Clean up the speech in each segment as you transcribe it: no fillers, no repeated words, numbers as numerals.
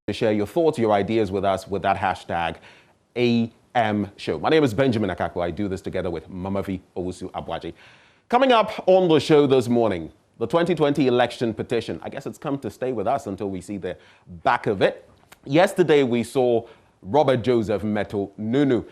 to share your thoughts, your ideas with us with that hashtag #AMShow. My name is Benjamin Akakwa. I do this together with Mamavi Owusu Abwaji. Coming up on the show this morning, the 2020 election petition. I guess it's come to stay with us until we see the back of it. Yesterday, we saw Robert Joseph Meto Nunu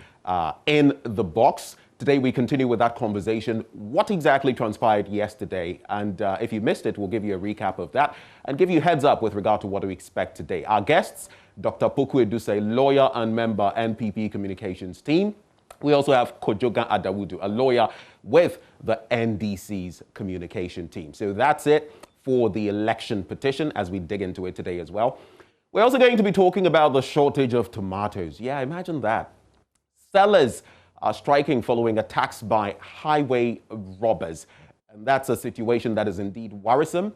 in the box. Today, we continue with that conversation. What exactly transpired yesterday? And if you missed it, we'll give you a recap of that and give you heads up with regard to what to expect today. Our guests, Dr. Poku Edusei, lawyer and member, NPP Communications team. We also have Kojoga Adawudu, a lawyer with the NDC's communication team. So that's it for the election petition as we dig into it today as well. We're also going to be talking about the shortage of tomatoes. Yeah, imagine that. Sellers are striking following attacks by highway robbers. And that's a situation that is indeed worrisome.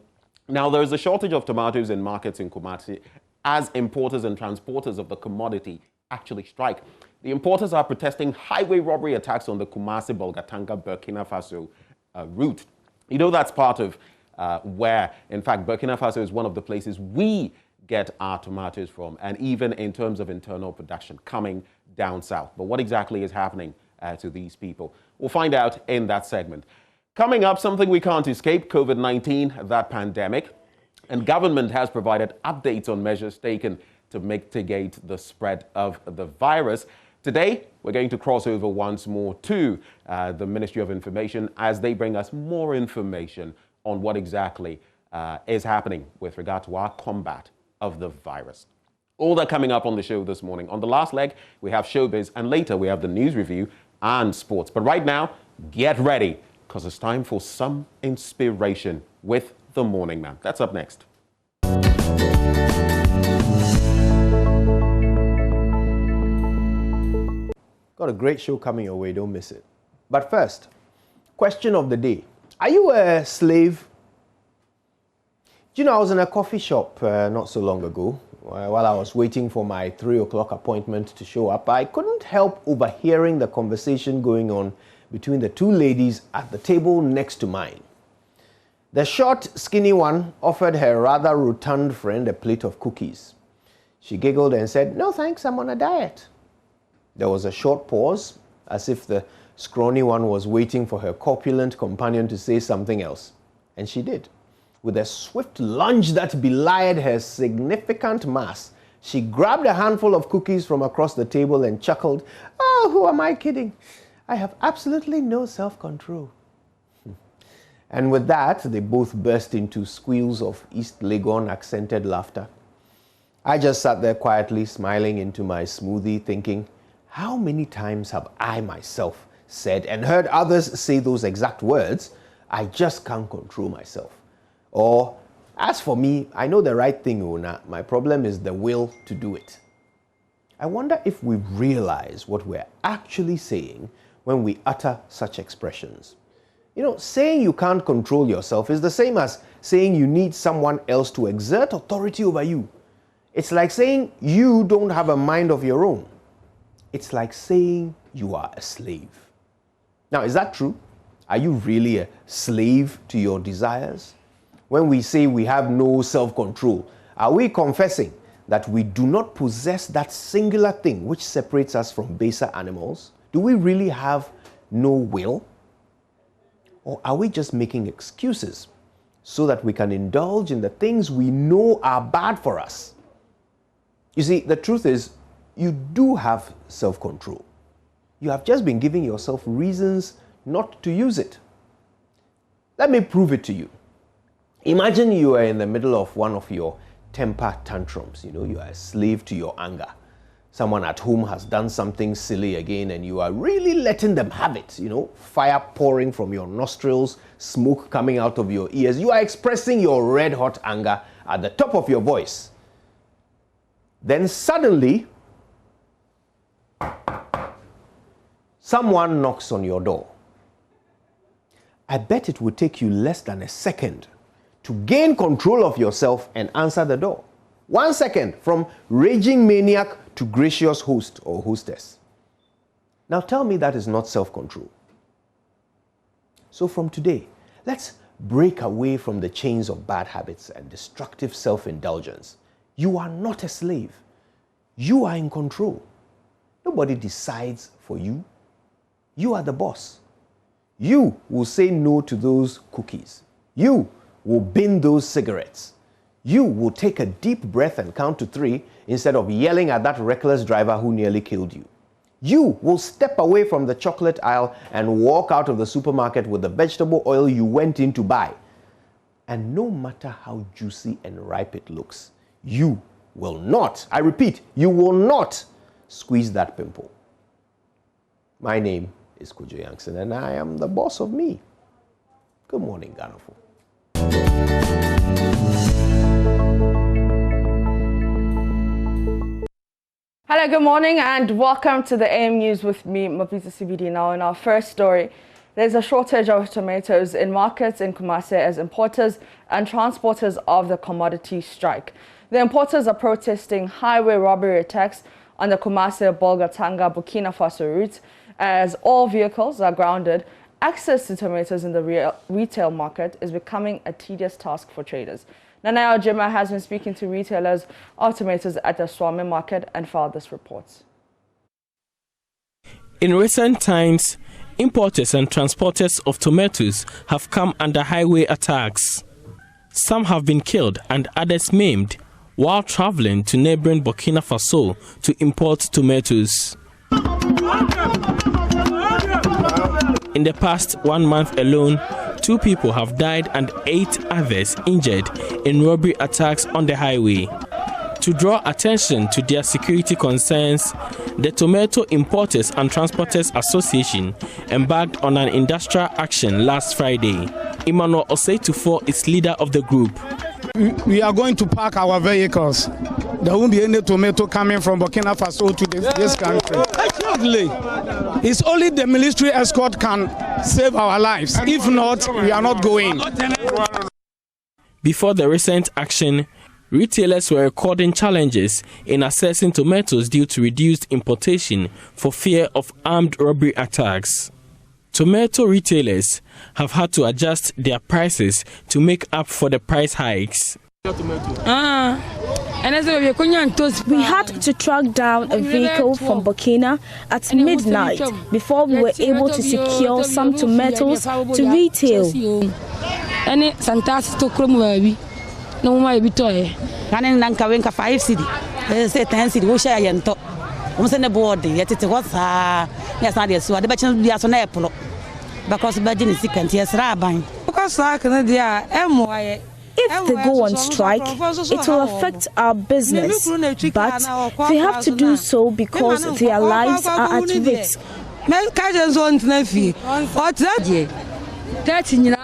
Now, there is a shortage of tomatoes in markets in Kumasi as importers and transporters of the commodity actually strike. The importers are protesting highway robbery attacks on the Kumasi-Bolgatanga, Burkina Faso route. You know, that's part of where, in fact, Burkina Faso is one of the places we get our tomatoes from, and even in terms of internal production coming down south. But what exactly is happening to these people? We'll find out in that segment. Coming up, something we can't escape, COVID-19, that pandemic. And government has provided updates on measures taken to mitigate the spread of the virus. Today, we're going to cross over once more to the Ministry of Information as they bring us more information on what exactly is happening with regard to our combat of the virus. All that coming up on the show this morning. On the last leg, we have showbiz, and later we have the news review and sports. But right now, get ready, because it's time for some inspiration with the Morning Man. That's up next. Got a great show coming your way, don't miss it. But first, question of the day. Are you a slave? Do you know, I was in a coffee shop not so long ago. While I was waiting for my 3 o'clock appointment to show up, I couldn't help overhearing the conversation going on between the two ladies at the table next to mine. The short, skinny one offered her rather rotund friend a plate of cookies. She giggled and said, "No thanks, I'm on a diet." There was a short pause, as if the scrawny one was waiting for her corpulent companion to say something else. And she did. With a swift lunge that belied her significant mass, she grabbed a handful of cookies from across the table and chuckled, "Oh, who am I kidding? I have absolutely no self-control." And with that, they both burst into squeals of East Legon accented laughter. I just sat there quietly smiling into my smoothie thinking, how many times have I myself said and heard others say those exact words, "I just can't control myself." Or, "As for me, I know the right thing, Una. My problem is the will to do it." I wonder if we realize what we're actually saying when we utter such expressions. You know, saying you can't control yourself is the same as saying you need someone else to exert authority over you. It's like saying you don't have a mind of your own. It's like saying you are a slave. Now, is that true? Are you really a slave to your desires? When we say we have no self-control, are we confessing that we do not possess that singular thing which separates us from baser animals? Do we really have no will? Or are we just making excuses so that we can indulge in the things we know are bad for us? You see, the truth is, you do have self-control. You have just been giving yourself reasons not to use it. Let me prove it to you. Imagine you are in the middle of one of your temper tantrums. You know, you are a slave to your anger. Someone at home has done something silly again and you are really letting them have it. You know, fire pouring from your nostrils, smoke coming out of your ears. You are expressing your red hot anger at the top of your voice. Then suddenly, someone knocks on your door. I bet it would take you less than a second to gain control of yourself and answer the door. 1 second from raging maniac to gracious host or hostess. Now tell me that is not self-control. So from today, let's break away from the chains of bad habits and destructive self-indulgence. You are not a slave. You are in control. Nobody decides for you. You are the boss. You will say no to those cookies. You will bin those cigarettes. You will take a deep breath and count to 3 instead of yelling at that reckless driver who nearly killed you. You will step away from the chocolate aisle and walk out of the supermarket with the vegetable oil you went in to buy. And no matter how juicy and ripe it looks, you will not, I repeat, you will not squeeze that pimple. My name is Kojo Yankson, and I am the boss of me. Good morning, Ghanafo. Hello, good morning, and welcome to the AM News with me, Mapisa CBD. Now, in our first story, there's a shortage of tomatoes in markets in Kumasi as importers and transporters of the commodity strike. The importers are protesting highway robbery attacks on the Kumasi, Bolgatanga, Burkina Faso route. As all vehicles are grounded, access to tomatoes in the retail market is becoming a tedious task for traders. Nanaya Ojima has been speaking to retailers of tomatoes at the Swami market and filed this report. In recent times, importers and transporters of tomatoes have come under highway attacks. Some have been killed and others maimed while traveling to neighboring Burkina Faso to import tomatoes. In the past 1 month alone, 2 people have died and 8 others injured in robbery attacks on the highway. To draw attention to their security concerns, the Tomato Importers and Transporters Association embarked on an industrial action last Friday. Emmanuel Oseitufo is leader of the group. We are going to park our vehicles. There won't be any tomato coming from Burkina Faso to this country. It's only the military escort can save our lives. If not, we are not going. Before the recent action, retailers were recording challenges in accessing tomatoes due to reduced importation for fear of armed robbery attacks. Tomato retailers have had to adjust their prices to make up for the price hikes. We had to track down a vehicle from Burkina at midnight before we were able to secure some tomatoes to retail. If they go on strike, it will affect our business, but they have to do so because their lives are at risk.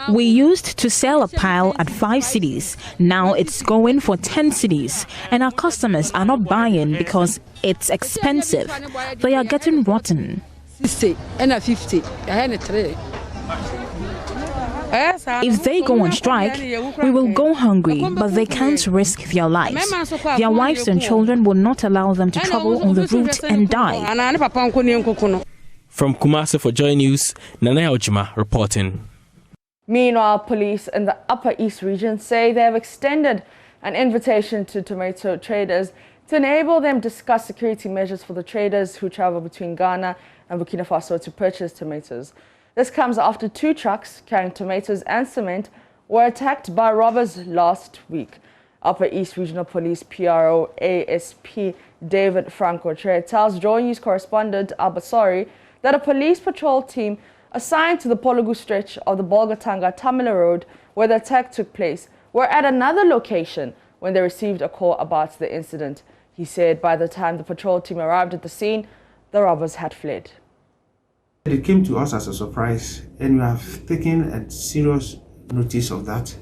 We used to sell a pile at 5 cedis. Now it's going for 10 cedis, and our customers are not buying because it's expensive. They are getting rotten. 60 and 50. If they go on strike, we will go hungry, but they can't risk their lives. Their wives and children will not allow them to travel on the route and die. From Kumasi for JoyNews, Nanaya Ojima reporting. Meanwhile, police in the Upper East region say they have extended an invitation to tomato traders to enable them to discuss security measures for the traders who travel between Ghana and Burkina Faso to purchase tomatoes. This comes after 2 trucks carrying tomatoes and cement were attacked by robbers last week. Upper East Regional Police PRO ASP David Franco tells JoyNews correspondent Abasori that a police patrol team assigned to the Pologu stretch of the Bolgatanga Tamila Road where the attack took place were at another location when they received a call about the incident. He said by the time the patrol team arrived at the scene, the robbers had fled. It came to us as a surprise, and we have taken a serious notice of that,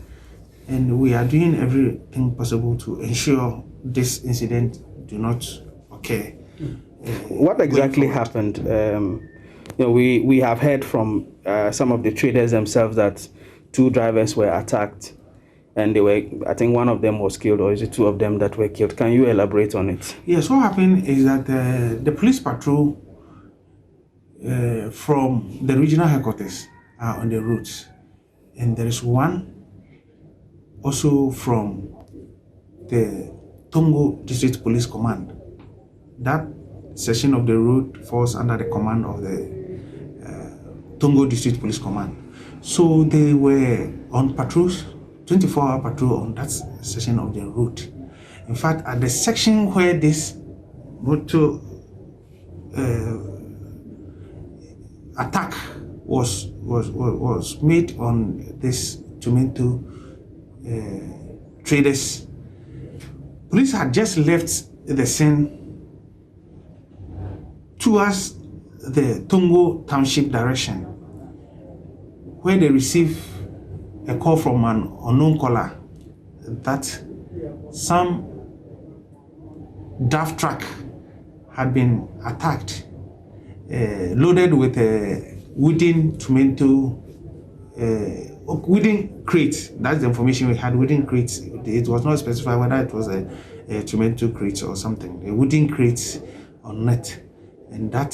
and we are doing everything possible to ensure this incident do not occur. What exactly happened? We have heard from some of the traders themselves that 2 drivers were attacked, and they were, I think one of them was killed, or is it 2 of them that were killed? Can you elaborate on it? Yes, what happened is that the police patrol from the regional headquarters are on the routes, and there is one also from the Tongo District Police Command. That section of the road falls under the command of the Tongo District Police Command. So they were on patrols, 24-hour patrol on that section of the road. In fact, at the section where this motor attack was made on this tomato traders, police had just left the scene towards the Tongo Township direction, where they received a call from an unknown caller that some DAF truck had been attacked, loaded with a wooden tomato, wooden crate. That's the information we had, wooden crates. It was not specified whether it was a tomato crate or something, a wooden crate on net, and that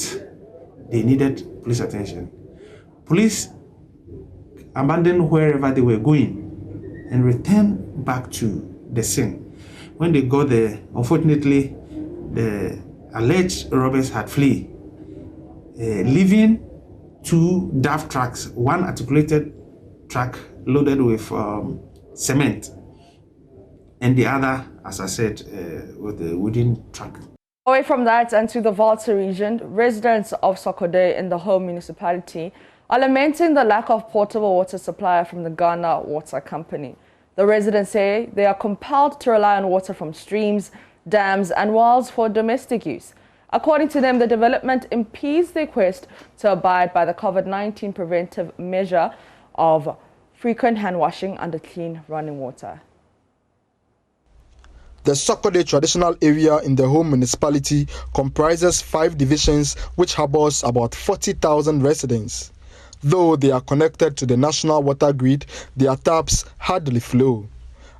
they needed police attention. Police abandoned wherever they were going and returned back to the scene. When they got there, unfortunately, the alleged robbers had fled, leaving two DAF trucks, one articulated truck loaded with cement, and the other, as I said, with a wooden truck. Away from that and to the Volta region, residents of Sokode in the Home municipality are lamenting the lack of potable water supply from the Ghana Water Company. The residents say they are compelled to rely on water from streams, dams and wells for domestic use. According to them, the development impedes their quest to abide by the COVID-19 preventive measure of frequent hand washing under clean running water. The Sokode traditional area in the Home municipality comprises 5 divisions which harbors about 40,000 residents. Though they are connected to the national water grid, their taps hardly flow.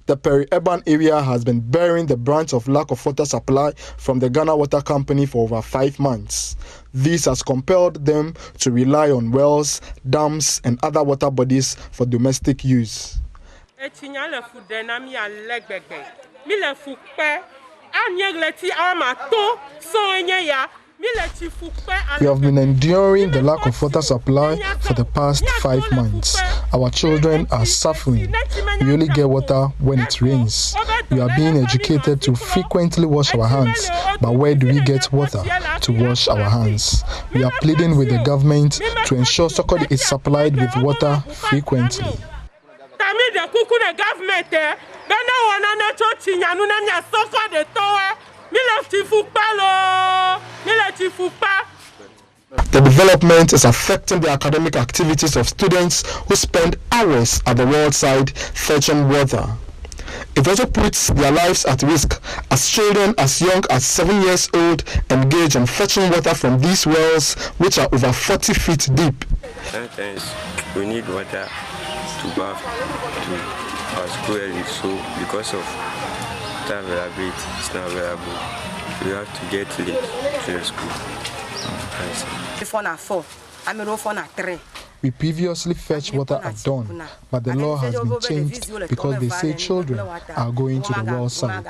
The peri-urban area has been bearing the brunt of lack of water supply from the Ghana Water Company for over 5 months. This has compelled them to rely on wells, dams and other water bodies for domestic use. We have been enduring the lack of water supply for the past 5 months. Our children are suffering. We only get water when it rains. We are being educated to frequently wash our hands, but where do we get water to wash our hands? We are pleading with the government to ensure Sokode is supplied with water frequently. The development is affecting the academic activities of students who spend hours at the roadside fetching water. It also puts their lives at risk as children as young as 7 years old engage in fetching water from these wells, which are over 40 feet deep. Sometimes we need water to bath to our school early, so because of water availability, it's not available. We have to get late to the school. We previously fetched water at dawn, but the law has been changed because they say children are going to the well side.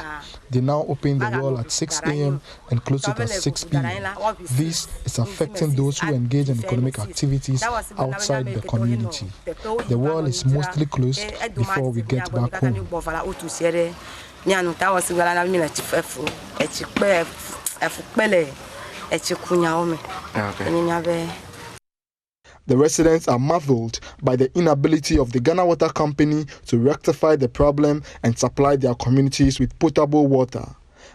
They now open the well at 6 a.m. and close it at 6 p.m. This is affecting those who engage in economic activities outside the community. The well is mostly closed before we get back home. The residents are marveled by the inability of the Ghana Water Company to rectify the problem and supply their communities with potable water.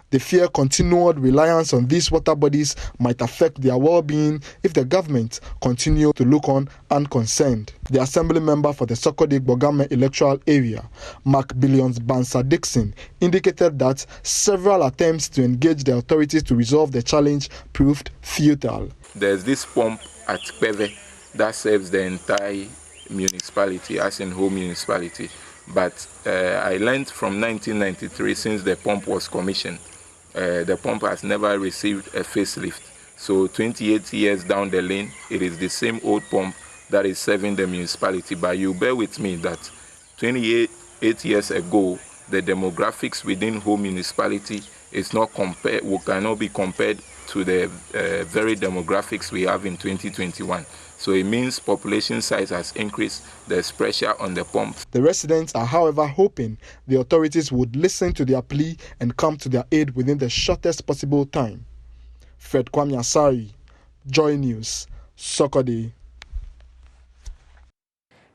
They fear continued reliance on these water bodies might affect their well-being if the government continue to look on unconcerned. The assembly member for the Sokode Bogame electoral area, Mark Billions Bansa Dixon, indicated that several attempts to engage the authorities to resolve the challenge proved futile. There's this pump at Peve that serves the entire municipality, as in Home municipality. But I learned from 1993, since the pump was commissioned, the pump has never received a facelift. So 28 years down the lane, it is the same old pump that is serving the municipality. But you bear with me that 28 years ago, the demographics within Ho municipality is not cannot be compared to the very demographics we have in 2021. So it means population size has increased, there's pressure on the pump. The residents are, however, hoping the authorities would listen to their plea and come to their aid within the shortest possible time. Fred Kwame Asari, Joy News, Sokode.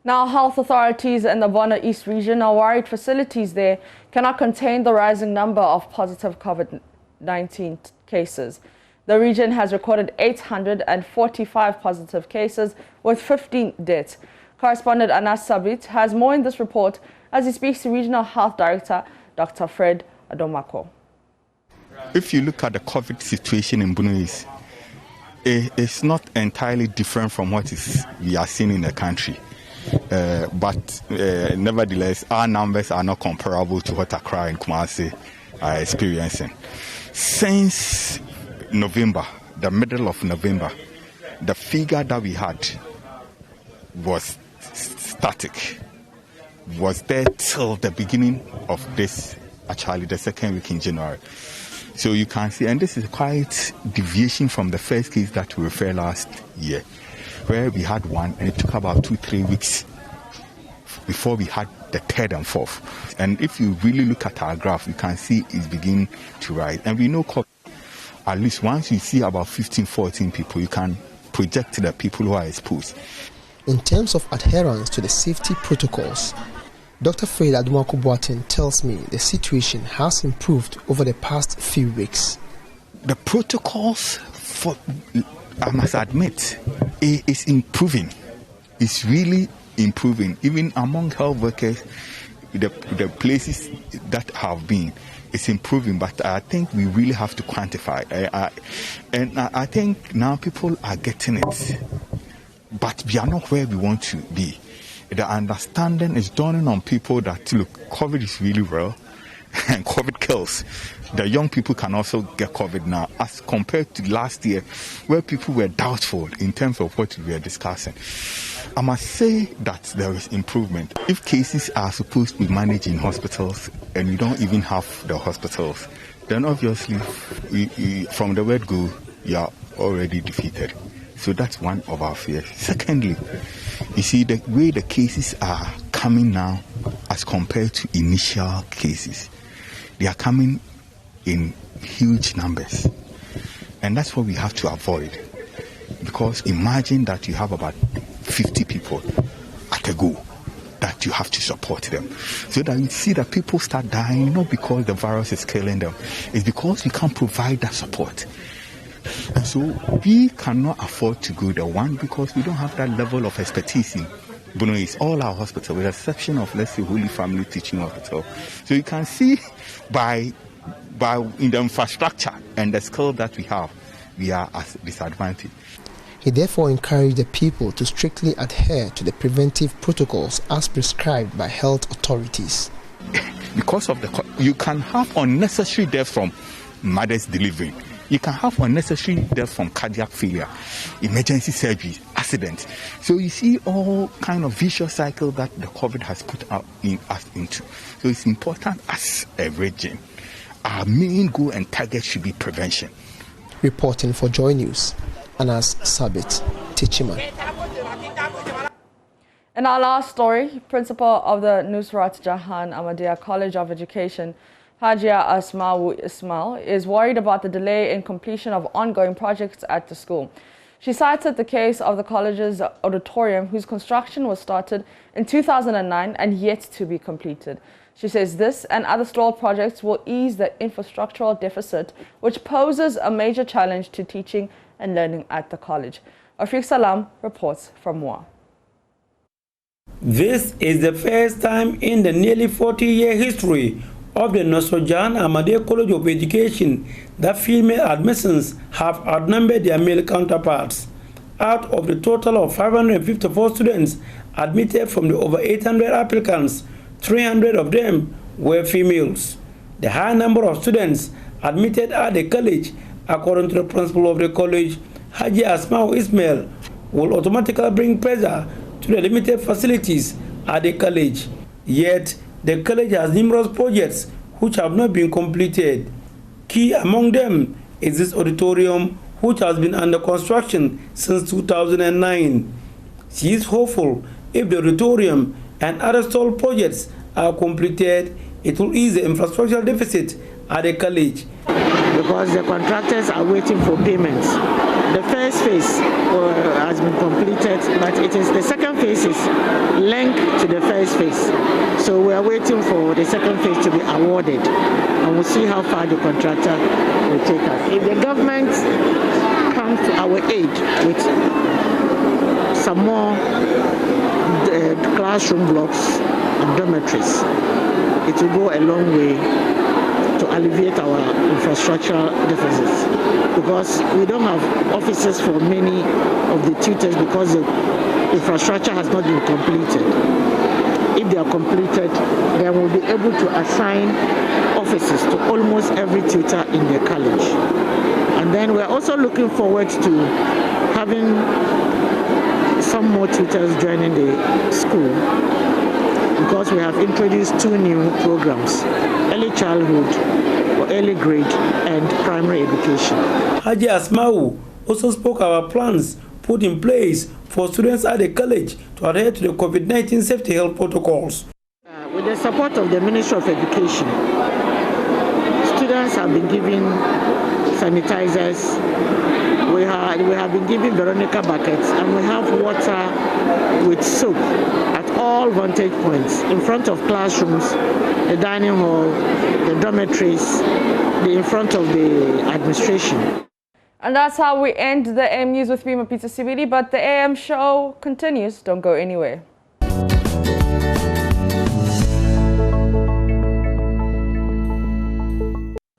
Now, health authorities in the Bono East region are worried facilities there cannot contain the rising number of positive COVID-19 cases. The region has recorded 845 positive cases with 15 deaths. Correspondent Anas Sabit has more in this report as he speaks to Regional Health Director Dr. Fred Adomako. If you look at the COVID situation in Bono East, it's not entirely different from what we are seeing in the country. But nevertheless, our numbers are not comparable to what Accra and Kumasi are experiencing. Since November, the middle of November, the figure that we had was static, was there till the beginning of this, actually the second week in January. So you can see, and this is quite deviation from the first case that we referred last year, where we had one and it took about 2-3 weeks before we had the third and fourth. And if you really look at our graph, you can see it's beginning to rise. And we know at least once you see about 15-14 people, you can project the people who are exposed. In terms of adherence to the safety protocols, Dr. Fred Adomako tells me the situation has improved over the past few weeks. The protocols, I must admit, is improving. It's really improving. Even among health workers, the places that have been, it's improving. But I think we really have to quantify. I think now people are getting it. But we are not where we want to be. The understanding is dawning on people that, look, COVID is really real and COVID kills. The young people can also get COVID now as compared to last year where people were doubtful in terms of what we were discussing. I must say that there is improvement. If cases are supposed to be managed in hospitals and we don't even have the hospitals, then obviously from the word go, you are already defeated. So that's one of our fears. Secondly, you see the way the cases are coming now as compared to initial cases. They are coming in huge numbers. And that's what we have to avoid. Because imagine that you have about 50 people at a go that you have to support them. So that you see that people start dying, not because the virus is killing them. It's because we can't provide that support. And so we cannot afford to go the one because we don't have that level of expertise in Bono East. All our hospitals, with the exception of, let's say, Holy Family Teaching Hospital. So you can see by in the infrastructure and the skill that we have, we are at disadvantage. He therefore encouraged the people to strictly adhere to the preventive protocols as prescribed by health authorities. Because of you can have unnecessary death from mothers delivering. You can have unnecessary death from cardiac failure, emergency surgery, accidents. So you see all kind of vicious cycle that the COVID has put us into. So it's important as a region. Our main goal and target should be prevention. Reporting for Joy News, Anas Sabit, Tichiman. In our last story, Principal of the Nusrat Jahan Ahmadiyya College of Education, Hajia Asma'u Ismail, is worried about the delay in completion of ongoing projects at the school. She cited the case of the college's auditorium, whose construction was started in 2009 and yet to be completed. She says this and other stalled projects will ease the infrastructural deficit, which poses a major challenge to teaching and learning at the college. Afiq Salam reports from Moa. This is the first time in the nearly 40-year history of the Nusrat Jahan Ahmadiyya College of Education that female admissions have outnumbered their male counterparts. Out of the total of 554 students admitted from the over 800 applicants, 300 of them were females. The high number of students admitted at the college, according to the principal of the college, Haji Asma'u Ismail, will automatically bring pressure to the limited facilities at the college. Yet, the college has numerous projects which have not been completed. Key among them is this auditorium, which has been under construction since 2009. She is hopeful if the auditorium and other stall projects are completed, it will ease the infrastructural deficit at the college. Because the contractors are waiting for payments. The first phase has been completed, but it is the second phase is linked to the first phase. So we are waiting for the second phase to be awarded, and we'll see how far the contractor will take us. If the government comes to our aid with some more classroom blocks and dormitories, it will go a long way to alleviate our infrastructural deficits, because we don't have offices for many of the tutors because the infrastructure has not been completed. If they are completed, then we'll be able to assign offices to almost every tutor in the college. And then we're also looking forward to having some more tutors joining the school, because we have introduced 2 new programs: early childhood or early grade and primary education. Haji Asmau also spoke about plans put in place for students at the college to adhere to the COVID-19 safety health protocols. With the support of the Ministry of Education, students have been given sanitizers. We have been given Veronica buckets, and we have water with soap at all vantage points, in front of classrooms, the dining hall, the dormitories, in front of the administration. And that's how we end the AM News with me, Mapita Sibili, but the AM show continues. Don't go anywhere.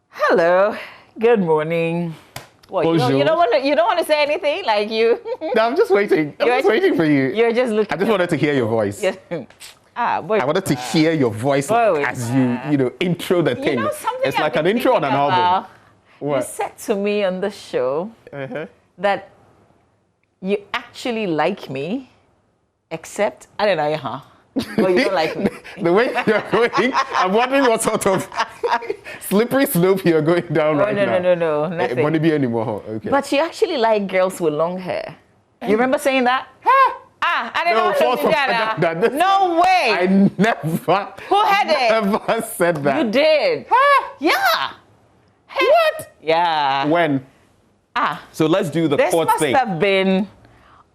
Hello, good morning. What, you don't want to say anything, like you? No, I'm just waiting. I'm just waiting for you. You're just looking. I just wanted to hear your voice. Yeah. I wanted to hear your voice as you intro the thing. It's like an intro on an album. What? You said to me on the show that you actually like me, except I don't know, huh? Well, you don't like me. The way you're going, I'm wondering what sort of slippery slope you're going down right now. No, nothing. Won't it be anymore? Okay. But you actually like girls with long hair. You remember saying that? I didn't know. No way. I never. Who had it? Never said that. You did. Yeah. Hey. What? Yeah. When? So let's do the court thing. This must have been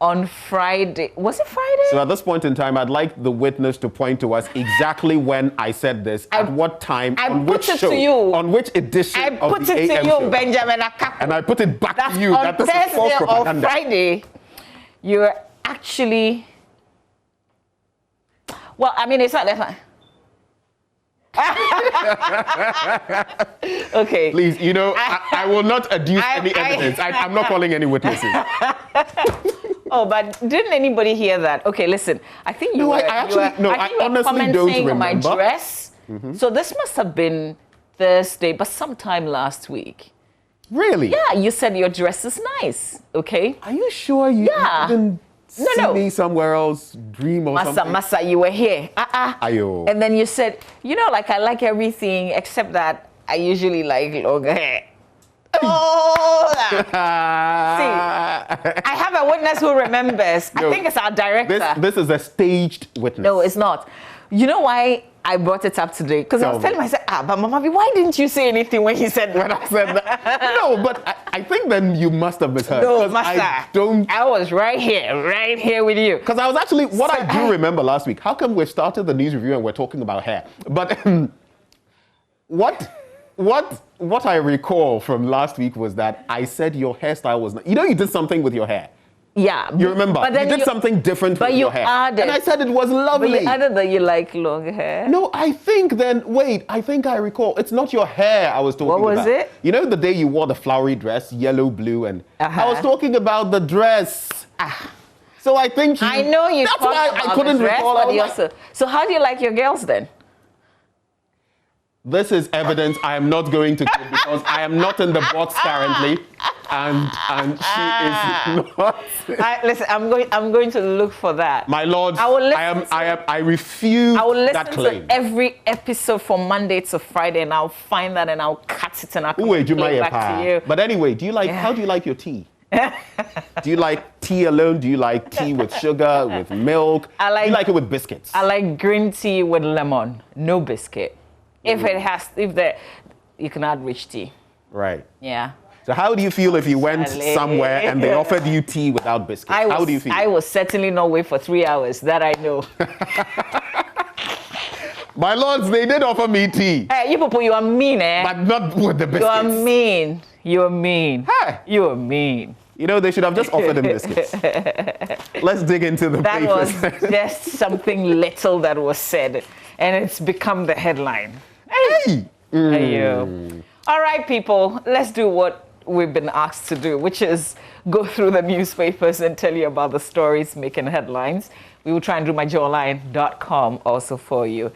on Friday. Was it Friday? So at this point in time, I'd like the witness to point to us exactly when I said this, at what time, on which show, on which edition of the AM show. I put it to you, Benjamin Akaku. And I put it back to you. On Thursday or Friday, you're actually... Well, I mean, it's not that fine. Okay. Please, I will not adduce any evidence. I'm not calling any witnesses. Oh, but didn't anybody hear that? Okay, listen. I think you were honestly don't remember. On my dress. So this must have been Thursday, but sometime last week. Really? Yeah, you said your dress is nice. Okay. Are you sure you didn't see me somewhere else, dream or something? Massa, you were here. Ayo. And then you said, like I like everything except that I usually like long hair. Oh, see, I have a witness who remembers. No, I think it's our director. This is a staged witness. No, it's not. You know why I brought it up today? Because I was telling myself, but Mama, why didn't you say anything when he said that? When I said that? No, but I think then you must have misheard. No, Master. I was right here with you. Because I was actually, I do remember last week, how come we started the news review and we're talking about hair? But what I recall from last week was that I said your hairstyle was not, you did something with your hair. Yeah. You remember? But then you did something different with your hair. Added, and I said it was lovely. But you added that you like long hair. No, I think I recall. It's not your hair I was talking about. What was it? You know the day you wore the flowery dress, yellow, blue, and I was talking about the dress. So I think I know you. That's why I couldn't recall. So how do you like your girls then? This is evidence I am not going to give because I am not in the box currently and she is not. Listen, I'm going to look for that. My lord, I refuse I will listen that claim. to every episode from Monday to Friday, and I'll find that and I'll cut it and I'll play it back to you. But anyway, how do you like your tea? Do you like tea alone? Do you like tea with sugar, with milk? Do you like it with biscuits? I like green tea with lemon, no biscuit. You can add rich tea. Right. Yeah. So how do you feel if you went somewhere and they offered you tea without biscuits? How do you feel? I will certainly not wait for 3 hours. That I know. My lords, they did offer me tea. Hey, you people, you are mean, eh? But not with the biscuits. You are mean. You are mean. Hey. You are mean. You know, they should have just offered them biscuits. Let's dig into the papers. That was just something little that was said, and it's become the headline. Hey! All right, people, let's do what we've been asked to do, which is go through the newspapers and tell you about the stories making headlines. We will try and do myjoyline.com also for you.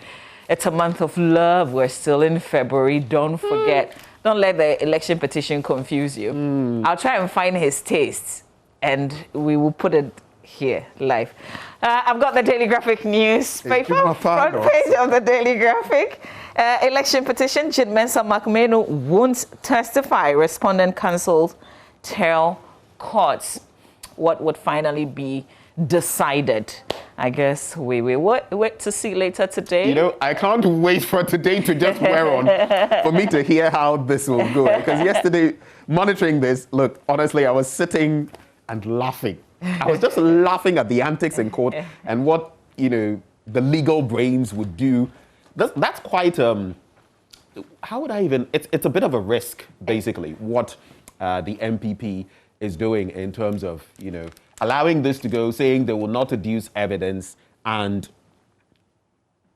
It's a month of love. We're still in February. Don't forget. Don't let the election petition confuse you. I'll try and find his tastes, and we will put it here live. I've got the Daily Graphic newspaper, front page of the Daily Graphic. Election petition, Jid Mensah Makmenu won't testify. Respondent cancelled, tell courts what would finally be decided. I guess we will wait to see later today. You know, I can't wait for today to just wear on for me to hear how this will go. Because yesterday, monitoring this, look, honestly, I was sitting and laughing. I was just laughing at the antics in court and what, the legal brains would do. That's quite, how would I even, it's a bit of a risk, basically, what the MPP is doing in terms of, allowing this to go, saying they will not adduce evidence, and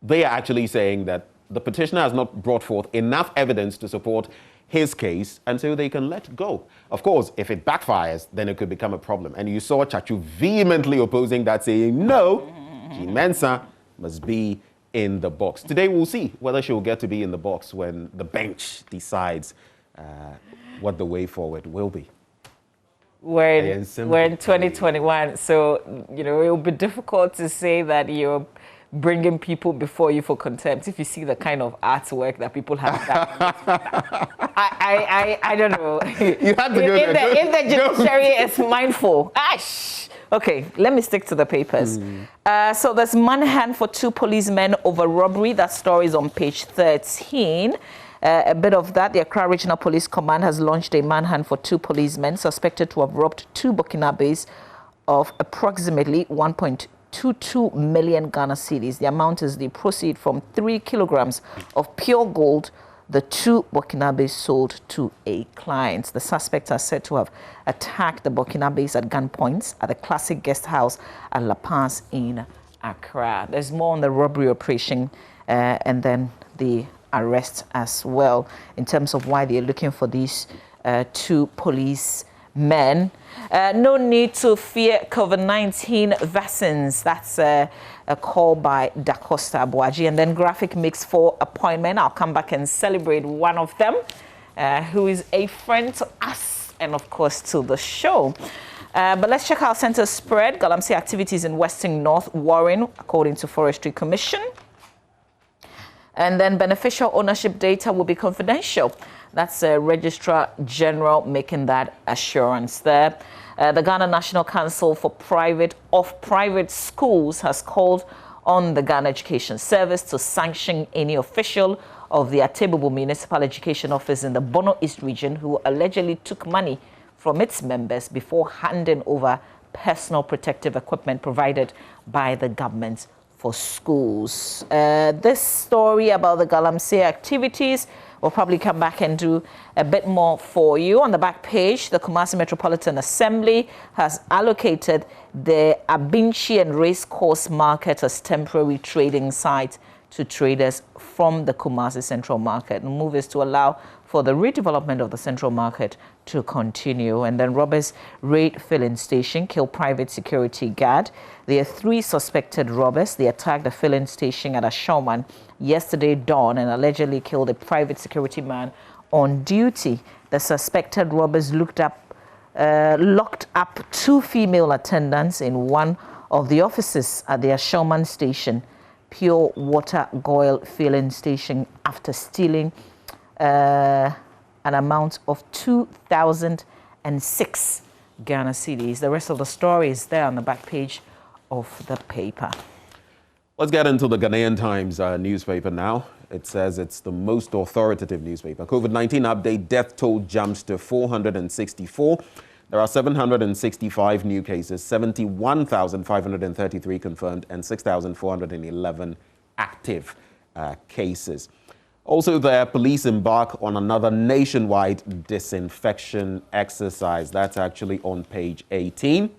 they are actually saying that the petitioner has not brought forth enough evidence to support his case, and so they can let go. Of course, if it backfires, then it could become a problem. And you saw Chachu vehemently opposing that, saying, no, Jid Mensah must be in the box. Today, we'll see whether she'll get to be in the box when the bench decides what the way forward will be. We're in 2021, so, it will be difficult to say that you're bringing people before you for contempt if you see the kind of artwork that people have done. I don't know. You have to go there. If the judiciary is mindful. Okay, let me stick to the papers. So there's manhunt for 2 policemen over robbery. That story is on page 13. A bit of that, the Accra Regional Police Command has launched a manhunt for 2 policemen suspected to have robbed 2 Burkinabes of approximately 1.22 million Ghana cedis. The amount is the proceed from 3 kilograms of pure gold the 2 Burkinabes sold to a client. The suspects are said to have attacked the Burkinabes at gunpoints at the Classic Guest House at La Paz in Accra. There's more on the robbery operation and then the arrest as well in terms of why they're looking for these 2 policemen. No need to fear COVID-19 vaccines. That's a call by Da Costa Abuaji. And then Graphic makes 4 appointment. I'll come back and celebrate one of them, who is a friend to us and, of course, to the show. But let's check our center spread. Galamsey activities in Western North Warren, according to Forestry Commission. And then beneficial ownership data will be confidential. That's Registrar General making that assurance there. The Ghana National Council for Private Schools has called on the Ghana Education Service to sanction any official of the Atebubu Municipal Education Office in the Bono East region who allegedly took money from its members before handing over personal protective equipment provided by the government for schools. This story about the Galamsey activities, we'll probably come back and do a bit more for you. On the back page, the Kumasi Metropolitan Assembly has allocated the Abinchi and Racecourse Market as temporary trading site to traders from the Kumasi Central Market. The move is to allow for the redevelopment of the Central Market to continue. And then robbers raid filling station, kill private security guard. There are 3 suspected robbers. They attacked the filling station at Ashauman yesterday dawn and allegedly killed a private security man on duty. The suspected robbers looked up locked up 2 female attendants in one of the offices at their Sherman Station pure water goil filling station after stealing an amount of 2,006 Ghana cedis. The rest of the story is there on the back page of the paper. Let's get into the Ghanaian Times newspaper now. It says it's the most authoritative newspaper. COVID-19 update, death toll jumps to 464. There are 765 new cases, 71,533 confirmed, and 6,411 active cases. Also there, police embark on another nationwide disinfection exercise. That's actually on page 18.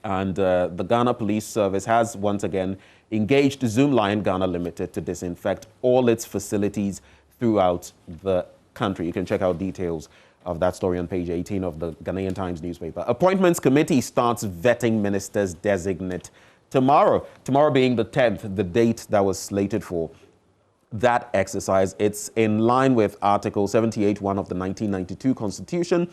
And the Ghana Police Service has once again engaged Zoomlion Ghana Limited to disinfect all its facilities throughout the country. You can check out details of that story on page 18 of the Ghanaian Times newspaper. Appointments Committee starts vetting ministers designate tomorrow. Tomorrow being the 10th, the date that was slated for that exercise. It's in line with Article 78(1) of the 1992 Constitution.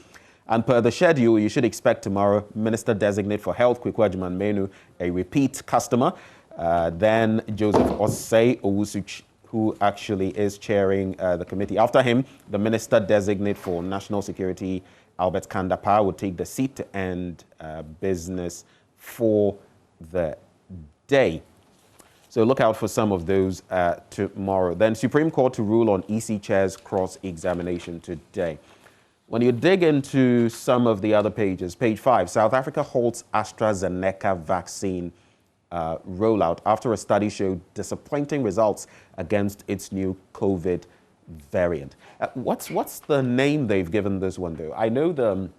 And per the schedule, you should expect tomorrow Minister Designate for Health, Kweku Agyemang-Manu, a repeat customer. Then Joseph Osei Owusu, who actually is chairing the committee. After him, the Minister Designate for National Security, Albert Kandapa, will take the seat to end business for the day. So look out for some of those tomorrow. Then Supreme Court to rule on EC Chair's cross-examination today. When you dig into some of the other pages, page 5, South Africa halts AstraZeneca vaccine rollout after a study showed disappointing results against its new COVID variant. What's the name they've given this one, though? I know the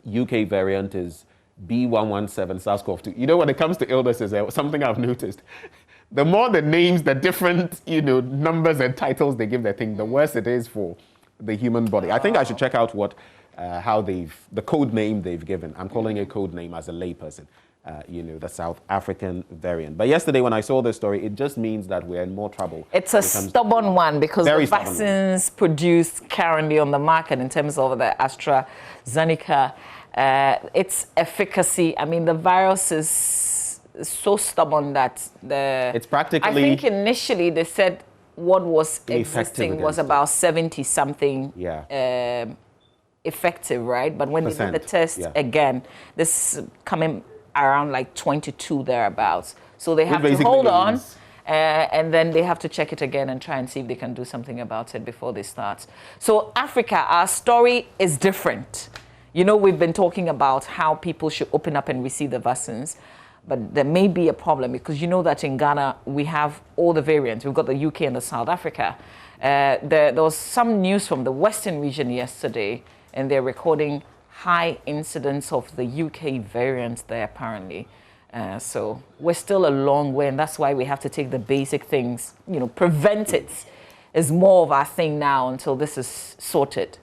UK variant is B117 SARS-CoV-2. You know, when it comes to illnesses, something I've noticed, the more the names, the different, numbers and titles they give their thing, the worse it is for the human body. I think I should check out the code name they've given. I'm calling it code name as a layperson. The South African variant. But yesterday when I saw this story, it just means that we're in more trouble. It's a stubborn one because the vaccines produced currently on the market in terms of the AstraZeneca, its efficacy, I mean, the virus is so stubborn that it's practically... I think initially they said what was existing was about 70-something effective, right? But when they did the test again, this is coming around like 22 thereabouts. So they have to hold on and then they have to check it again and try and see if they can do something about it before they start. So Africa, our story is different. We've been talking about how people should open up and receive the vaccines, but there may be a problem because you know that in Ghana, we have all the variants. We've got the UK and the South Africa. There was some news from the Western region yesterday, and they're recording high incidence of the UK variant there, apparently. So we're still a long way, and that's why we have to take the basic things, prevent it is more of our thing now until this is sorted.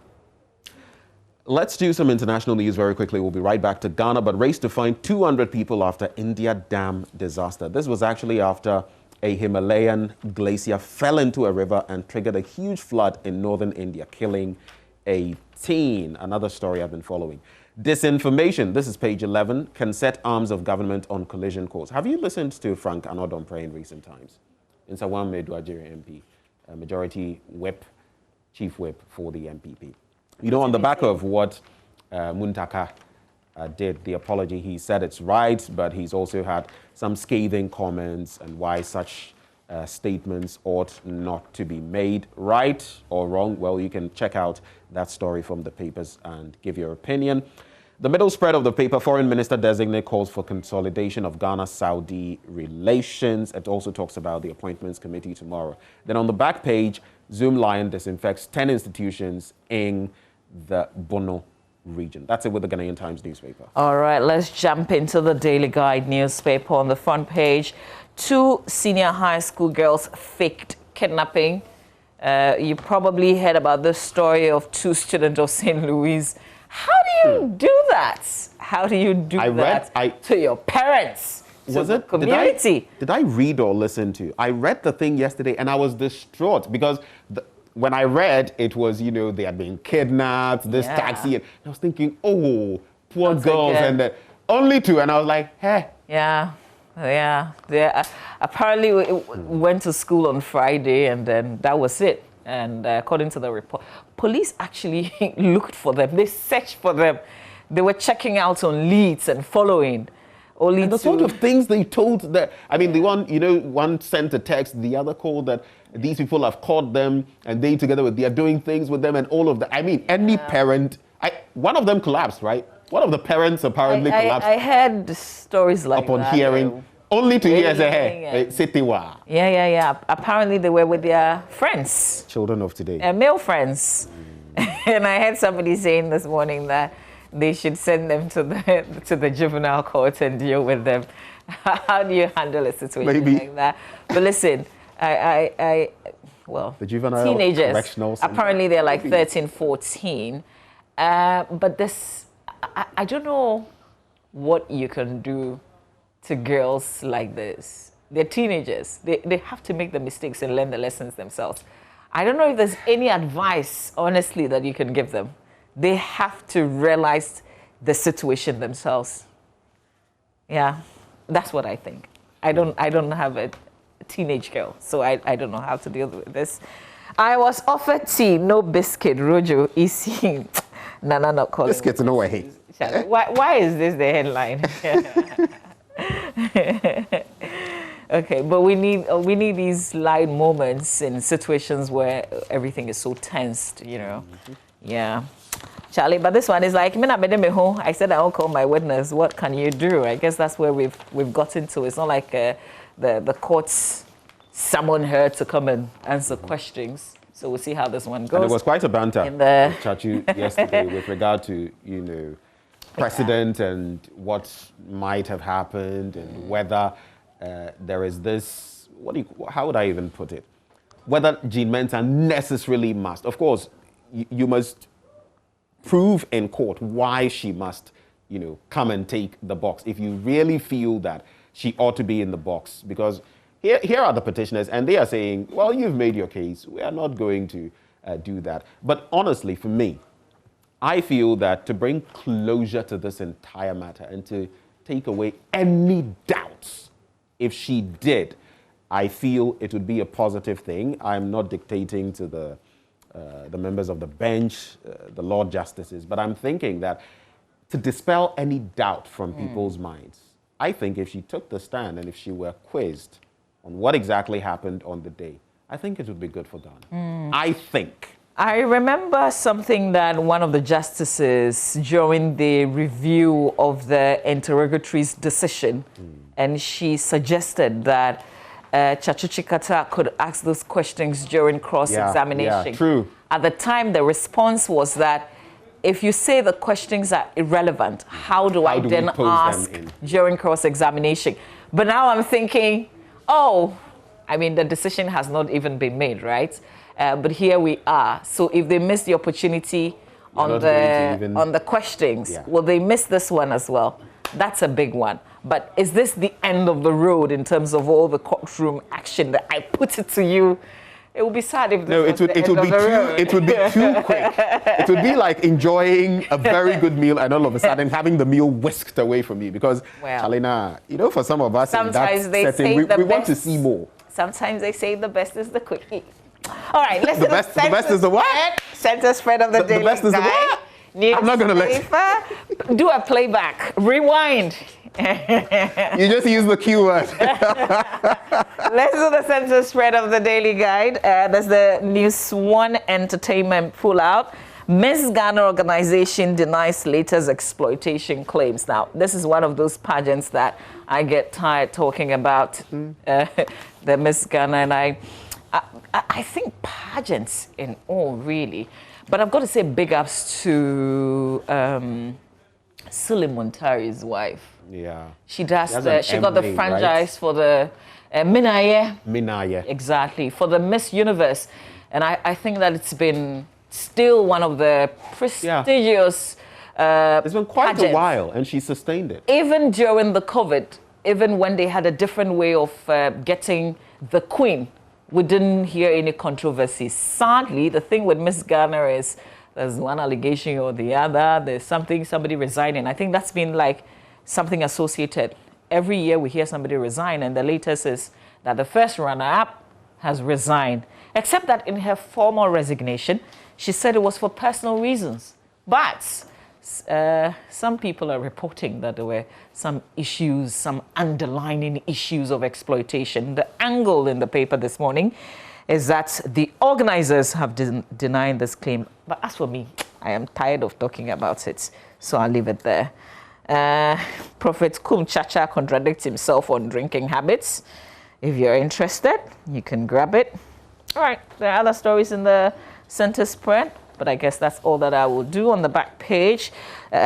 Let's do some international news very quickly. We'll be right back to Ghana, but race to find 200 people after India dam disaster. This was actually after a Himalayan glacier fell into a river and triggered a huge flood in northern India, killing 18. Another story I've been following. Disinformation, this is page 11, can set arms of government on collision course. Have you listened to Frank Anodomprey in recent times? In Sawam Medwajiri MP, majority whip, chief whip for the MPP. On the back of what Muntaka did, the apology, he said it's right, but he's also had some scathing comments and why such statements ought not to be made. Right or wrong? Well, you can check out that story from the papers and give your opinion. The middle spread of the paper, Foreign Minister Designate calls for consolidation of Ghana-Saudi relations. It also talks about the Appointments Committee tomorrow. Then on the back page, Zoomlion disinfects 10 institutions in the Bono region. That's it with the Ghanaian Times newspaper. All right, let's jump into the Daily Guide newspaper. On the front page, 2 senior high school girls faked kidnapping. You probably heard about the story of 2 students of St. Louis. How do you do that? How do you do that to your parents? Was it community? Did I read or listen to? I read the thing yesterday and I was distraught because when I read, it was, they had been kidnapped, this taxi, and I was thinking, oh, poor girls, and only 2, and I was like, hey. Yeah. They apparently went to school on Friday, and then that was it. And according to the report, police actually looked for them. They searched for them. They were checking out on leads and following. And the sort of things they told that, I mean, the one sent a text, the other called that these people have caught them, and they they are doing things with them, and all of that. I mean, any parent, one of them collapsed, right? One of the parents apparently collapsed. I heard stories like that. Upon hearing, only to hear Sitiwa. Yeah. Apparently they were with their friends. Children of today. Male friends. And I heard somebody saying this morning that they should send them to the juvenile court and deal with them. How do you handle a situation like that? But listen, well, the juvenile teenagers, apparently they're like 13, 14. But this, I don't know what you can do to girls like this. They're teenagers. They have to make the mistakes and learn the lessons themselves. I don't know if there's any advice, honestly, that you can give them. They have to realize the situation themselves. Yeah, that's what I think. I don't have a teenage girl, so I don't know how to deal with this. I was offered tea, no biscuit. Rojo, easy. Nana not calling. Biscuits, no way. Why is this the headline? Okay, but we need these light moments in situations where everything is so tensed, Yeah. Charlie, but this one is like, I said I won't call my witness. What can you do? I guess that's where we've gotten to. It's not like the courts summon her to come and answer questions. So we'll see how this one goes. And it was quite a banter with Chachu yesterday with regard to, precedent and what might have happened and whether there is this, how would I even put it? Whether Jean Mensa necessarily must. Of course, you must prove in court why she must, come and take the box. If you really feel that she ought to be in the box, because here are the petitioners, and they are saying, well, you've made your case. We are not going to do that. But honestly, for me, I feel that to bring closure to this entire matter and to take away any doubts, if she did, I feel it would be a positive thing. I'm not dictating to the members of the bench, the Lord Justices, but I'm thinking that to dispel any doubt from people's minds, I think if she took the stand and if she were quizzed on what exactly happened on the day, I think it would be good for Ghana. I think. I remember something that one of the justices during the review of the interrogatory's decision, and she suggested that Chachu Chikata could ask those questions during cross-examination. Yeah, true. At the time, the response was that if you say the questions are irrelevant, how do I then ask during cross-examination? But now I'm thinking, the decision has not even been made, right? But here we are. So if they miss the opportunity on the questions, will they miss this one as well? That's a big one. But is this the end of the road in terms of all the courtroom action that I put it to you? It would be sad if this it would be too quick. It would be like enjoying a very good meal and all of a sudden having the meal whisked away from you because, Chalina, for some of us in that setting, we want to see more. Sometimes they say the best is the quickie. All right, let's the best is the what? Center spread of the daily. The best is the what? I'm not going to let you. Do a playback. Rewind. You just use the keyword. Let's do the center spread of the daily guide. There's the News One Entertainment pullout. Miss Ghana organization denies latest exploitation claims. Now, this is one of those pageants that I get tired talking about. The Miss Ghana, and I think pageants in all, really. But I've got to say big ups to Sule Montari's wife. Yeah. She does she got the franchise for the Minaye. Exactly, for the Miss Universe. And I think that it's been still one of the prestigious it's been quite pageants. A while, and she sustained it. Even during the COVID, even when they had a different way of getting the queen, we didn't hear any controversies. Sadly, the thing with Miss Ghana is there's one allegation or the other. There's somebody resigning. I think that's been like something associated. Every year we hear somebody resign, and the latest is that the first runner-up has resigned. Except that in her formal resignation, she said it was for personal reasons. But some people are reporting that there were some issues, some underlying issues of exploitation. The angle in the paper this morning is that the organizers have denied this claim. But as for me, I am tired of talking about it, so I'll leave it there. Prophet Kum Chacha contradicts himself on drinking habits. If you're interested, you can grab it. All right, there are other stories in the center spread, but I guess that's all that I will do on the back page.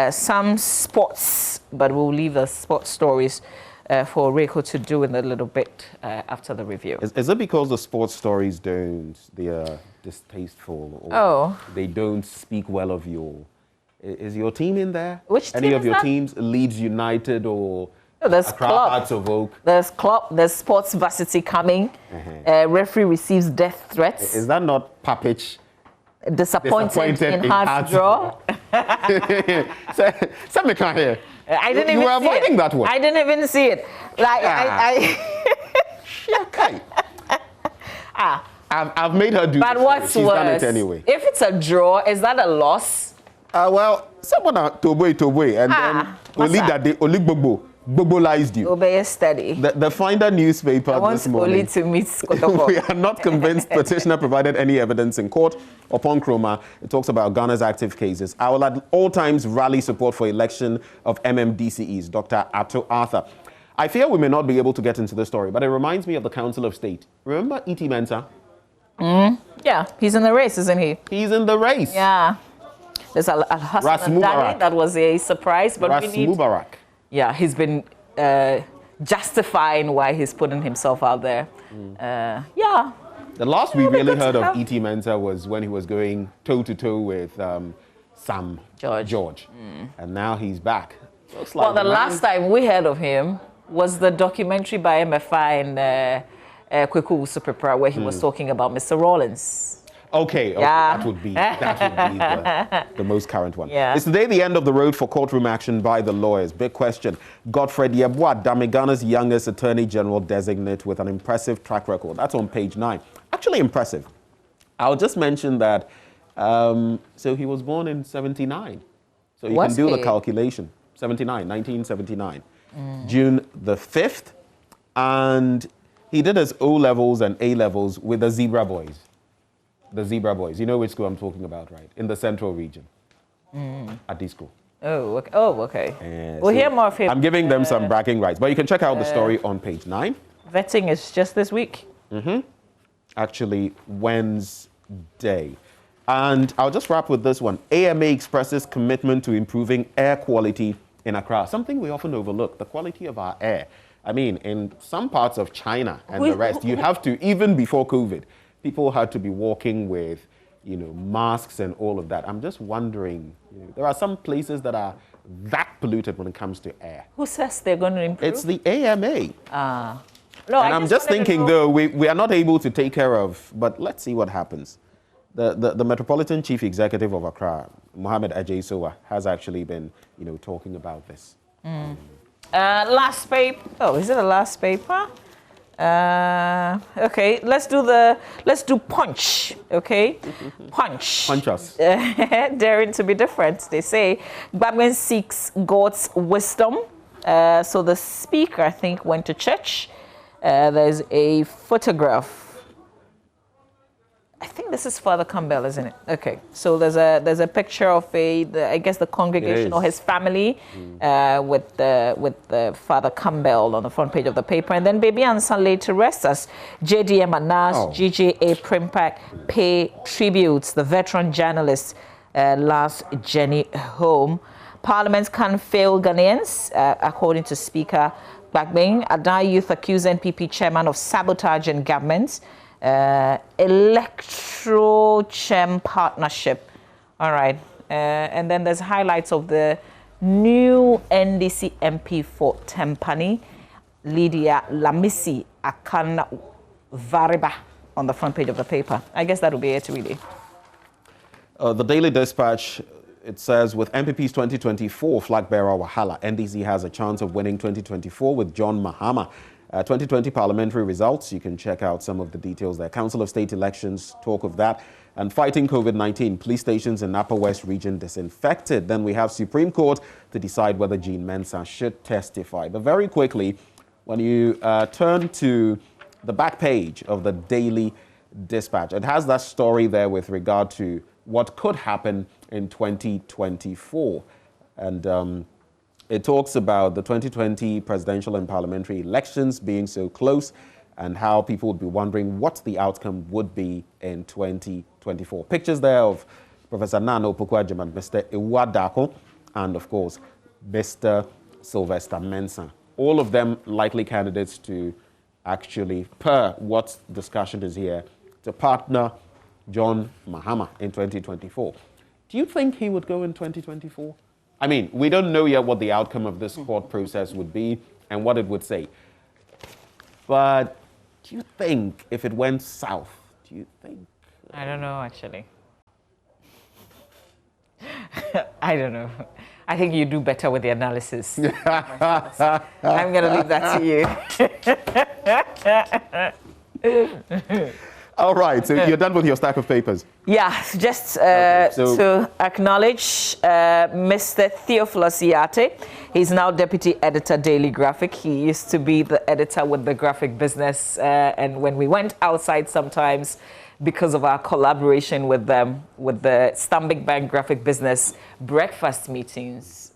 Some sports, but we'll leave the sports stories for Reiko to do in a little bit after the review. Is it because the sports stories they are distasteful, or they don't speak well of you? Is your team in there? Which Any team of your teams, Leeds United or there's Accra club. Hearts of Oak? There's club. There's sports varsity coming. Referee receives death threats. Is that not Papich? Disappointed in hard draw. Send me can here. I didn't even you were see avoiding it. that one. I didn't even see it. Like okay. I've made her do. But what's She's worse? done it anyway. If it's a draw, is that a loss? Well, someone Toboy, and then only that they only Bobolized you. Obey steady. The Finder newspaper this morning. Only to meet Skotoko. We are not convinced petitioner provided any evidence in court. Upon Chroma, it talks about Ghana's active cases. I will at all times rally support for election of MMDCEs, Dr. Atto Arthur. I fear we may not be able to get into the story, but it reminds me of the Council of State. Remember E.T. Mensah? Yeah, he's in the race, isn't he? He's in the race. Yeah. There's Hassan Dali, that was a surprise, but Ras Mubarak. Yeah, he's been justifying why he's putting himself out there. Yeah. The last we really heard of E.T. Mensah was when he was going toe-to-toe with Sam George. And now he's back. Looks like the last time we heard of him was the documentary by MFI and Kweku Usupepra where he was talking about Mr. Rollins. Okay, yeah. that would be the most current one. Yeah. Is today the end of the road for courtroom action by the lawyers? Big question. Godfred Yeboah, Ghana's youngest Attorney General designate with an impressive track record. That's on page 9. Actually impressive. I'll just mention that, so he was born in 79. So you can do the calculation. 1979. June the 5th. And he did his O-levels and A-levels with the Zebra Boys. The Zebra Boys. You know which school I'm talking about, right? In the central region. At this school. Oh, okay. We'll hear more of him. I'm giving them some bragging rights. But you can check out the story on page 9. Vetting is just this week. Actually, Wednesday. And I'll just wrap with this one. AMA expresses commitment to improving air quality in Accra. Something we often overlook, the quality of our air. I mean, in some parts of China and the rest, you have to, even before COVID, people had to be walking with, masks and all of that. I'm just wondering, there are some places that are that polluted when it comes to air. Who says they're going to improve? It's the AMA. No, and I'm just thinking, though, we are not able to take care of, but let's see what happens. The Metropolitan Chief Executive of Accra, Mohammed Ajay-Sowa, has actually been, talking about this. Last paper. Oh, is it the last paper? Okay, let's do Punch. Okay, Punch. Punch us. Daring to be different. They say Gbagben seeks God's wisdom. So the speaker, I think, went to church. There's a photograph. I think this is Father Campbell, isn't it? Okay, so there's a picture of I guess the congregation or his family with the Father Campbell on the front page of the paper, and then Baby Ansan laid to rest as JDM Anas, GJA Primpak pay tributes the veteran journalist last journey home. Parliament can fail Ghanaians, according to Speaker Gbagben. Adai Youth accused NPP chairman of sabotaging government. Electro-Chem partnership. All right. And then there's highlights of the new NDC MP for Tempani, Lydia Lamisi Akan Variba, on the front page of the paper. I guess that will be it, really. The Daily Dispatch, it says, with MPP's 2024 flag bearer Wahala, NDC has a chance of winning 2024 with John Mahama. 2020 parliamentary results, you can check out some of the details there. Council of State elections, talk of that. And fighting COVID-19, police stations in Upper West region disinfected. Then we have Supreme Court to decide whether Jean Mensah should testify. But very quickly, when you turn to the back page of the Daily Dispatch, it has that story there with regard to what could happen in 2024. And it talks about the 2020 presidential and parliamentary elections being so close and how people would be wondering what the outcome would be in 2024. Pictures there of Professor Nana Opoku-Agyeman and Mr. Iwadako, and of course, Mr. Sylvester Mensah. All of them likely candidates to actually, per what discussion is here, to partner John Mahama in 2024. Do you think he would go in 2024? I mean, we don't know yet what the outcome of this court process would be and what it would say. But do you think if it went south, do you think? I don't know, actually. I don't know. I think you do better with the analysis. I'm going to leave that to you. All right, so you're done with your stack of papers. Yeah, just to acknowledge Mr. Theophilus Iate. He's now Deputy Editor, Daily Graphic. He used to be the editor with the graphic business. And when we went outside sometimes, because of our collaboration with them, with the Stanbic Bank graphic business breakfast meetings,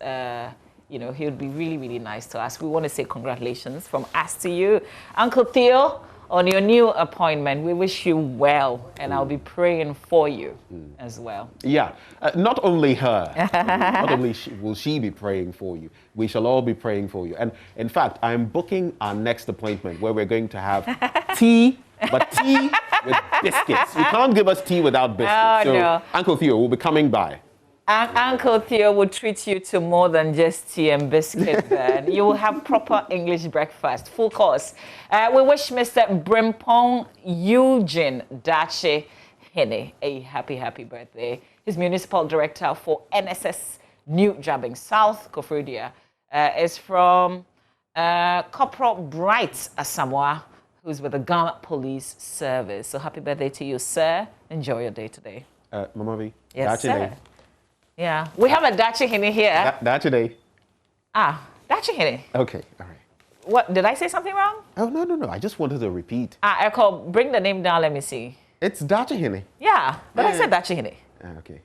you know, he would be really, really nice to us. We want to say congratulations from us to you. Uncle Theo, on your new appointment, we wish you well, and I'll be praying for you as well. Yeah, not only her, not only will she be praying for you, we shall all be praying for you. And in fact, I'm booking our next appointment where we're going to have tea, but tea with biscuits. You can't give us tea without biscuits. Oh, so no. Uncle Theo will be coming by. Uncle Theo will treat you to more than just tea and biscuit then. You will have proper English breakfast, full course. We wish Mr. Brimpong Eugene Dache Hene a happy, happy birthday. He's municipal director for NSS New Jabbing South, Kofrodia. Is from Corporal Bright Asamoah, who's with the Ghana Police Service. So happy birthday to you, sir. Enjoy your day today. Mama V, yes, sir. Yeah, we have a Dachi Hine here. Dachi Day. Dachi Hine. Okay, all right. What, did I say something wrong? Oh, no. I just wanted to repeat. Echo, bring the name down, let me see. It's Dachi Hine. Yeah, but I said Dachi Hine. Okay.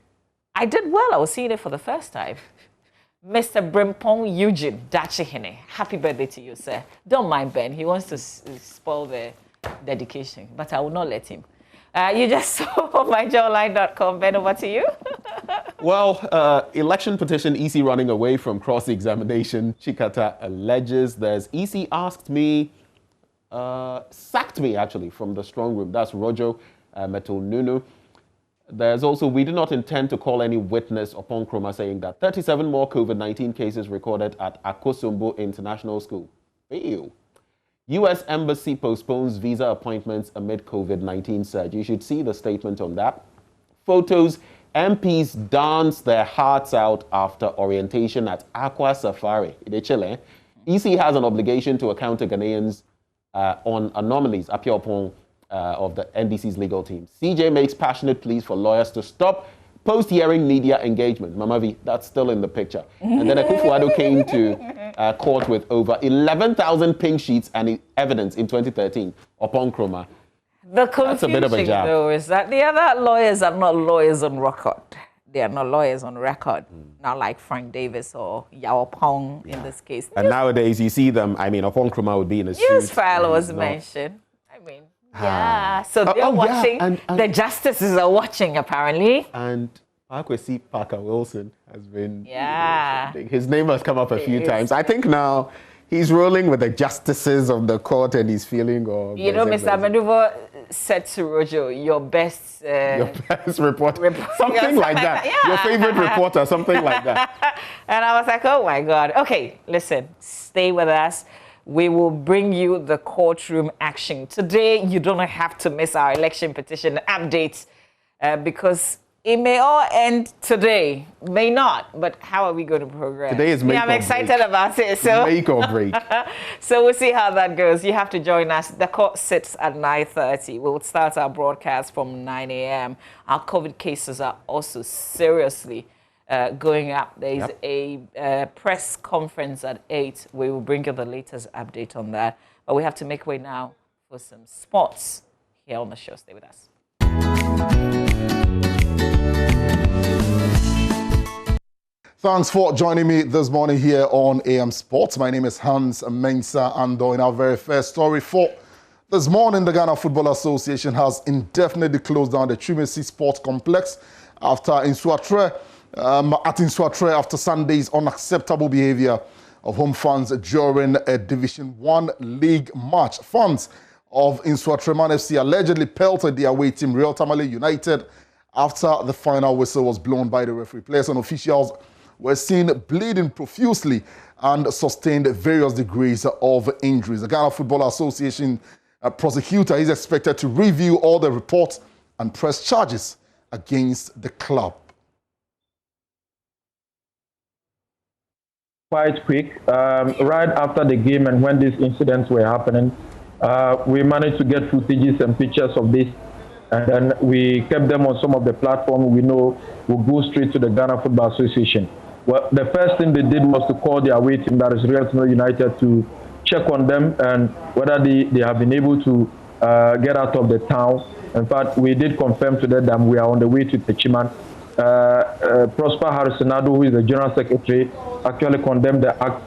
I did well. I was seeing it for the first time. Mr. Brimpong Eugene Dachi Hine. Happy birthday to you, sir. Don't mind Ben. He wants to spoil the dedication, but I will not let him. You just saw myjoyonline.com. Ben, over to you. Well, election petition, EC running away from cross-examination. Chikata alleges there's EC sacked me actually from the strong room. That's Rojo Metul-Nunu. There's also, we do not intend to call any witness upon Kroma, saying that 37 more COVID-19 cases recorded at Akosombo International School. Ew. U.S. Embassy postpones visa appointments amid COVID-19 surge. You should see the statement on that. Photos, MPs dance their hearts out after orientation at Aqua Safari in Chile. EC has an obligation to account to Ghanaians on anomalies appear upon of the NDC's legal team. CJ makes passionate pleas for lawyers to stop post-hearing media engagement. Mama V, that's still in the picture. And then Akufo-Addo came to court with over 11,000 pink sheets and evidence in 2013 upon Kroma. The confusion, though, is that the other lawyers are not lawyers on record. They are not lawyers on record. Not like Frank Davis or Yao Pong in this case. And nowadays, you see them, I mean, upon Kroma would be in a suit. News file was mentioned. I mean, yeah. So they're watching. Yeah. And the justices are watching, apparently. And Akwesi Parker Wilson has been... Yeah. His name has come up a few times. I think now he's rolling with the justices of the court and he's feeling... you know, Mr. Manuvo said to Rojo, your best reporter. Something like that. Yeah. Your favorite reporter, something like that. And I was like, oh, my God. Okay, listen, stay with us. We will bring you the courtroom action. Today, you don't have to miss our election petition updates because It may all end today, may not, but how are we going to progress? Today is make I'm or excited break. about it. So Make or break. So we'll see how that goes. You have to join us. The court sits at 9:30. We'll start our broadcast from 9 a.m. Our COVID cases are also seriously going up. There is a press conference at 8. We will bring you the latest update on that. But we have to make way now for some sports here on the show. Stay with us. Thanks for joining me this morning here on AM Sports. My name is Hans Mensah, and in our very first story for this morning, the Ghana Football Association has indefinitely closed down the Trimesi Sports Complex after Nsuatre after Sunday's unacceptable behavior of home fans during a Division 1 league match. Fans of Nsuatreman FC allegedly pelted the away team Real Tamale United after the final whistle was blown by the referee. Players and officials were seen bleeding profusely and sustained various degrees of injuries. The Ghana Football Association prosecutor is expected to review all the reports and press charges against the club. Quite quick, right after the game and when these incidents were happening, we managed to get footages and pictures of this, and then we kept them on some of the platforms we know will go straight to the Ghana Football Association. Well, the first thing they did was to call their away team, that is Real Tamale United, to check on them and whether they have been able to get out of the town. In fact, we did confirm to them that we are on the way to Techiman. Prosper Harrisonado, who is the General Secretary, actually condemned the act.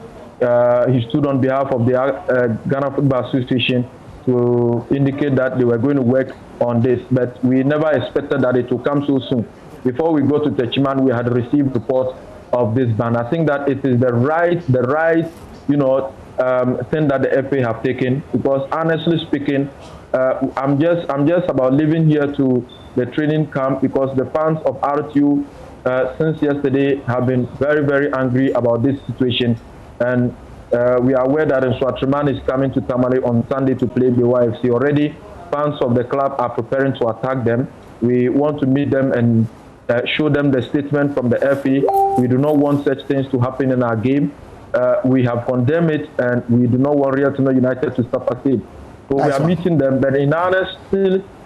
He stood on behalf of the Ghana Football Association to indicate that they were going to work on this, but we never expected that it would come so soon. Before we go to Techiman, we had received reports of this ban. I think that it is the right, thing that the FA have taken, because honestly speaking, I'm just about leaving here to the training camp, because the fans of RTU since yesterday have been very, very angry about this situation, and we are aware that Nsuatreman is coming to Tamale on Sunday to play BYFC. Already, fans of the club are preparing to attack them. We want to meet them and show them the statement from the FA. We do not want such things to happen in our game. We have condemned it, and we do not want Real Tamale United to suffer fate. So we are meeting them. But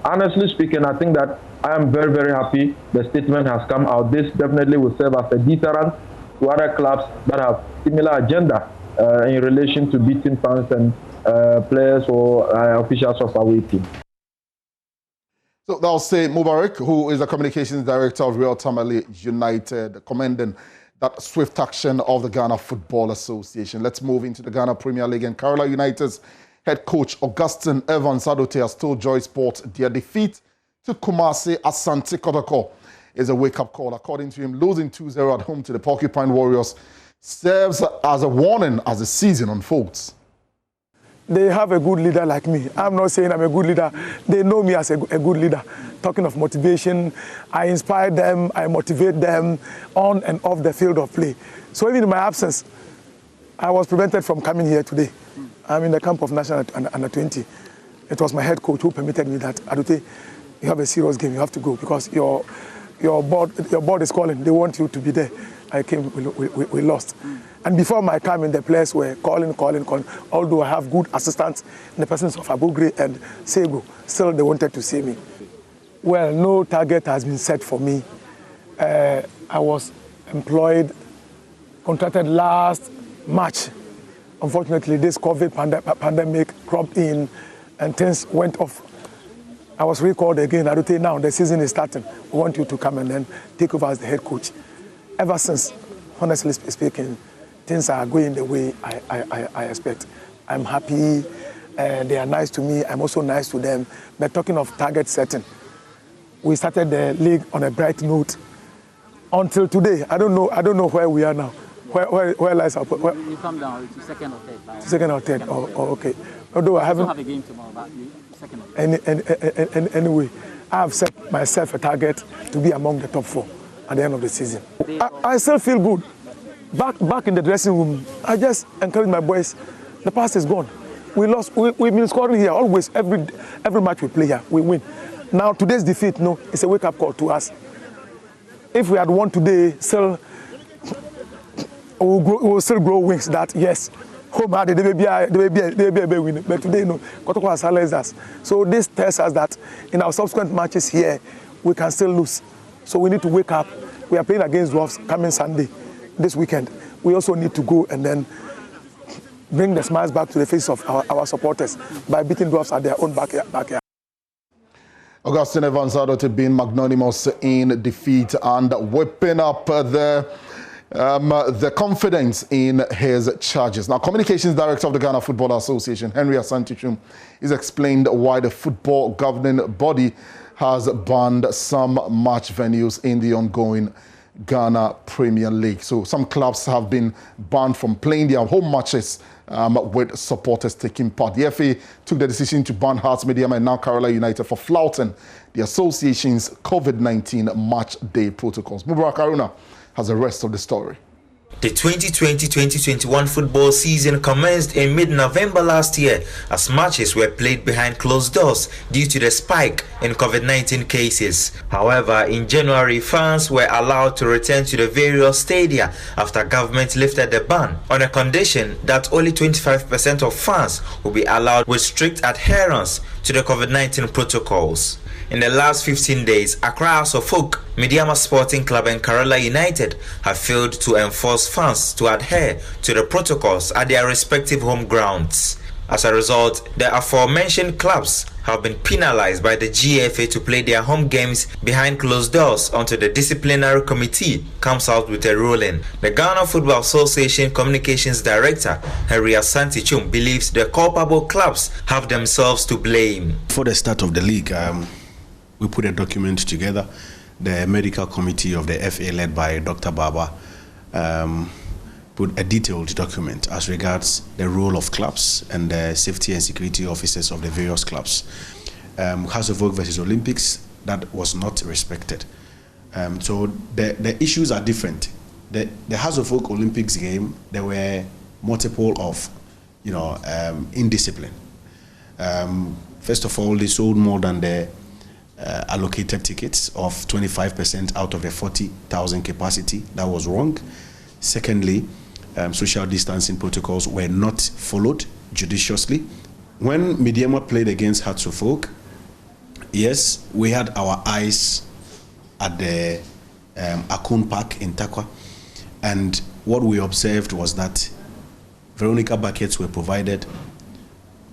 honestly speaking, I think that I am very, very happy the statement has come out. This definitely will serve as a deterrent to other clubs that have similar agenda in relation to beating fans and players or officials of our team. So that'll say Mubarak, who is the communications director of Real Tamale United, commending that swift action of the Ghana Football Association. Let's move into the Ghana Premier League, and Kerala United's head coach Augustine Evans Adote has told Joy Sports their defeat to Kumasi Asante Kotoko is a wake-up call. According to him, losing 2-0 at home to the Porcupine Warriors serves as a warning as the season unfolds. They have a good leader like me. I'm not saying I'm a good leader. They know me as a good leader. Talking of motivation, I inspire them, I motivate them on and off the field of play. So even in my absence, I was prevented from coming here today. I'm in the camp of National Under 20. It was my head coach who permitted me that. Adote, you have a serious game, you have to go, because your board is calling. They want you to be there. I came, we lost. And before my coming, the players were calling. Although I have good assistants in the presence of Abugre and Sego, still they wanted to see me. Well, no target has been set for me. I was employed, contracted last March. Unfortunately, this COVID pandemic cropped in and things went off. I was recalled again. I would say now the season is starting. We want you to come and then take over as the head coach. Ever since, honestly speaking, things are going the way I expect. I'm happy. They are nice to me. I'm also nice to them. But talking of target setting, we started the league on a bright note. Until today, I don't know where we are now. Where lies our... You come down to second or third. Second or third. Oh, okay. Although I haven't... You have a game tomorrow, but second or third. Anyway, I have set myself a target to be among the top 4 at the end of the season. I still feel good. Back in the dressing room, I just encourage my boys. The past is gone. We lost. We've been scoring here always. Every match we play here, we win. Now today's defeat, no, it's a wake-up call to us. if we had won today, still we'll still grow wings that yes, home had they may be a winner, but today no, Kotoko has silenced us. So this tells us that in our subsequent matches here, we can still lose. So we need to wake up. We are playing against Dwarfs coming Sunday, this weekend. We also need to go and then bring the smiles back to the face of our supporters by beating Dwarfs at their own backyard. Augustine Evans to being magnanimous in defeat and whipping up the confidence in his charges. Now, Communications Director of the Ghana Football Association, Henry Asante-Twum, is explained why the football governing body has banned some match venues in the ongoing Ghana Premier League. So some clubs have been banned from playing their home matches with supporters taking part. The FA took the decision to ban Hearts, Mediama and now Kerala United for flouting the association's COVID-19 match day protocols. Mubarak Haruna has the rest of the story. The 2020-2021 football season commenced in mid-November last year as matches were played behind closed doors due to the spike in COVID-19 cases. However, in January, fans were allowed to return to the various stadia after government lifted the ban on a condition that only 25% of fans will be allowed with strict adherence to the COVID-19 protocols. In the last 15 days, Accra House of Folk, Mediama Sporting Club and Kerala United have failed to enforce fans to adhere to the protocols at their respective home grounds. As a result, the aforementioned clubs have been penalized by the GFA to play their home games behind closed doors until the disciplinary committee comes out with a ruling. The Ghana Football Association Communications Director, Henry Asante-Twum, believes the culpable clubs have themselves to blame. For the start of the league, we put a document together. The medical committee of the FA, led by Dr. Baba, put a detailed document as regards the role of clubs and the safety and security officers of the various clubs. House of Folk versus Olympics, that was not respected. So the issues are different. The House of Folk Olympics game, there were multiple of, indiscipline. First of all, they sold more than the allocated tickets of 25% out of the 40,000 capacity. That was wrong. Secondly, social distancing protocols were not followed judiciously. When Mediama played against Hearts of Folk, yes, we had our eyes at the Akun Park in Takwa, and what we observed was that Veronica buckets were provided,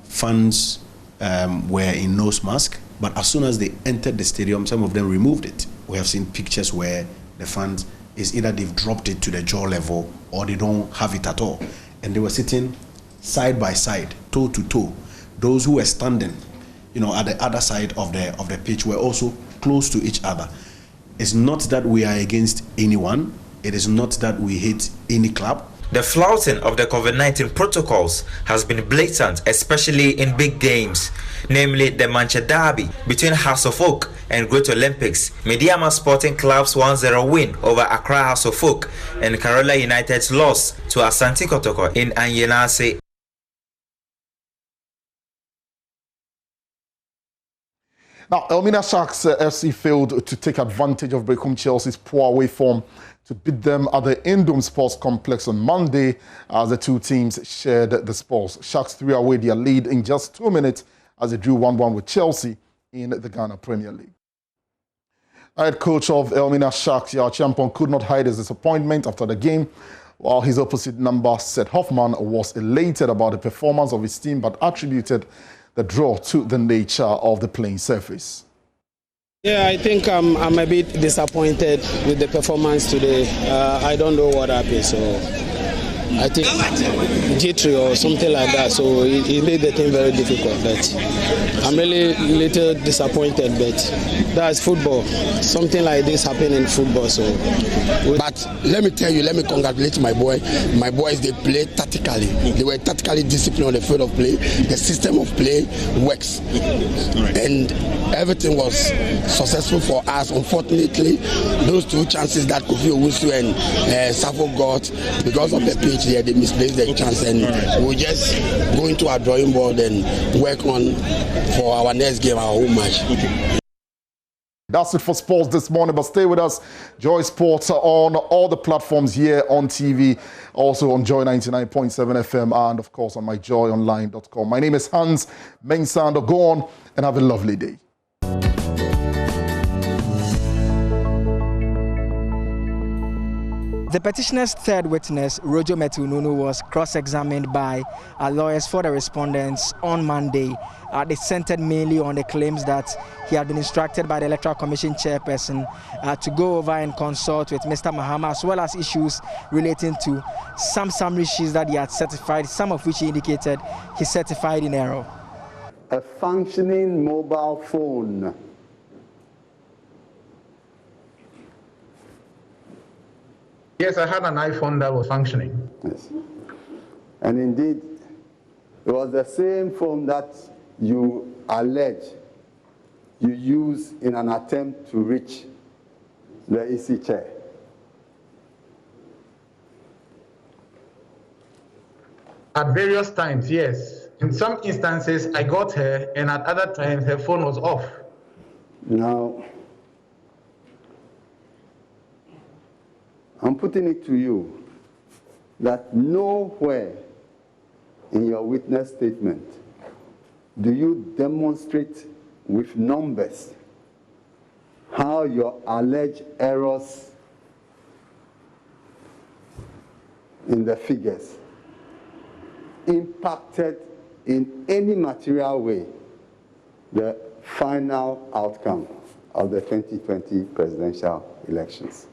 fans were in nose mask, but as soon as they entered the stadium, some of them removed it. We have seen pictures where the fans is either they've dropped it to the jaw level or they don't have it at all. And they were sitting side by side, toe to toe. Those who were standing, at the other side of the pitch were also close to each other. It's not that we are against anyone. It is not that we hate any club. The flouting of the COVID-19 protocols has been blatant, especially in big games, namely the Manchester Derby between House of Folk and Great Olympics. Mediama Sporting Club's 1-0 win over Accra House of Folk and Kerala United's loss to Asante Kotoko in Anyenase. Now, Elmina Sharks FC failed to take advantage of Bekum Chelsea's poor away form to beat them at the Indom Sports Complex on Monday as the two teams shared the spoils. Sharks threw away their lead in just 2 minutes as they drew 1-1 with Chelsea in the Ghana Premier League. Head coach of Elmina Sharks, Yao Champon, could not hide his disappointment after the game, while his opposite number, Seth Hoffman, was elated about the performance of his team but attributed the draw to the nature of the playing surface. Yeah, I think I'm a bit disappointed with the performance today. I don't know what happened, so I think jittery or something like that. So it made the thing very difficult. But I'm really a little disappointed. But that's football. Something like this happened in football. So, but let me tell you, let me congratulate my boy. My boys, they play tactically. They were tactically disciplined on the field of play. The system of play works, and everything was successful for us. Unfortunately, those two chances that Kofi Owusu and Safo got because of the pitch there, they misplaced their chance, and we'll just go into our drawing board and work on for our next game, our home match. That's it for sports this morning, but stay with us. Joy Sports on all the platforms here on TV, also on Joy 99.7 FM, and of course on myjoyonline.com. My name is Hans Mengsando. Go on and have a lovely day. The petitioner's third witness, Rojo Metununu, was cross-examined by lawyers for the respondents on Monday. They centered mainly on the claims that he had been instructed by the Electoral Commission chairperson to go over and consult with Mr. Mahama, as well as issues relating to some summary sheets that he had certified, some of which he indicated he certified in error. A functioning mobile phone. Yes, I had an iPhone that was functioning. Yes. And indeed, it was the same phone that you allege you used in an attempt to reach the EC chair. At various times, yes. In some instances, I got her, and at other times, her phone was off. Now, I'm putting it to you that nowhere in your witness statement do you demonstrate with numbers how your alleged errors in the figures impacted in any material way the final outcome of the 2020 presidential elections.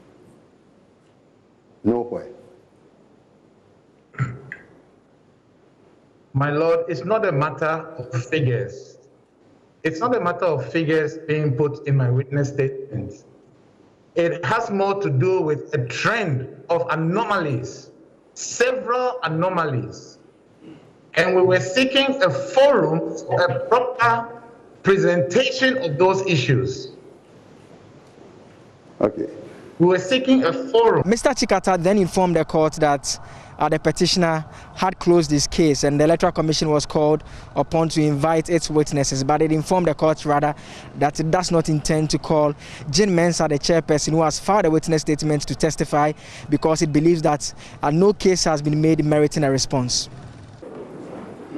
Nowhere. My Lord, it's not a matter of figures. It's not a matter of figures being put in my witness statement. It has more to do with a trend of anomalies, several anomalies. And we were seeking a forum for a proper presentation of those issues. Okay. We were seeking a forum. Mr. Chikata then informed the court that the petitioner had closed his case and the Electoral Commission was called upon to invite its witnesses, but it informed the court rather that it does not intend to call Jean Mensah, the chairperson who has filed a witness statement, to testify because it believes that no case has been made meriting a response.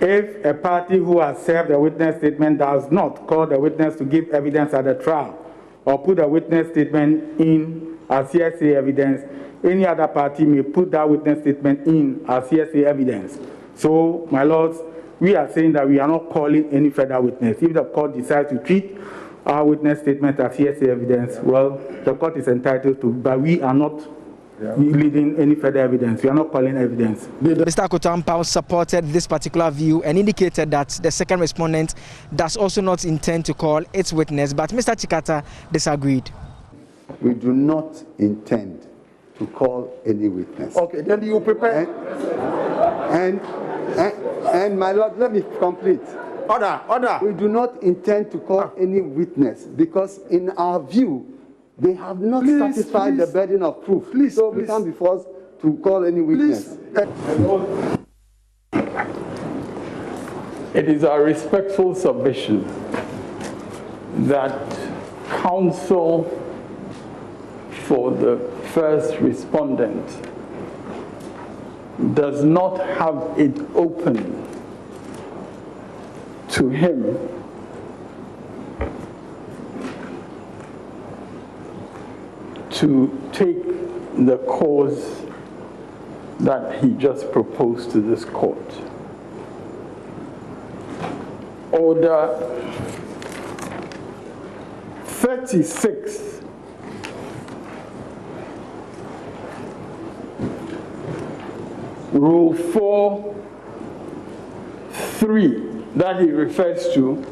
If a party who has served a witness statement does not call the witness to give evidence at the trial or put a witness statement in as hearsay evidence, any other party may put that witness statement in as hearsay evidence. So, my lords, we are saying that we are not calling any further witness. If the court decides to treat our witness statement as hearsay evidence, well, the court is entitled to, but we are not leading any further evidence. We are not calling evidence. Mr. Kotampao supported this particular view and indicated that the second respondent does also not intend to call its witness, but Mr. Chikata disagreed. We do not intend to call any witness. Okay, then you prepare. And my lord, let me complete. Order. We do not intend to call any witness because in our view, they have not satisfied the burden of proof. So we can't be forced to call any witness. It is our respectful submission that counsel for the first respondent does not have it open to him to take the course that he just proposed to this court. Order 36 Rule 4(3) that he refers to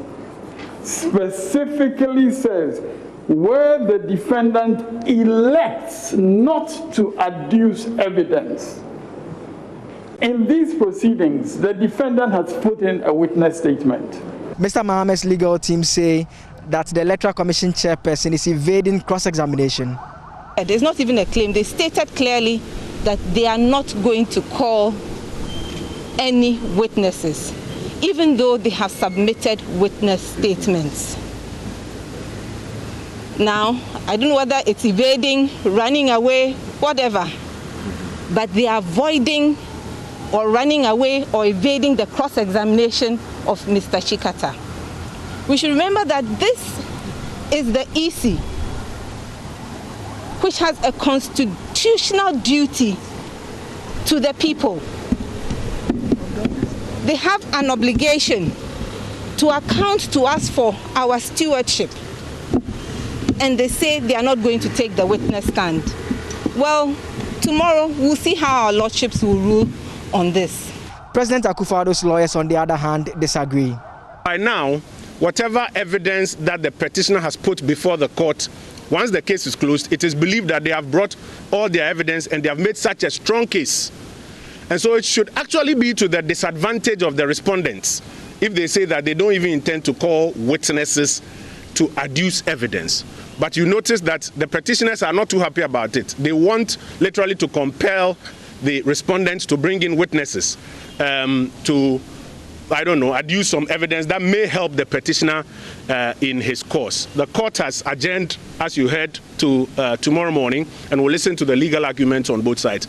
specifically says, where the defendant elects not to adduce evidence. In these proceedings, the defendant has put in a witness statement. Mr. Mohammed's legal team say that the Electoral Commission chairperson is evading cross-examination. There's not even a claim. They stated clearly that they are not going to call any witnesses, even though they have submitted witness statements. Now, I don't know whether it's evading, running away, whatever, but they are avoiding or running away or evading the cross-examination of Mr. Chikata. We should remember that this is the EC, which has a constitutional duty to the people. They have an obligation to account to us for our stewardship. And they say they are not going to take the witness stand. Well, tomorrow we'll see how our lordships will rule on this. President Akufo-Addo's lawyers, on the other hand, disagree. By now, whatever evidence that the petitioner has put before the court, once the case is closed, it is believed that they have brought all their evidence and they have made such a strong case. And so it should actually be to the disadvantage of the respondents if they say that they don't even intend to call witnesses to adduce evidence. But you notice that the petitioners are not too happy about it. They want literally to compel the respondents to bring in witnesses to, I don't know, adduce some evidence that may help the petitioner in his cause. The court has adjourned, as you heard, to tomorrow morning, and we'll listen to the legal arguments on both sides.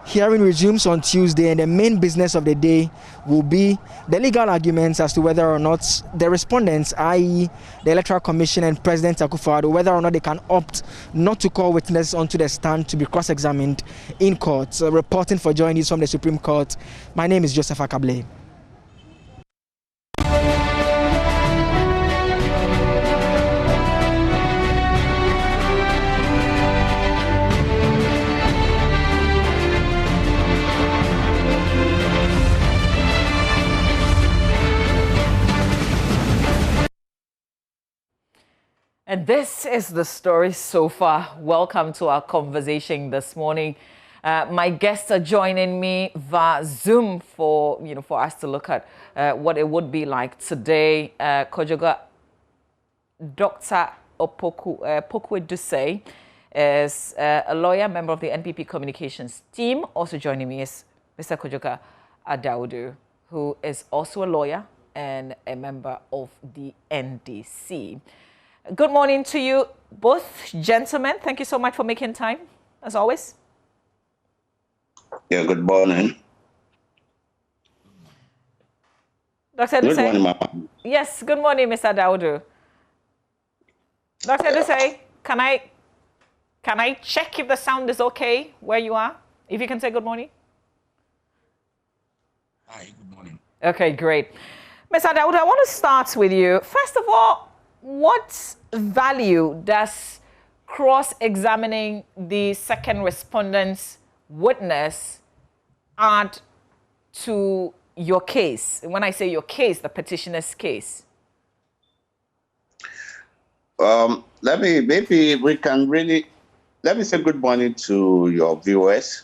Hearing resumes on Tuesday, and the main business of the day will be the legal arguments as to whether or not the respondents, i.e. the Electoral Commission and President Akufo-Addo, whether or not they can opt not to call witnesses onto the stand to be cross-examined in court. Reporting for JoyNews from the Supreme Court, my name is Joseph Akable. And this is the story so far. Welcome to our conversation this morning. My guests are joining me via Zoom for us to look at what it would be like today. Kojoga, Dr. Opoku-Duse is a lawyer, member of the NPP communications team. Also joining me is Mr. Kojoga Adaudu, who is also a lawyer and a member of the NDC. Good morning to you both, gentlemen. Thank you so much for making time, as always. Yeah, good morning. Dr. Good Duse. morning, Mama. Yes, good morning, Mr. Daudu. Dr. Duse, can I check if the sound is okay where you are? If you can say good morning. Hi, good morning. Okay, great. Mr. Daudu, I want to start with you. First of all, what value does cross-examining the second respondent's witness add to your case? When I say your case, the petitioner's case. Let me say good morning to your viewers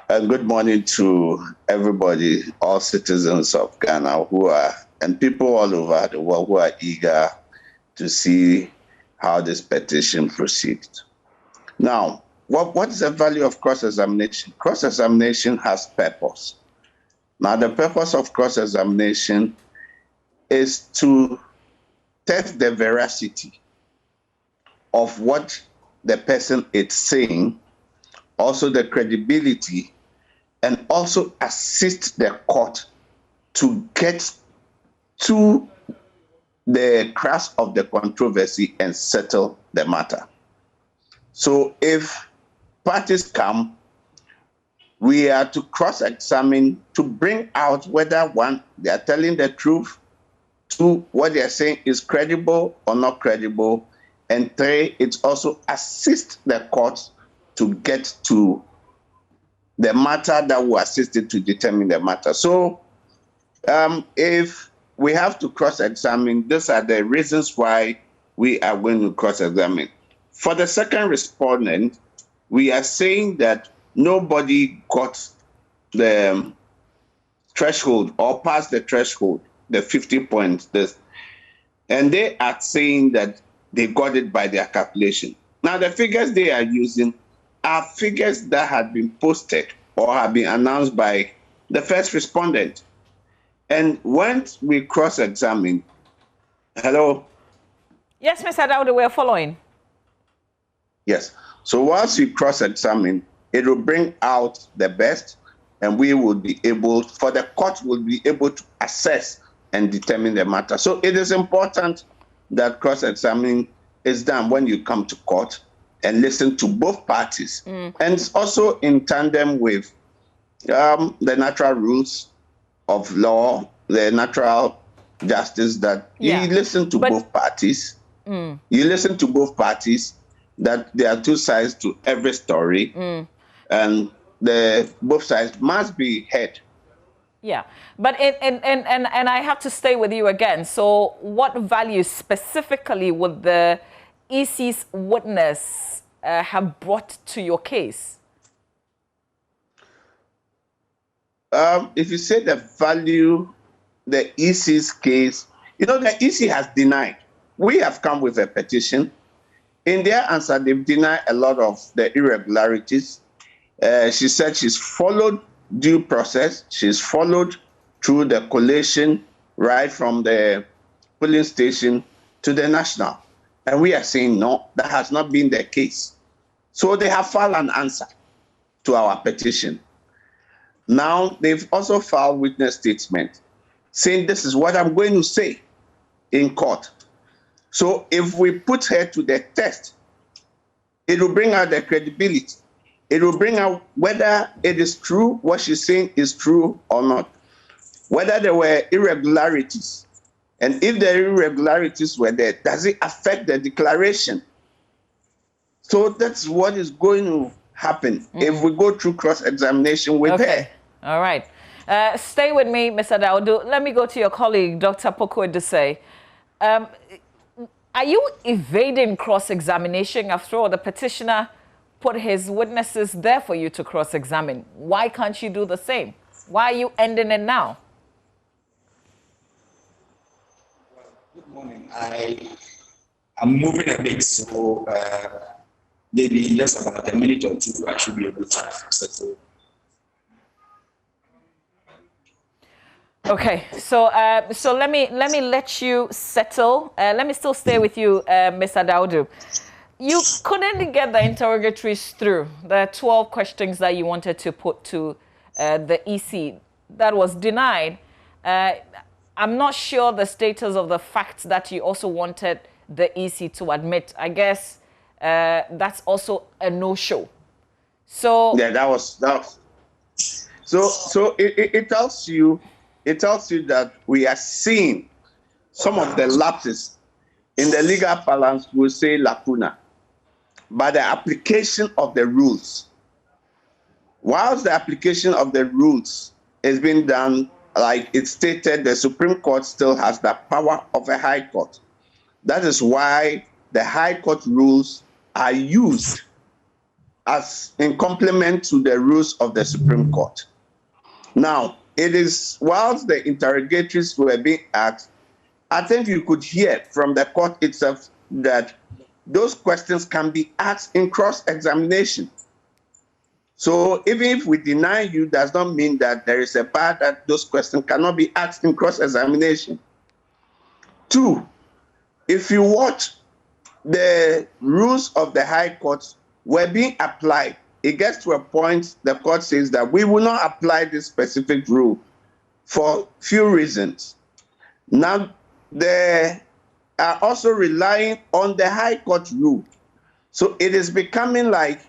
and good morning to everybody, all citizens of Ghana and people all over the world who are eager to see how this petition proceeds. Now, what is the value of cross-examination? Cross-examination has purpose. Now, the purpose of cross-examination is to test the veracity of what the person is saying, also the credibility, and also assist the court to get to the crux of the controversy and settle the matter. So if parties come, we are to cross-examine to bring out whether one, they are telling the truth, two, what they are saying is credible or not credible, and three, it's also assist the court to get to the matter that will assist it to determine the matter. So if we have to cross-examine, these are the reasons why we are going to cross-examine. For the second respondent, we are saying that nobody got the threshold or passed the threshold, the 50 points. And they are saying that they got it by their calculation. Now, the figures they are using are figures that had been posted or have been announced by the first respondent. And once we cross-examine, hello? Yes, Mr. Dowdy, we're following. Yes. So once we cross-examine, it will bring out the best, and we will be able, for the court will be able to assess and determine the matter. So it is important that cross-examining is done when you come to court and listen to both parties. And it's also in tandem with the natural rules of law, the natural justice, that you listen to both parties. You listen to both parties, that there are two sides to every story, and both sides must be heard. Yeah, but and I have to stay with you again. So what value specifically would the EC's witness have brought to your case? If you say the value, the EC's case, you know, the EC has denied. We have come with a petition. In their answer, they've denied a lot of the irregularities. She said she's followed due process. She's followed through the collation right from the polling station to the national. And we are saying, no, that has not been the case. So they have filed an answer to our petition. Now, they've also filed witness statement saying this is what I'm going to say in court. So if we put her to the test, it will bring out the credibility. It will bring out whether it is true, what she's saying is true or not, whether there were irregularities. And if the irregularities were there, does it affect the declaration? So that's what is going to happen if we go through cross-examination with her. All right. Stay with me, Mr. Daudu. Let me go to your colleague, Dr. Poku Edusei. Are you evading cross-examination? After all, the petitioner put his witnesses there for you to cross-examine. Why can't you do the same? Why are you ending it now? Good morning. I'm moving a bit, so maybe just about a minute or two, I should be able to settle. Okay, so let me let you settle. Let me still stay with you, Mr. Daudu. You couldn't get the interrogatories through. There are 12 questions that you wanted to put to the EC. That was denied. I'm not sure the status of the facts that you also wanted the EC to admit. I guess that's also a no-show. So yeah, that was. So it tells you. It tells you that we are seeing some of the lapses in the legal parlance, we'll say lacuna, by the application of the rules. Whilst the application of the rules is being done, like it stated, the Supreme Court still has the power of a High Court. That is why the High Court rules are used as in complement to the rules of the Supreme Court. Now, it is, whilst the interrogatories were being asked, I think you could hear from the court itself that those questions can be asked in cross-examination. So even if we deny you, does not mean that there is a part that those questions cannot be asked in cross-examination. Two, if you watch, the rules of the High Court were being applied. It gets to a point, the court says that we will not apply this specific rule for few reasons. Now, they are also relying on the High Court rule. So it is becoming like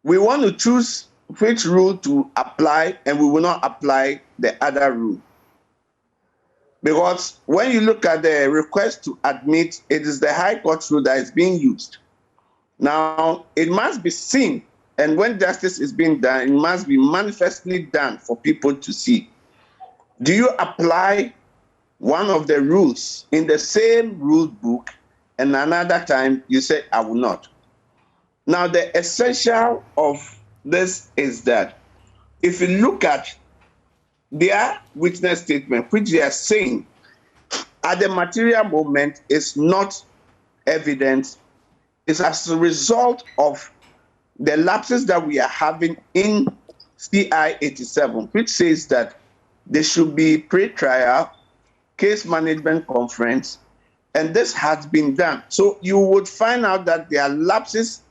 we want to choose which rule to apply and we will not apply the other rule. Because when you look at the request to admit, it is the High Court rule that is being used. Now, it must be seen, and when justice is being done, it must be manifestly done for people to see. Do you apply one of the rules in the same rule book, and another time you say, I will not? Now, the essential of this is that if you look at their witness statement, which they are saying at the material moment is not evidence, is as a result of the lapses that we are having in CI 87, which says that there should be pre-trial case management conference And this has been done. So you would find out that there are lapses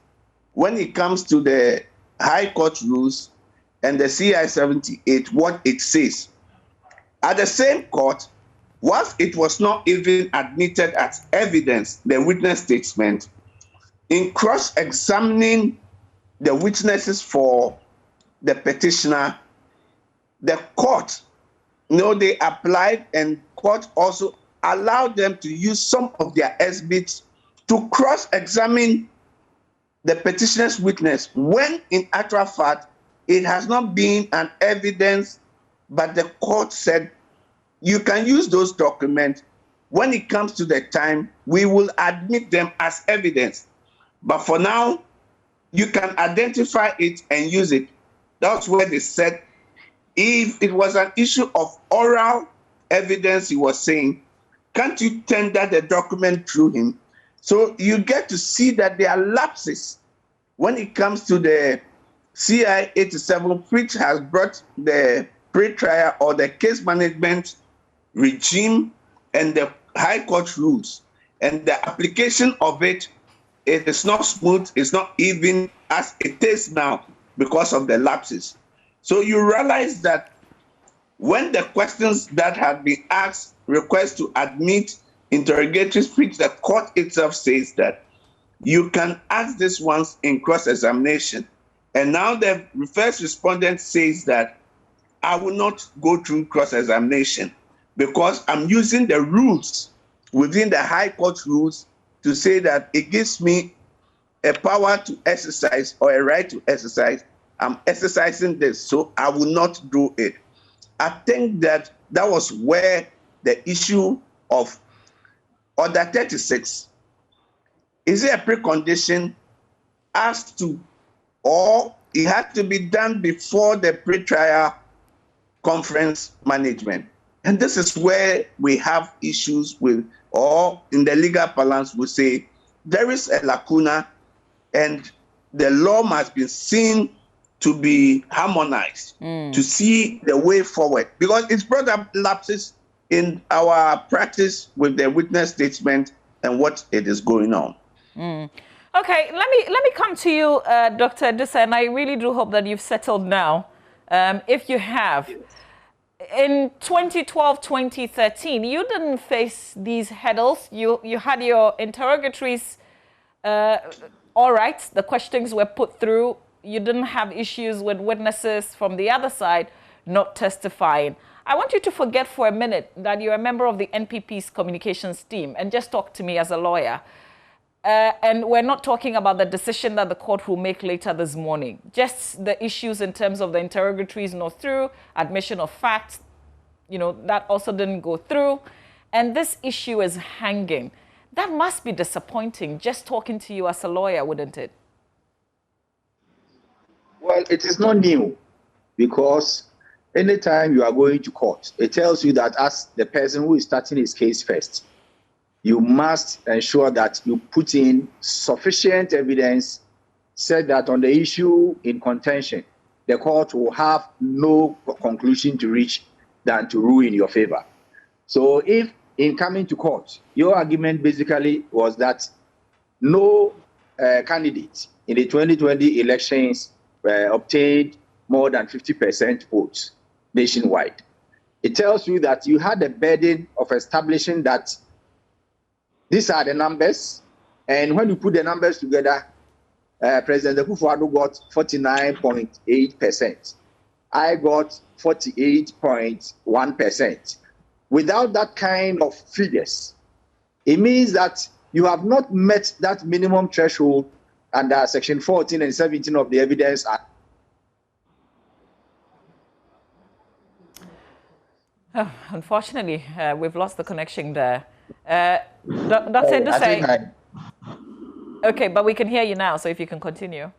when it comes to the High Court rules and the CI 78, what it says. At the same court, whilst it was not even admitted as evidence, the witness statement, in cross-examining the witnesses for the petitioner, the court, they applied, and court also allowed them to use some of their exhibits to cross-examine the petitioner's witness, when in actual fact, it has not been an evidence, but the court said, you can use those documents. When it comes to the time, we will admit them as evidence. But for now, you can identify it and use it. That's where they said, if it was an issue of oral evidence, he was saying, can't you tender the document through him? So you get to see that there are lapses when it comes to the CI 87, which has brought the pre-trial or the case management regime and the High Court rules. And the application of it is not smooth, it's not even as it is now because of the lapses. So you realize that when the questions that have been asked request to admit interrogatory speech, the court itself says that you can ask these ones in cross-examination. And now the first respondent says that I will not go through cross-examination because I'm using the rules within the High Court rules to say that it gives me a power to exercise or a right to exercise. I'm exercising this, so I will not do it. I think that that was where the issue of Order 36, is it a precondition as to, or it had to be done before the pre-trial conference management? And this is where we have issues with, or in the legal balance, we say there is a lacuna and the law must be seen to be harmonized, to see the way forward. Because it's brought up lapses in our practice with the witness statement and what it is going on. Okay, let me come to you, Dr. Dusa, and I really do hope that you've settled now. If you have, in 2012, 2013, you didn't face these hurdles. You had your interrogatories, all right, the questions were put through. You didn't have issues with witnesses from the other side not testifying. I want you to forget for a minute that you're a member of the NPP's communications team and just talk to me as a lawyer. And we're not talking about the decision that the court will make later this morning. Just the issues in terms of the interrogatories not through, admission of facts, that also didn't go through. And this issue is hanging. That must be disappointing, just talking to you as a lawyer, wouldn't it? Well, it is not new, because anytime you are going to court, it tells you that as the person who is starting his case first, you must ensure that you put in sufficient evidence, said that on the issue in contention, the court will have no conclusion to reach than to rule in your favor. So if in coming to court, your argument basically was that no candidate in the 2020 elections obtained more than 50% votes nationwide, it tells you that you had the burden of establishing that these are the numbers, and when you put the numbers together, President Akufo-Addo got 49.8%. I got 48.1%. Without that kind of figures, it means that you have not met that minimum threshold under Section 14 and 17 of the Evidence Act. Oh, unfortunately, we've lost the connection there. Dr. Dusai. Okay, but we can hear you now, so if you can continue.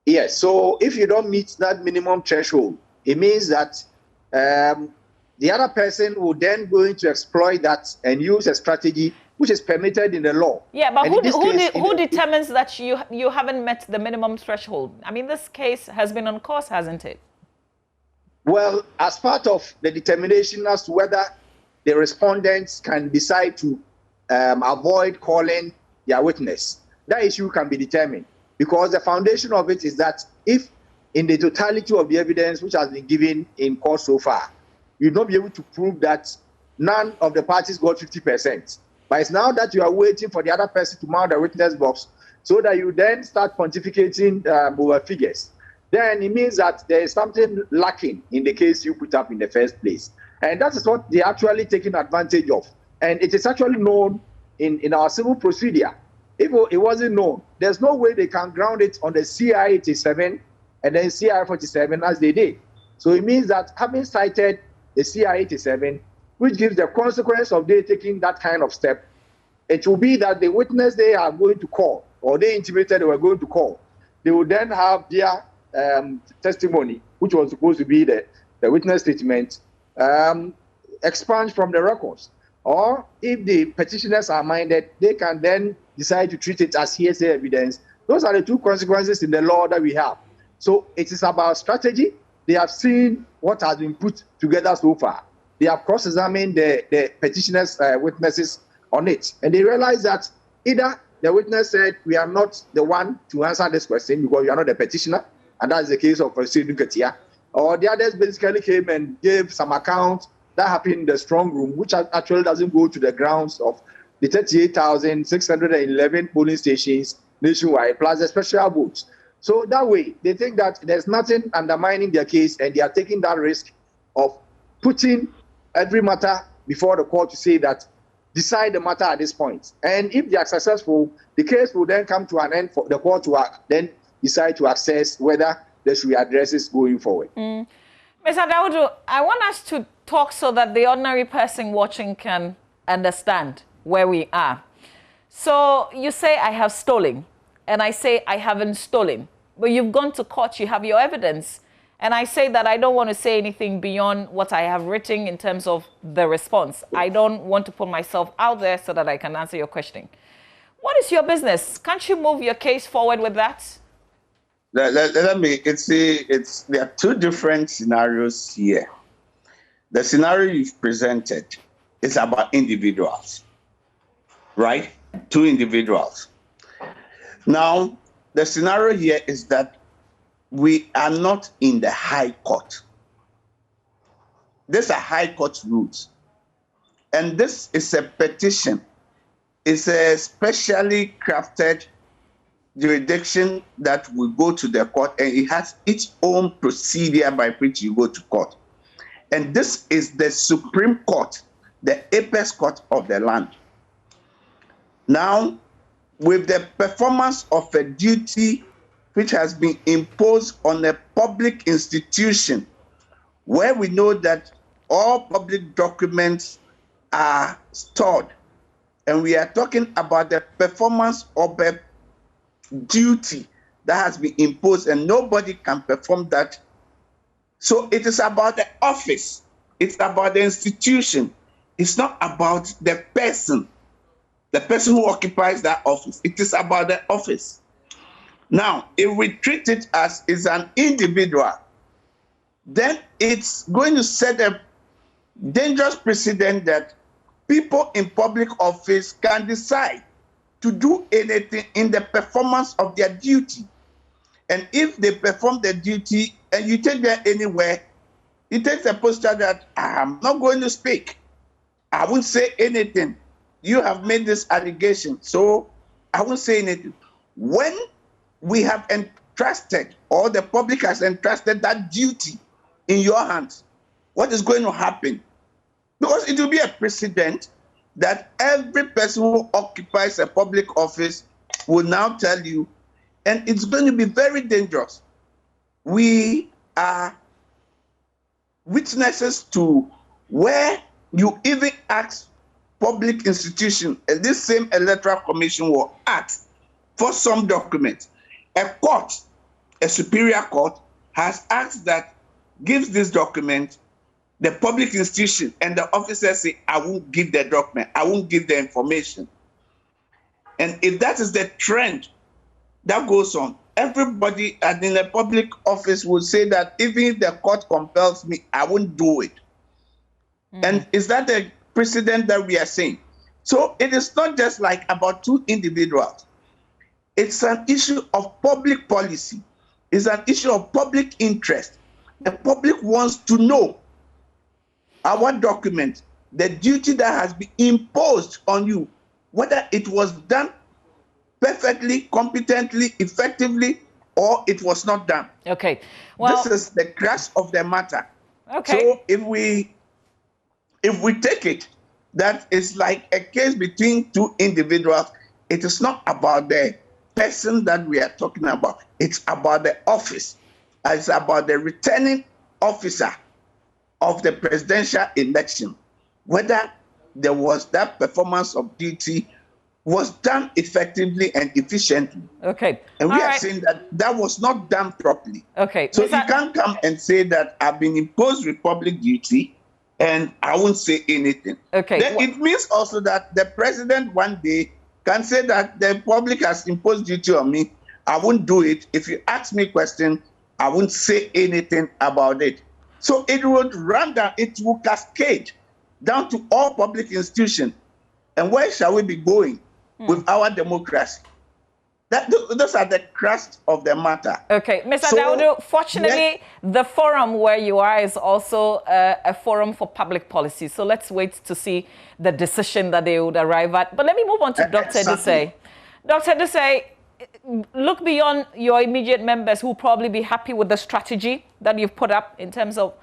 Yes, so if you don't meet that minimum threshold, it means that the other person will then going to exploit that and use a strategy which is permitted in the law. Yeah, but who determines that you haven't met the minimum threshold? I mean, this case has been on course, hasn't it? Well, as part of the determination as to whether the respondents can decide to avoid calling their witness. That issue can be determined because the foundation of it is that if in the totality of the evidence which has been given in court so far, you'd not be able to prove that none of the parties got 50%. But it's now that you are waiting for the other person to mount the witness box so that you then start pontificating over figures. Then it means that there is something lacking in the case you put up in the first place. And that is what they're actually taking advantage of. And it is actually known in our civil procedure. If it wasn't known, there's no way they can ground it on the CI 87 and then CI 47 as they did. So it means that having cited the CI 87, which gives the consequence of they taking that kind of step, it will be that the witness they are going to call, or they intimated they were going to call, they will then have their testimony, which was supposed to be the witness statement, expunged from the records. Or if the petitioners are minded, they can then decide to treat it as hearsay evidence. Those are the two consequences in the law that we have. So it is about strategy. They have seen what has been put together so far. They have cross-examined the petitioners' witnesses on it. And they realize that either the witness said, we are not the one to answer this question because we are not the petitioner, and that's the case of Seydou Ketia. Or the others basically came and gave some account that happened in the strong room, which actually doesn't go to the grounds of the 38,611 polling stations nationwide, plus the special votes. So that way, they think that there's nothing undermining their case, and they are taking that risk of putting every matter before the court to say that decide the matter at this point. And if they are successful, the case will then come to an end for the court to then decide to assess whether there should be addresses going forward. Mr. Daudu, I want us to talk so that the ordinary person watching can understand where we are. So you say I have stolen, and I say I haven't stolen. But you've gone to court, you have your evidence. And I say that I don't want to say anything beyond what I have written in terms of the response. I don't want to put myself out there so that I can answer your question. What is your business? Can't you move your case forward with that? Let me see. There are two different scenarios here. The scenario you've presented is about individuals, right? Two individuals. Now, the scenario here is that we are not in the High Court. These are High Court rules. And this is a petition. It's a specially crafted jurisdiction that will go to the court, and it has its own procedure by which you go to court. And this is the Supreme Court, the apex court of the land. Now, with the performance of a duty which has been imposed on a public institution, where we know that all public documents are stored, and we are talking about the performance of a duty that has been imposed, and nobody can perform that. So it is about the office. It's about the institution. It's not about the person who occupies that office. It is about the office. Now, if we treat it as is an individual, then it's going to set a dangerous precedent that people in public office can decide to do anything in the performance of their duty. And if they perform their duty and you take them anywhere, you take the posture that I'm not going to speak. I won't say anything. You have made this allegation, so I won't say anything. When we have entrusted, or the public has entrusted that duty in your hands, what is going to happen? Because it will be a precedent that every person who occupies a public office will now tell you, and it's going to be very dangerous. We are witnesses to where you even ask public institution, and this same electoral commission will ask for some documents. A court, a superior court, has asked that gives this document, the public institution and the officers say, I won't give the document, I won't give the information. And if that is the trend that goes on, everybody in a public office will say that even if the court compels me, I won't do it. And is that the precedent that we are saying? So it is not just like about two individuals. It's an issue of public policy. It's an issue of public interest. The public wants to know our document, the duty that has been imposed on you, whether it was done perfectly, competently, effectively, or it was not done. Okay. Well, this is the crux of the matter. Okay. So if we take it that it's like a case between two individuals, it is not about the person that we are talking about. It's about the office. It's about the returning officer of the presidential election, whether there was that performance of duty was done effectively and efficiently. Okay. And we are saying that that was not done properly. Okay. So you can't come and say that I've been imposed with public duty and I won't say anything. Okay. Then it means also that the president one day can say that the public has imposed duty on me. I won't do it. If you ask me a question, I won't say anything about it. So it would run down, it will cascade down to all public institutions. And where shall we be going with our democracy? Those are the crux of the matter. Okay, Mr. Daudu, fortunately, the forum where you are is also a forum for public policy. So let's wait to see the decision that they would arrive at. But let me move on to Dr. Dusay. Dr. Dusay, look beyond your immediate members who will probably be happy with the strategy that you've put up in terms of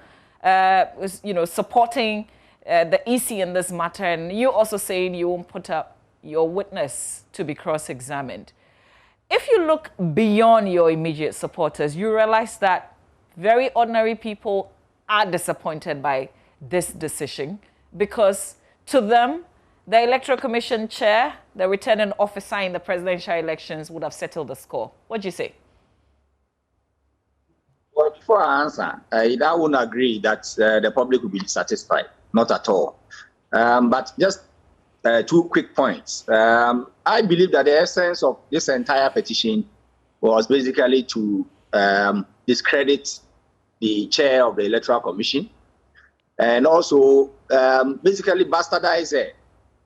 supporting the EC in this matter. And you also saying you won't put up your witness to be cross-examined. If you look beyond your immediate supporters, you realize that very ordinary people are disappointed by this decision because to them, the Electoral Commission chair, the returning officer in the presidential elections would have settled the score. What do you say? Well, before I answer, I wouldn't agree that the public will be satisfied. Not at all. But just 2 quick points. I believe that the essence of this entire petition was basically to discredit the chair of the Electoral Commission and also basically bastardize it.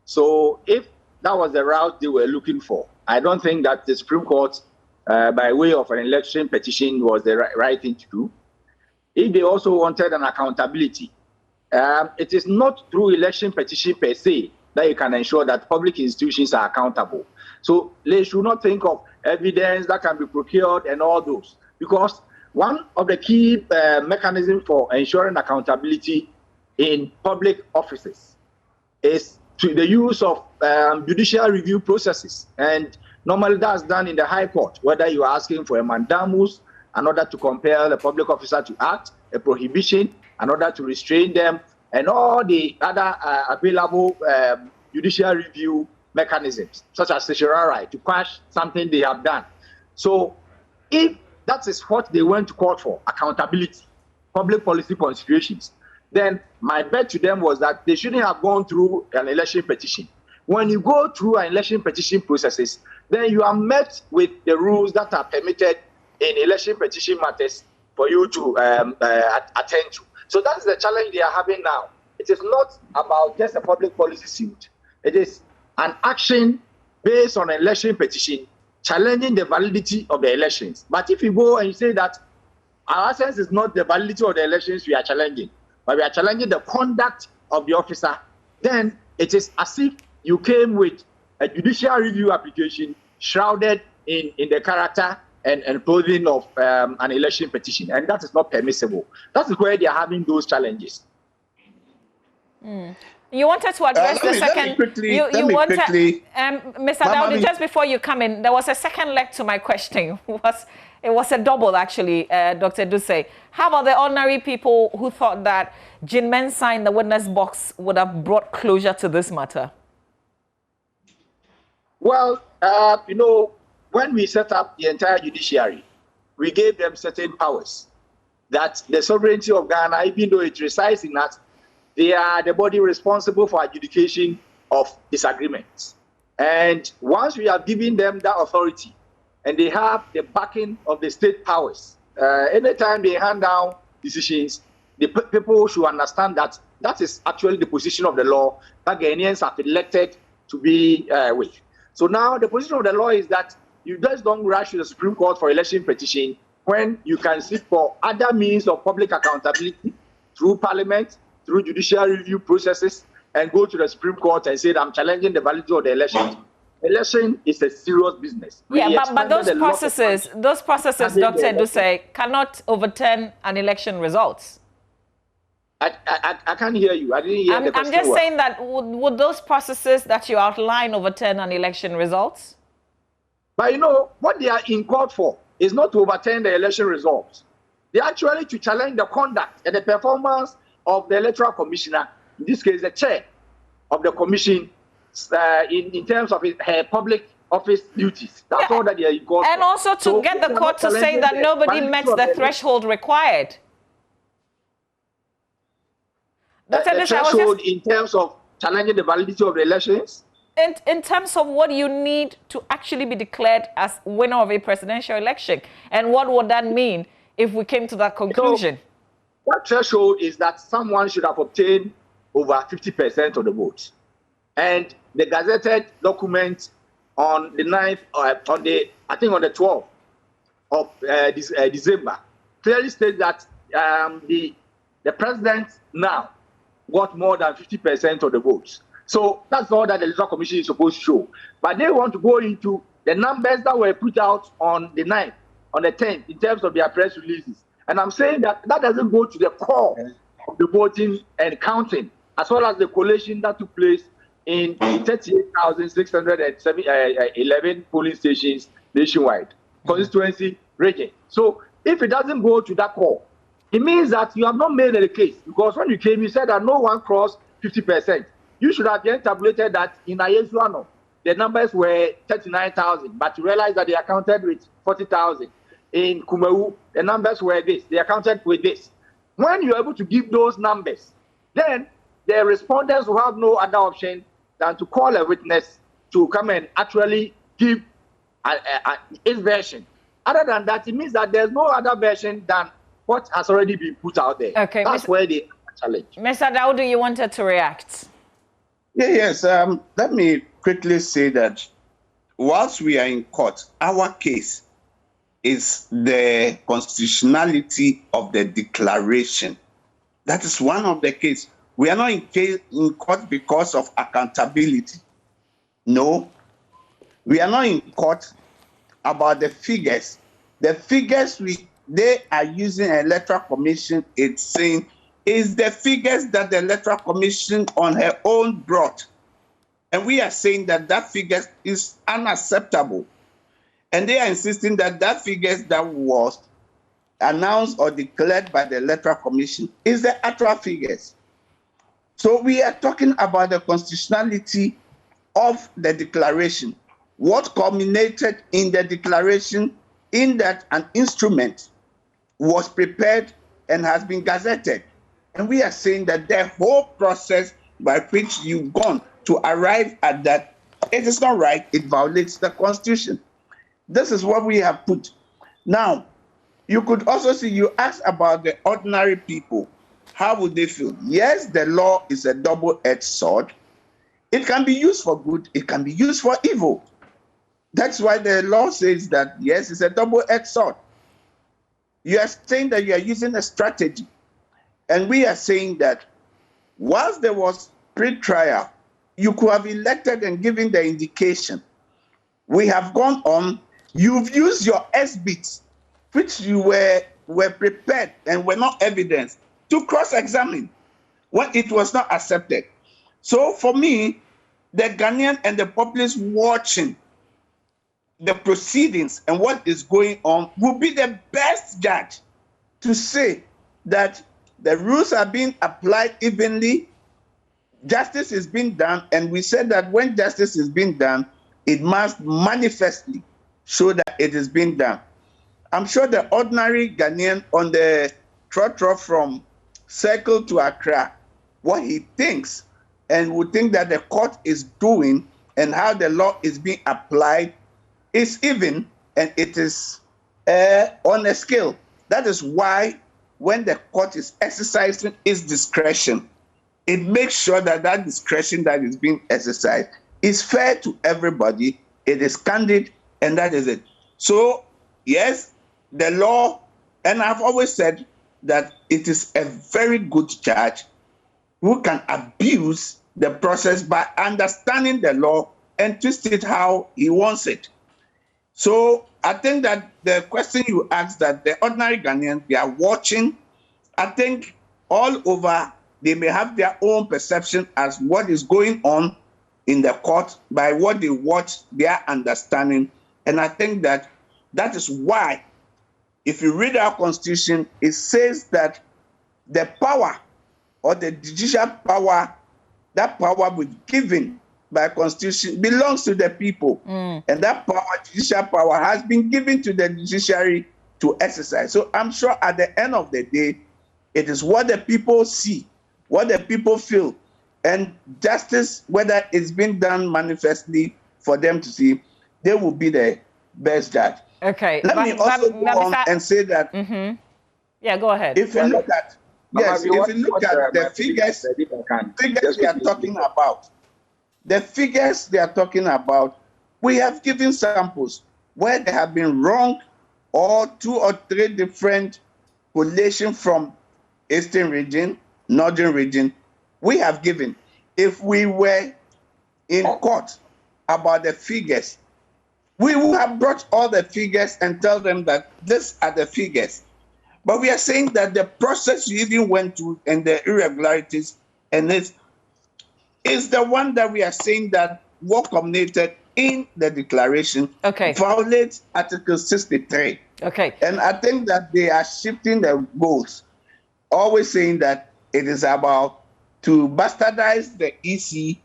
So if that was the route they were looking for, I don't think that the Supreme Court, by way of an election petition, was the right thing to do. If they also wanted an accountability, it is not through election petition per se that you can ensure that public institutions are accountable. So they should not think of evidence that can be procured and all those, because one of the key mechanisms for ensuring accountability in public offices is to the use of judicial review processes. And normally that's done in the High Court, whether you are asking for a mandamus in order to compel the public officer to act, a prohibition in order to restrain them, and all the other available judicial review mechanisms, such as certiorari, to quash something they have done. So if that is what they went to court for, accountability, public policy considerations, then my bet to them was that they shouldn't have gone through an election petition. When you go through an election petition processes, then you are met with the rules that are permitted in election petition matters for you to attend to. So that's the challenge they are having now. It is not about just a public policy suit. It is an action based on an election petition challenging the validity of the elections. But if you go and you say that our essence is not the validity of the elections we are challenging, but we are challenging the conduct of the officer, then it is as if you came with a judicial review application shrouded in the character and clothing of an election petition, and that is not permissible. That is where they are having those challenges. You wanted to address the second. Mr. Daudu, just before you come in, there was a second leg to my question. It was a double, actually, Dr. Dusay. How about the ordinary people who thought that Jin Mensah in the witness box would have brought closure to this matter? Well, when we set up the entire judiciary, we gave them certain powers that the sovereignty of Ghana, even though it resides in us, they are the body responsible for adjudication of disagreements. And once we have given them that authority and they have the backing of the state powers, anytime they hand down decisions, the people should understand that that is actually the position of the law that Ghanaians have elected to be with. So now the position of the law is that you just don't rush to the Supreme Court for election petition when you can seek for other means of public accountability through Parliament, through judicial review processes, and go to the Supreme Court and say that I'm challenging the validity of the election. Election is a serious business. Yeah, but those processes, Dr. Dusai, cannot overturn an election results. I can't hear you. I didn't hear the question. I'm just saying that would those processes that you outline overturn an election results? But you know, what they are in court for is not to overturn the election results. They are actually to challenge the conduct and the performance of the electoral commissioner, in this case, the chair of the commission, in terms of her public office duties. That's all that they are in court for. And also to get the court to say that nobody met the threshold required. The threshold in terms of challenging the validity of the elections? In terms of what you need to actually be declared as winner of a presidential election. And what would that mean if we came to that conclusion? So, what threshold is that someone should have obtained over 50% of the votes. And the gazetted document on the 9th, I think on the 12th of December, clearly states that the president now got more than 50% of the votes. So that's all that the Electoral Commission is supposed to show. But they want to go into the numbers that were put out on the 9th, on the 10th, in terms of their press releases. And I'm saying that that doesn't go to the core of the voting and counting, as well as the collation that took place in 38,611 polling stations nationwide, constituency region. So if it doesn't go to that core, it means that you have not made a case, because when you came, you said that no one crossed 50%. You should have then tabulated that in Ayesuano, the numbers were 39,000, but you realize that they are counted with 40,000. In Kumewu, the numbers were this, they are counted with this. When you're able to give those numbers, then the respondents will have no other option than to call a witness to come and actually give his version. Other than that, it means that there's no other version than what has already been put out there. Okay, that's where the challenge. Mr. Daudu, you wanted to react? Yes. Let me quickly say that whilst we are in court, our case is the constitutionality of the declaration. That is one of the cases. We are not in court because of accountability. No. We are not in court about the figures. The figures they are using Electoral Commission, it's saying, is the figures that the Electoral Commission on her own brought. And we are saying that that figure is unacceptable. And they are insisting that that figures that was announced or declared by the Electoral Commission is the actual figures. So we are talking about the constitutionality of the declaration. What culminated in the declaration, in that an instrument was prepared and has been gazetted. And we are saying that the whole process by which you've gone to arrive at that, it is not right, it violates the Constitution. This is what we have put. Now, you could also see, you asked about the ordinary people. How would they feel? Yes, the law is a double-edged sword. It can be used for good, it can be used for evil. That's why the law says that, yes, it's a double-edged sword. You are saying that you are using a strategy. And we are saying that whilst there was pre-trial, you could have elected and given the indication. We have gone on, you've used your S-bits, which you were prepared and were not evidence, to cross-examine when it was not accepted. So for me, the Ghanaian and the populace watching the proceedings and what is going on will be the best judge to say that the rules are being applied evenly, justice is being done, and we said that when justice is being done, it must manifestly show that it is being done. I'm sure the ordinary Ghanaian on the trotro from Circle to Accra, what he thinks and would think that the court is doing and how the law is being applied is even, and it is on a scale. That is why when the court is exercising its discretion, it makes sure that that discretion that is being exercised is fair to everybody, it is candid, and that is it. So, yes, the law, and I've always said that it is a very good judge who can abuse the process by understanding the law and twist it how he wants it. So I think that the question you asked, that the ordinary Ghanaians, they are watching, I think all over, they may have their own perception as what is going on in the court by what they watch, their understanding. And I think that that is why, if you read our constitution, it says that the power or the judicial power, that power was given by constitution belongs to the people. And that power, judicial power, has been given to the judiciary to exercise. So I'm sure at the end of the day, it is what the people see, what the people feel, and justice, whether it's been done manifestly for them to see, they will be the best judge. Okay. Let me also go on and say that. Yeah, go ahead. If you look at the figures we are talking about, the figures they are talking about, we have given samples where they have been wrong, or 2 or 3 different collations from Eastern region, Northern region. We have given. If we were in court about the figures, we would have brought all the figures and tell them that these are the figures. But we are saying that the process you even went through and the irregularities, and this is the one that we are saying that was culminated in the declaration, violates Article 63. And I think that they are shifting the goals, always saying that it is about to bastardize the EC.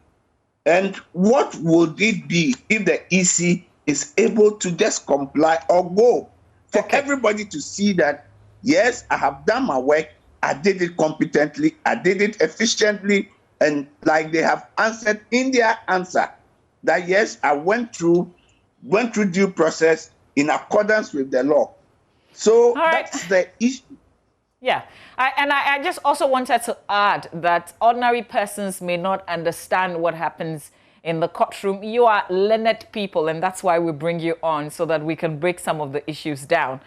And what would it be if the EC is able to just comply or go for everybody to see that, yes, I have done my work, I did it competently, I did it efficiently, and like they have answered in their answer that, yes, I went through due process in accordance with the law. So that's the issue. Yeah, I just also wanted to add that ordinary persons may not understand what happens in the courtroom. You are learned people, and that's why we bring you on, so that we can break some of the issues down,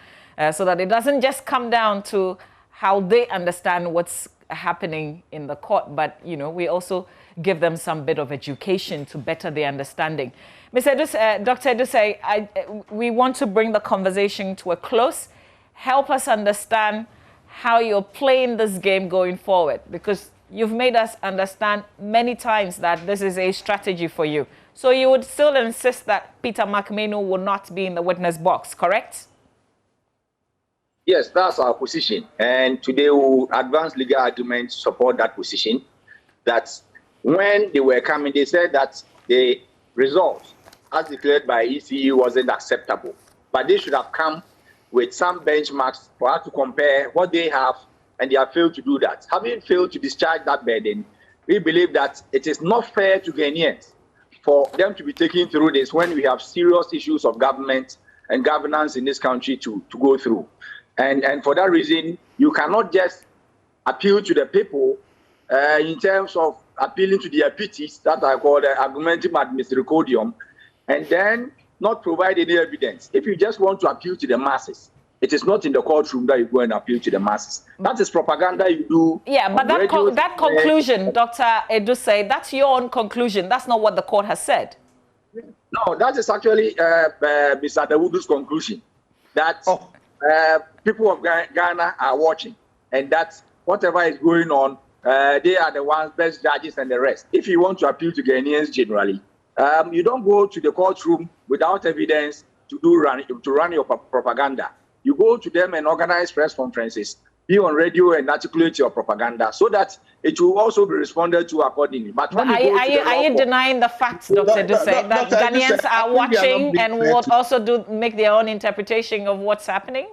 so that it doesn't just come down to how they understand what's happening in the court, but, you know, we also give them some bit of education to better their understanding. Dr. Edusei, we want to bring the conversation to a close. Help us understand how you're playing this game going forward, because you've made us understand many times that this is a strategy for you. So you would still insist that Peter McMahon will not be in the witness box, correct? Yes, that's our position. And today we'll advance legal arguments to support that position. That when they were coming, they said that the results, as declared by ECE, wasn't acceptable. But they should have come with some benchmarks for us to compare what they have, and they have failed to do that. Having failed to discharge that burden, we believe that it is not fair to Ghanaians for them to be taken through this when we have serious issues of government and governance in this country to go through. And for that reason, you cannot just appeal to the people in terms of appealing to their pities, that I call the argumentum ad misericordiam, and then not provide any evidence. If you just want to appeal to the masses, it is not in the courtroom that you go and appeal to the masses. That is propaganda you do. Yeah, but that conclusion, Dr. Edusei, that's your own conclusion. That's not what the court has said. No, that is actually Mr. Dawudu's conclusion, that people of Ghana are watching, and that whatever is going on, they are the ones, best judges and the rest. If you want to appeal to Ghanaians generally, you don't go to the courtroom without evidence to run your propaganda. You go to them and organize press conferences, be on radio and articulate your propaganda so that it will also be responded to accordingly. But are you denying the facts, Dr. Edusei, that Ghanaians are watching and will also make their own interpretation of what's happening?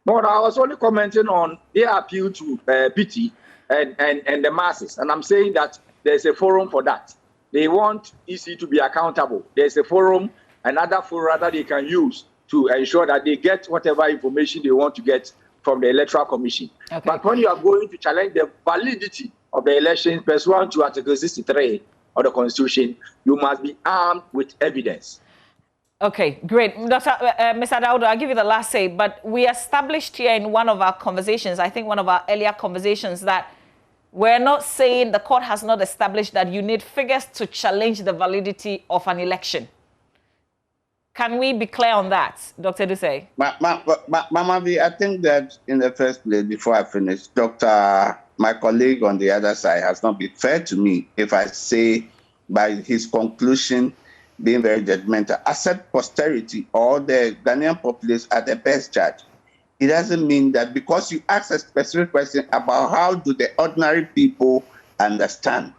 No, I was only commenting on their appeal to pity and the masses. And I'm saying that there's a forum for that. They want EC to be accountable. There's a forum, another forum that they can use to ensure that they get whatever information they want to get from the Electoral Commission. But when you are going to challenge the validity of the elections pursuant to Article 63, of the Constitution, you must be armed with evidence. Okay, great. Mr. Daudo, I'll give you the last say, but we established here in one of our conversations, I think one of our earlier conversations, that we're not saying, the court has not established that you need figures to challenge the validity of an election. Can we be clear on that, Dr. Dusay? Mama V, I think that in the first place, before I finish, my colleague on the other side has not been fair to me if I say by his conclusion being very judgmental. I said posterity or the Ghanaian populace are the best judge. It doesn't mean that because you ask a specific question about how do the ordinary people understand.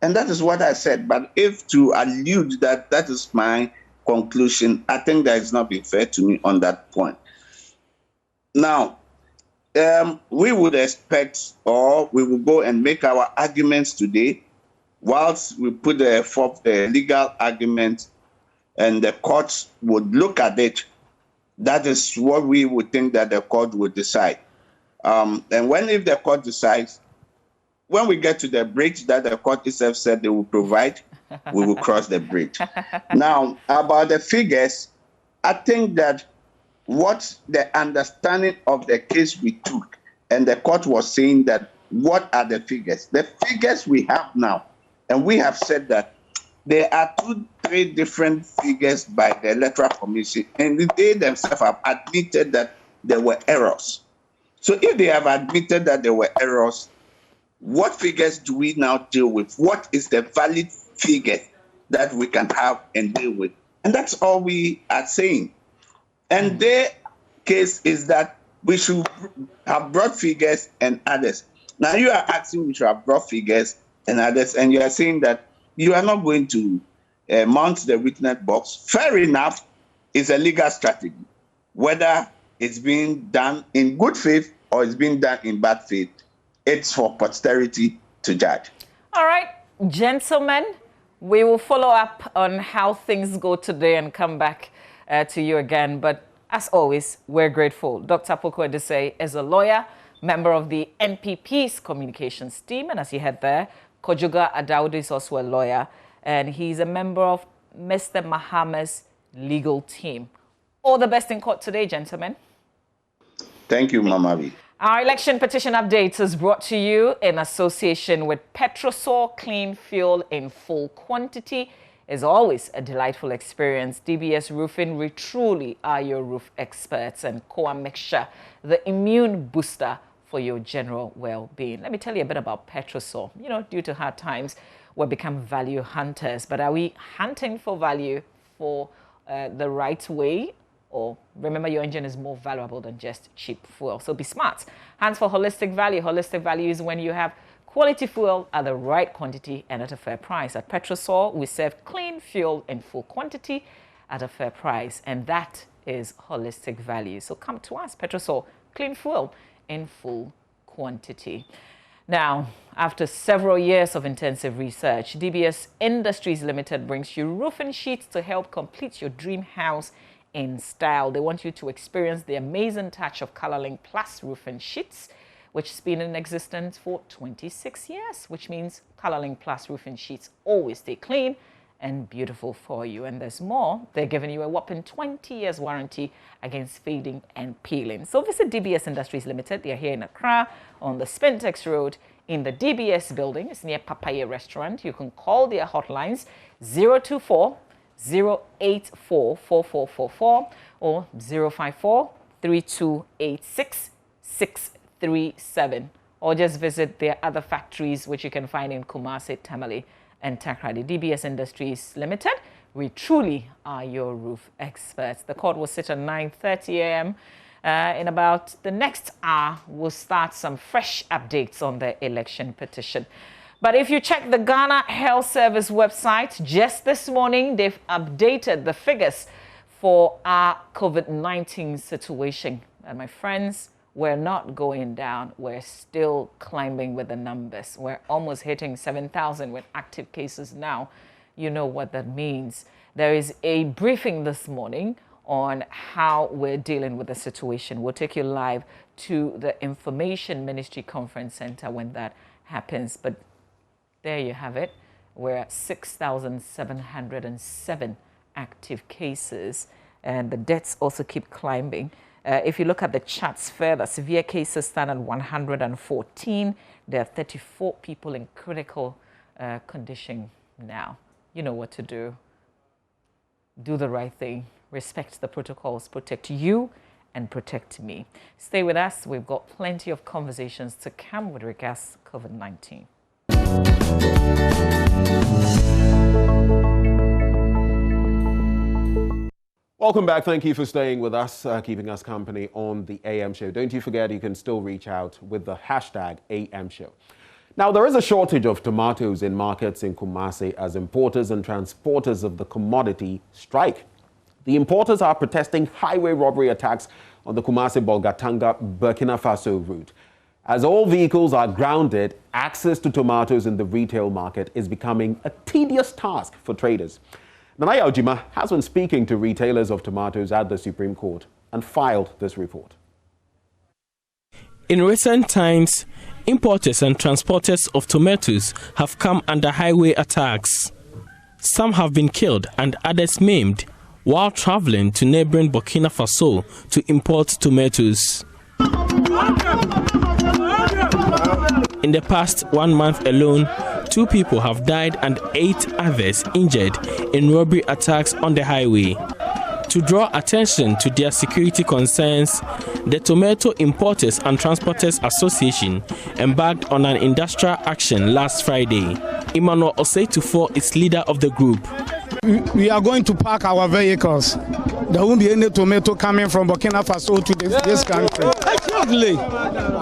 And that is what I said. But if to allude that that is my conclusion, I think that it's not been fair to me on that point. Now, we would expect, or we will go and make our arguments today, whilst we put forth the legal argument and the court would look at it. That is what we would think that the court would decide. And if the court decides, when we get to the bridge that the court itself said they will provide, we will cross the bridge. Now, about the figures, I think that what the understanding of the case we took, and the court was saying that what are the figures? The figures we have now, and we have said that there are 2-3 different figures by the Electoral Commission, and they themselves have admitted that there were errors. So if they have admitted that there were errors, what figures do we now deal with? What is the valid figure that we can have and deal with? And that's all we are saying. And their case is that we should have brought figures and others. Now you are asking we should have brought figures and others, and you are saying that you are not going to mount the witness box. Fair enough, it's a legal strategy. Whether it's being done in good faith or it's being done in bad faith, it's for posterity to judge. All right, Gentlemen, we will follow up on how things go today and come back to you again. But as always, we're grateful. Dr. Poku Adesei is a lawyer, member of the NPP's communications team. And as you heard there, Kojoga Adaudu is also a lawyer. And he's a member of Mr. Mahama's legal team. All the best in court today, gentlemen. Thank you, Mama V. Our election petition updates is brought to you in association with Petrosol Clean Fuel in full quantity. Is always a delightful experience. DBS Roofing, we truly are your roof experts, and Coa Mixture, the immune booster for your general well-being. Let me tell you a bit about Petrosol. You know, due to hard times, we've become value hunters. But are we hunting for value for the right way? Or remember, your engine is more valuable than just cheap fuel. So be smart. Hands for holistic value. Holistic value is when you have quality fuel at the right quantity and at a fair price. At Petrosol, we serve clean fuel in full quantity at a fair price. And that is holistic value. So come to us, Petrosol, clean fuel in full quantity. Now, after several years of intensive research, DBS Industries Limited brings you roofing sheets to help complete your dream house in style. They want you to experience the amazing touch of Colorlink Plus roofing sheets, which has been in existence for 26 years, which means Colorlink Plus roofing sheets always stay clean and beautiful for you. And there's more. They're giving you a whopping 20 years warranty against fading and peeling. So visit DBS Industries Limited. They're here in Accra on the Spintex Road in the DBS building. It's near Papaya Restaurant. You can call their hotlines 024 084 4444 or 054 3286 637, or just visit their other factories, which you can find in Kumasi, Tamale, and Takrady. DBS Industries Limited, we truly are your roof experts. The court will sit at 9:30 a.m. In about the next hour, we'll start some fresh updates on the election petition. But if you check the Ghana Health Service website, just this morning, they've updated the figures for our COVID-19 situation. And my friends, we're not going down. We're still climbing with the numbers. We're almost hitting 7,000 with active cases now. You know what that means. There is a briefing this morning on how we're dealing with the situation. We'll take you live to the Information Ministry Conference Center when that happens. But there you have it. we're at 6,707 active cases, and the deaths also keep climbing. If you look at the charts further, severe cases stand at 114. There are 34 people in critical condition now. You know what to do. Do the right thing. Respect the protocols. Protect you and protect me. Stay with us. We've got plenty of conversations to come with regards to COVID-19. Welcome back. Thank you for staying with us, keeping us company on the AM show. Don't you forget, you can still reach out with the hashtag AM show. Now, there is a shortage of tomatoes in markets in Kumasi as importers and transporters of the commodity strike. The importers are protesting highway robbery attacks on the Kumasi-Bolgatanga-Burkina Faso route. As all vehicles are grounded, access to tomatoes in the retail market is becoming a tedious task for traders. Nanaya Ojima has been speaking to retailers of tomatoes at the Supreme Court and filed this report. In recent times, importers and transporters of tomatoes have come under highway attacks. Some have been killed and others maimed while traveling to neighboring Burkina Faso to import tomatoes. In the past 1 month alone, 2 people have died and 8 others injured in robbery attacks on the highway. To draw attention to their security concerns, the Tomato Importers and Transporters Association embarked on an industrial action last Friday. Emmanuel Oseitufo is leader of the group. We are going to park our vehicles. There won't be any tomato coming from Burkina Faso to this country.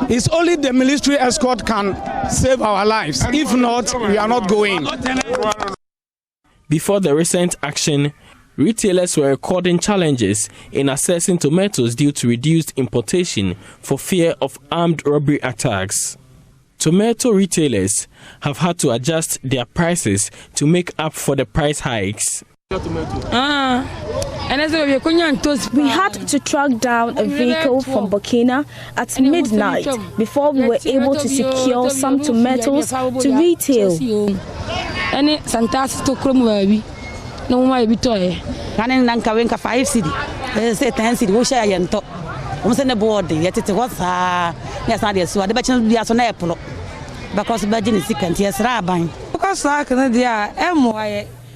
It's only the military escort can save our lives. If not, we are not going. Before the recent action, retailers were recording challenges in accessing tomatoes due to reduced importation for fear of armed robbery attacks. Tomato retailers have had to adjust their prices to make up for the price hikes. We had to track down a vehicle from Burkina at midnight before we were able to secure some tomatoes to retail.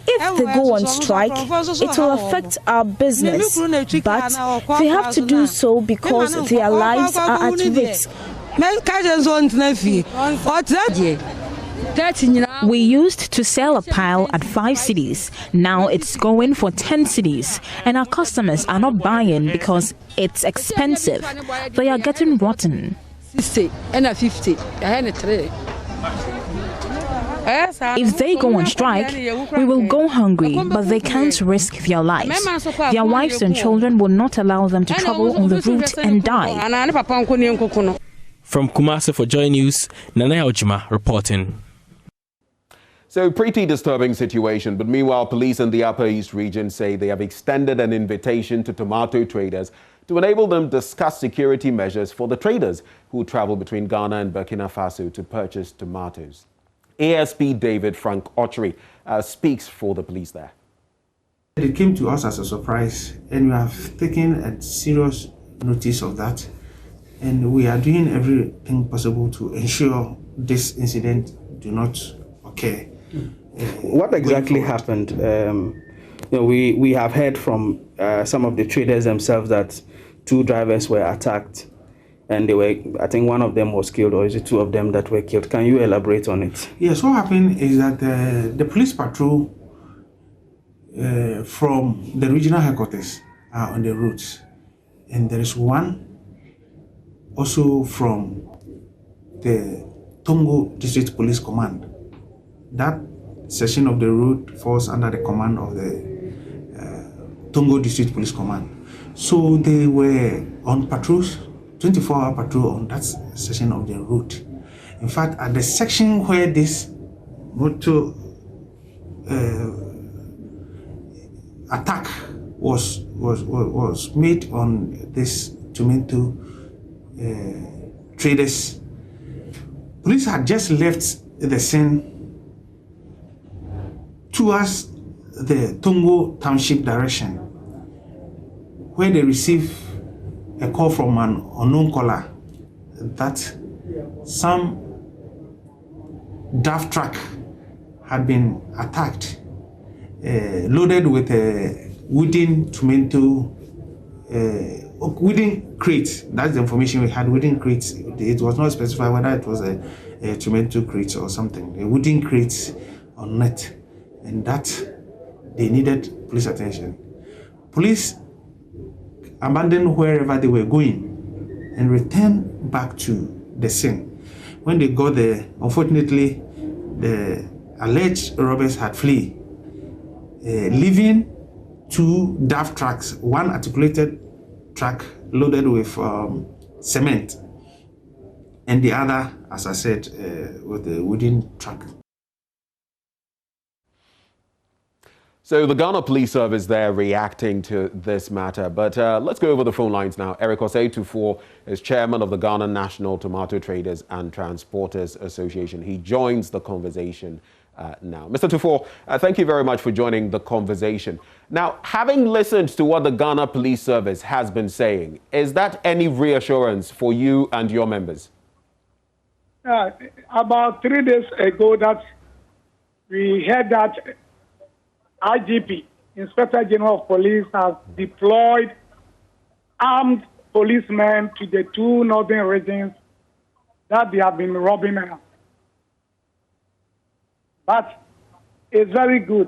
If they go on strike, it will affect our business, but they have to do so because their lives are at risk. We used to sell a pile at 5 cedis. Now it's going for 10 cedis, and our customers are not buying because it's expensive. They are getting rotten. 60 and 50. If they go on strike, we will go hungry, but they can't risk their lives. Their wives and children will not allow them to travel on the route and die. From Kumasi for JoyNews, Nanaya Ojima reporting. So, pretty disturbing situation, but meanwhile, police in the Upper East region say they have extended an invitation to tomato traders to enable them discuss security measures for the traders who travel between Ghana and Burkina Faso to purchase tomatoes. ASP David Frank Ochery speaks for the police there. It came to us as a surprise, and we have taken a serious notice of that, and we are doing everything possible to ensure this incident do not occur. What exactly happened? We have heard from some of the traders themselves that 2 drivers were attacked. And they were, I think one of them was killed, or is it 2 of them that were killed? Can you elaborate on it? Yes, what happened is that the police patrol from the regional headquarters are on the routes. And there is one also from the Tongo District Police Command. That section of the route falls under the command of the Tongo District Police Command. So they were on patrols, 24-hour patrol on that section of the route. In fact, at the section where this motor attack was made on this tomato traders, police had just left the scene towards the Tongo Township direction, where they receive a call from an unknown caller that some DAF truck had been attacked, loaded with a wooden tomato, wooden crate. That's the information we had, wooden crates. It was not specified whether it was a tomato crate or something, a wooden crate on net, and that they needed police attention. Police abandoned wherever they were going and returned back to the scene. When they got there, unfortunately, the alleged robbers had fled, leaving two DAF trucks, one articulated truck loaded with cement, and the other, as I said, with a wooden truck. So the Ghana Police Service there reacting to this matter. But let's go over the phone lines now. Eric Osei-Tufo is chairman of the Ghana National Tomato Traders and Transporters Association. He joins the conversation now. Mr. Tufo, thank you very much for joining the conversation. Now, having listened to what the Ghana Police Service has been saying, is that any reassurance for you and your members? About 3 days ago, that we heard that IGP, Inspector General of Police, has deployed armed policemen to the two northern regions that they have been robbing us. But it's very good.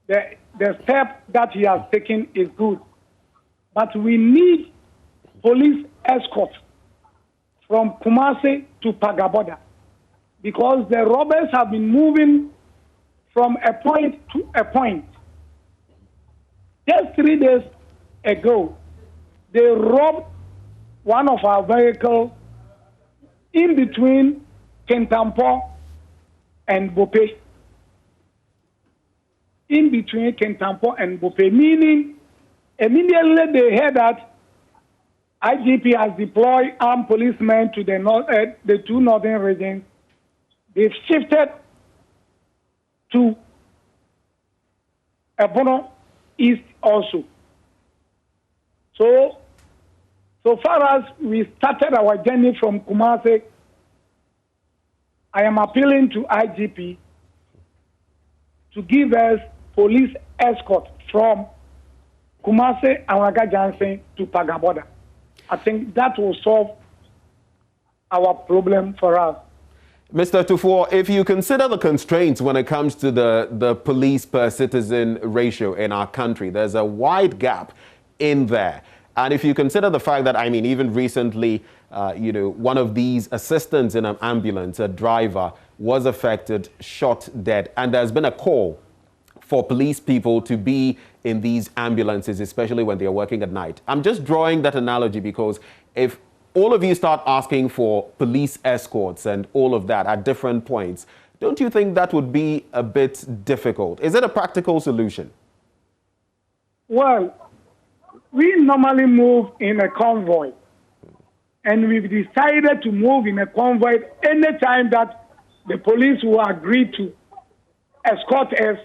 The step that he has taken is good. But we need police escort from Kumasi to Pagaboda, because the robbers have been moving from a point to a point. Just 3 days ago, they robbed one of our vehicles in between Kentampo and Bope. In between Kentampo and Bope, meaning immediately they heard that IGP has deployed armed policemen to the two northern regions. They've shifted to Ebono East also. So far as we started our journey from Kumasi, I am appealing to IGP to give us police escort from Kumasi and Waga Jansen to Pagaboda. I think that will solve our problem for us. Mr. Tufo, if you consider the constraints when it comes to the police per citizen ratio in our country, there's a wide gap in there. And if you consider the fact that, I mean, even recently, one of these assistants in an ambulance, a driver, was affected, shot dead. And there's been a call for police people to be in these ambulances, especially when they are working at night. I'm just drawing that analogy because if all of you start asking for police escorts and all of that at different points, don't you think that would be a bit difficult? Is it a practical solution? Well, we normally move in a convoy, and we've decided to move in a convoy anytime that the police will agree to escort us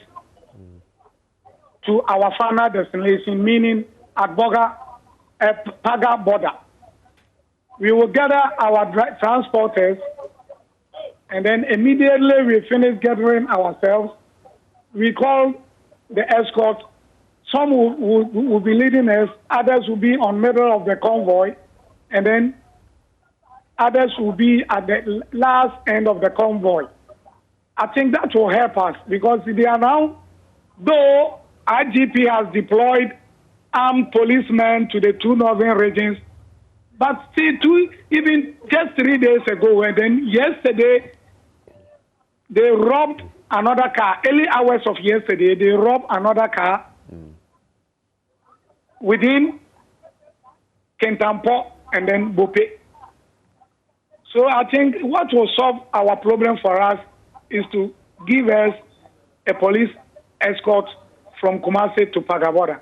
to our final destination, meaning at Paga border. We will gather our transporters, and then immediately we finish gathering ourselves, we call the escort. Some will be leading us, others will be on middle of the convoy, and then others will be at the last end of the convoy. I think that will help us, because they are now, though IGP has deployed armed policemen to the two northern regions, but still, even just 3 days ago, and then yesterday, they robbed another car. Early hours of yesterday, they robbed another car within Kentampo and then Bope. So I think what will solve our problem for us is to give us a police escort from Kumasi to Pagaboda.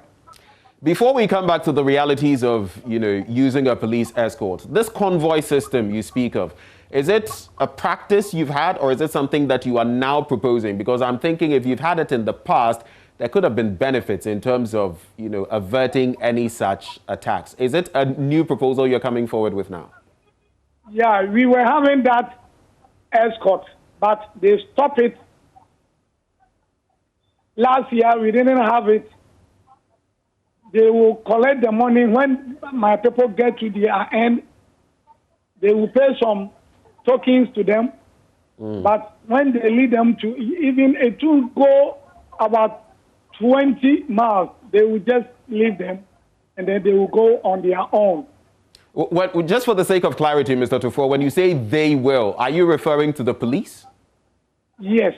Before we come back to the realities of, using a police escort, this convoy system you speak of, Is it a practice you've had, or is it something that you are now proposing? Because I'm thinking if you've had it in the past, there could have been benefits in terms of, averting any such attacks. Is it a new proposal you're coming forward with now? Yeah, we were having that escort, but they stopped it. Last year, we didn't have it. They will collect the money. When my people get to their end, they will pay some tokens to them. But when they lead them to, even it will go about 20 miles, they will just leave them, and then they will go on their own. Well, just for the sake of clarity, Mr. Tufor, when you say they will, are you referring to the police? Yes.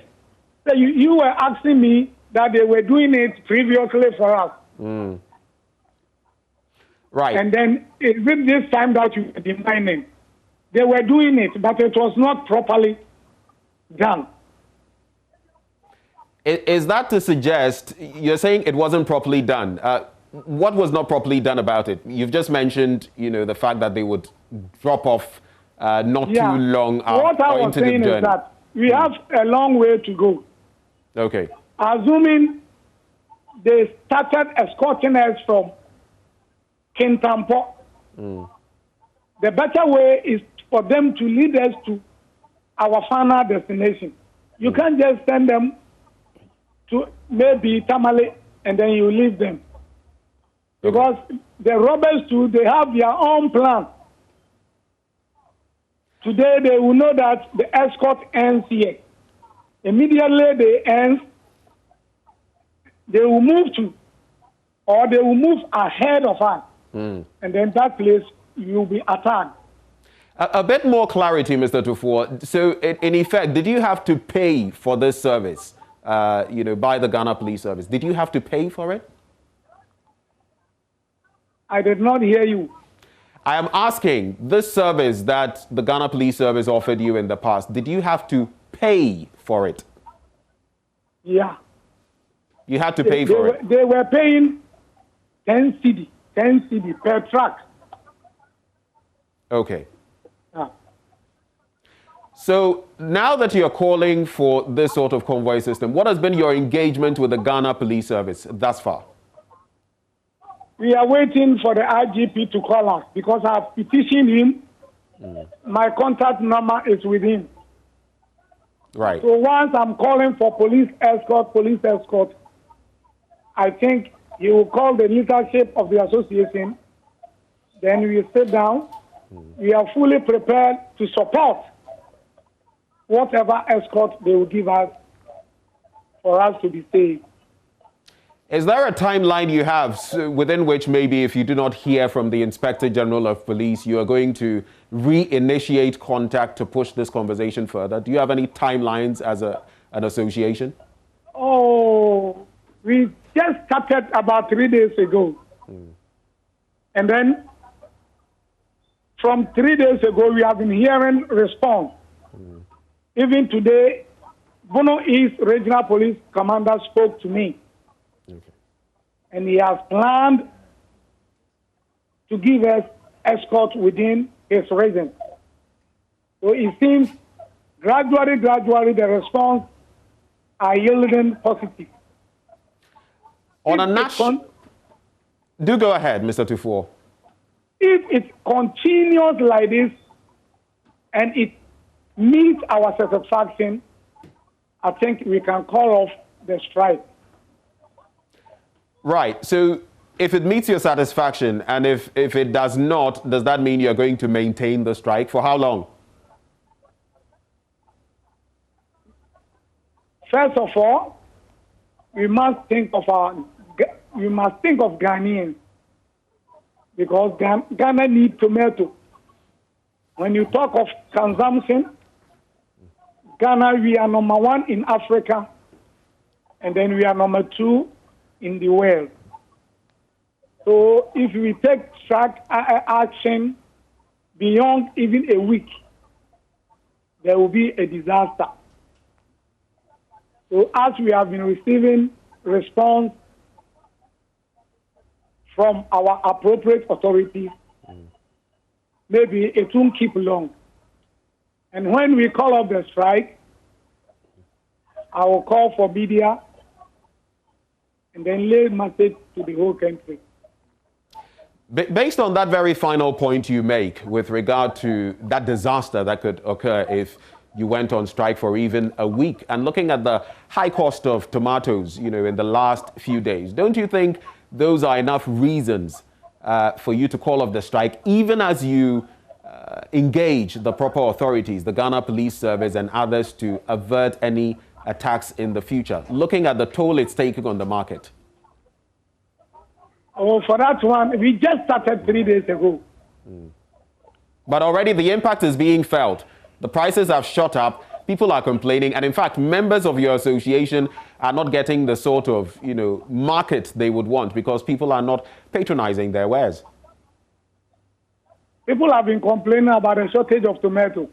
So you were asking me that they were doing it previously for us. Right. And then is it this time that you are demanding? They were doing it, but it was not properly done. Is that to suggest, you're saying it wasn't properly done? What was not properly done about it? You've just mentioned, the fact that they would drop off not too long after what I was saying is that we have a long way to go. Okay. Assuming they started escorting us from Kintampo, the better way is for them to lead us to our final destination. You can't just send them to maybe Tamale and then you leave them. Because the robbers too, they have their own plan. Today they will know that the escort ends here. Immediately they end, they will move to, or they will move ahead of us. And then that place will be attacked. A bit more clarity, Mr. Tufor. So in effect, did you have to pay for this service, by the Ghana Police Service? Did you have to pay for it? I did not hear you. I am asking, this service that the Ghana Police Service offered you in the past, did you have to pay for it? Yeah. You had to pay for it? They were paying 10 cedi per truck. Okay. So now that you're calling for this sort of convoy system, what has been your engagement with the Ghana Police Service thus far? We are waiting for the IGP to call us because I've petitioned him. My contact number is with him. Right. So once I'm calling for police escort, I think he will call the leadership of the association. Then we sit down. We are fully prepared to support whatever escort they will give us for us to be safe. Is there a timeline you have within which maybe if you do not hear from the Inspector General of Police, you are going to reinitiate contact to push this conversation further? Do you have any timelines as an association? Oh, we just started about 3 days ago. And then from 3 days ago, we have been hearing response. Even today, Bono East Regional Police Commander spoke to me. And he has planned to give us escort within his region. So it seems gradually, the response are yielding positive. On a national... Do go ahead, Mr. Tufor. If it continues like this and it meets our satisfaction, I think we can call off the strike. Right. So if it meets your satisfaction and if it does not, does that mean you're going to maintain the strike? For how long? First of all, we must think of Ghanaians because Ghana needs tomato. When you talk of consumption, Ghana, we are number 1 in Africa, and then we are number 2 in the world. So if we take strike action beyond even a week, there will be a disaster. So as we have been receiving response from our appropriate authorities, maybe it won't keep long. And when we call off the strike, I will call for media and then lay message to the whole country. Based on that very final point you make with regard to that disaster that could occur if you went on strike for even a week, and looking at the high cost of tomatoes, in the last few days, don't you think those are enough reasons for you to call off the strike, even as you engage the proper authorities, the Ghana Police Service and others, to avert any attacks in the future, looking at the toll it's taking on the market? Oh, for that one, we just started 3 days ago. But already the impact is being felt. The prices have shot up. People are complaining. And in fact, members of your association are not getting the sort of, market they would want because people are not patronizing their wares. People have been complaining about a shortage of tomato.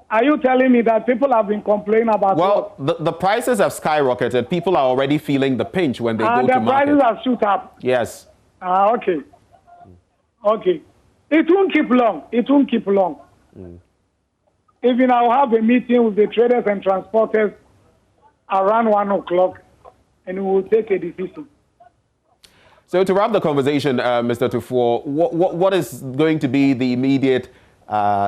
Are you telling me that people have been complaining about the prices have skyrocketed. People are already feeling the pinch when they go to market. The prices have shoot up. Yes. Okay. Okay. It won't keep long. It won't keep long. Even I'll have a meeting with the traders and transporters around 1 o'clock, and we will take a decision. So to wrap the conversation, Mr. Tufuor, what is going to be the immediate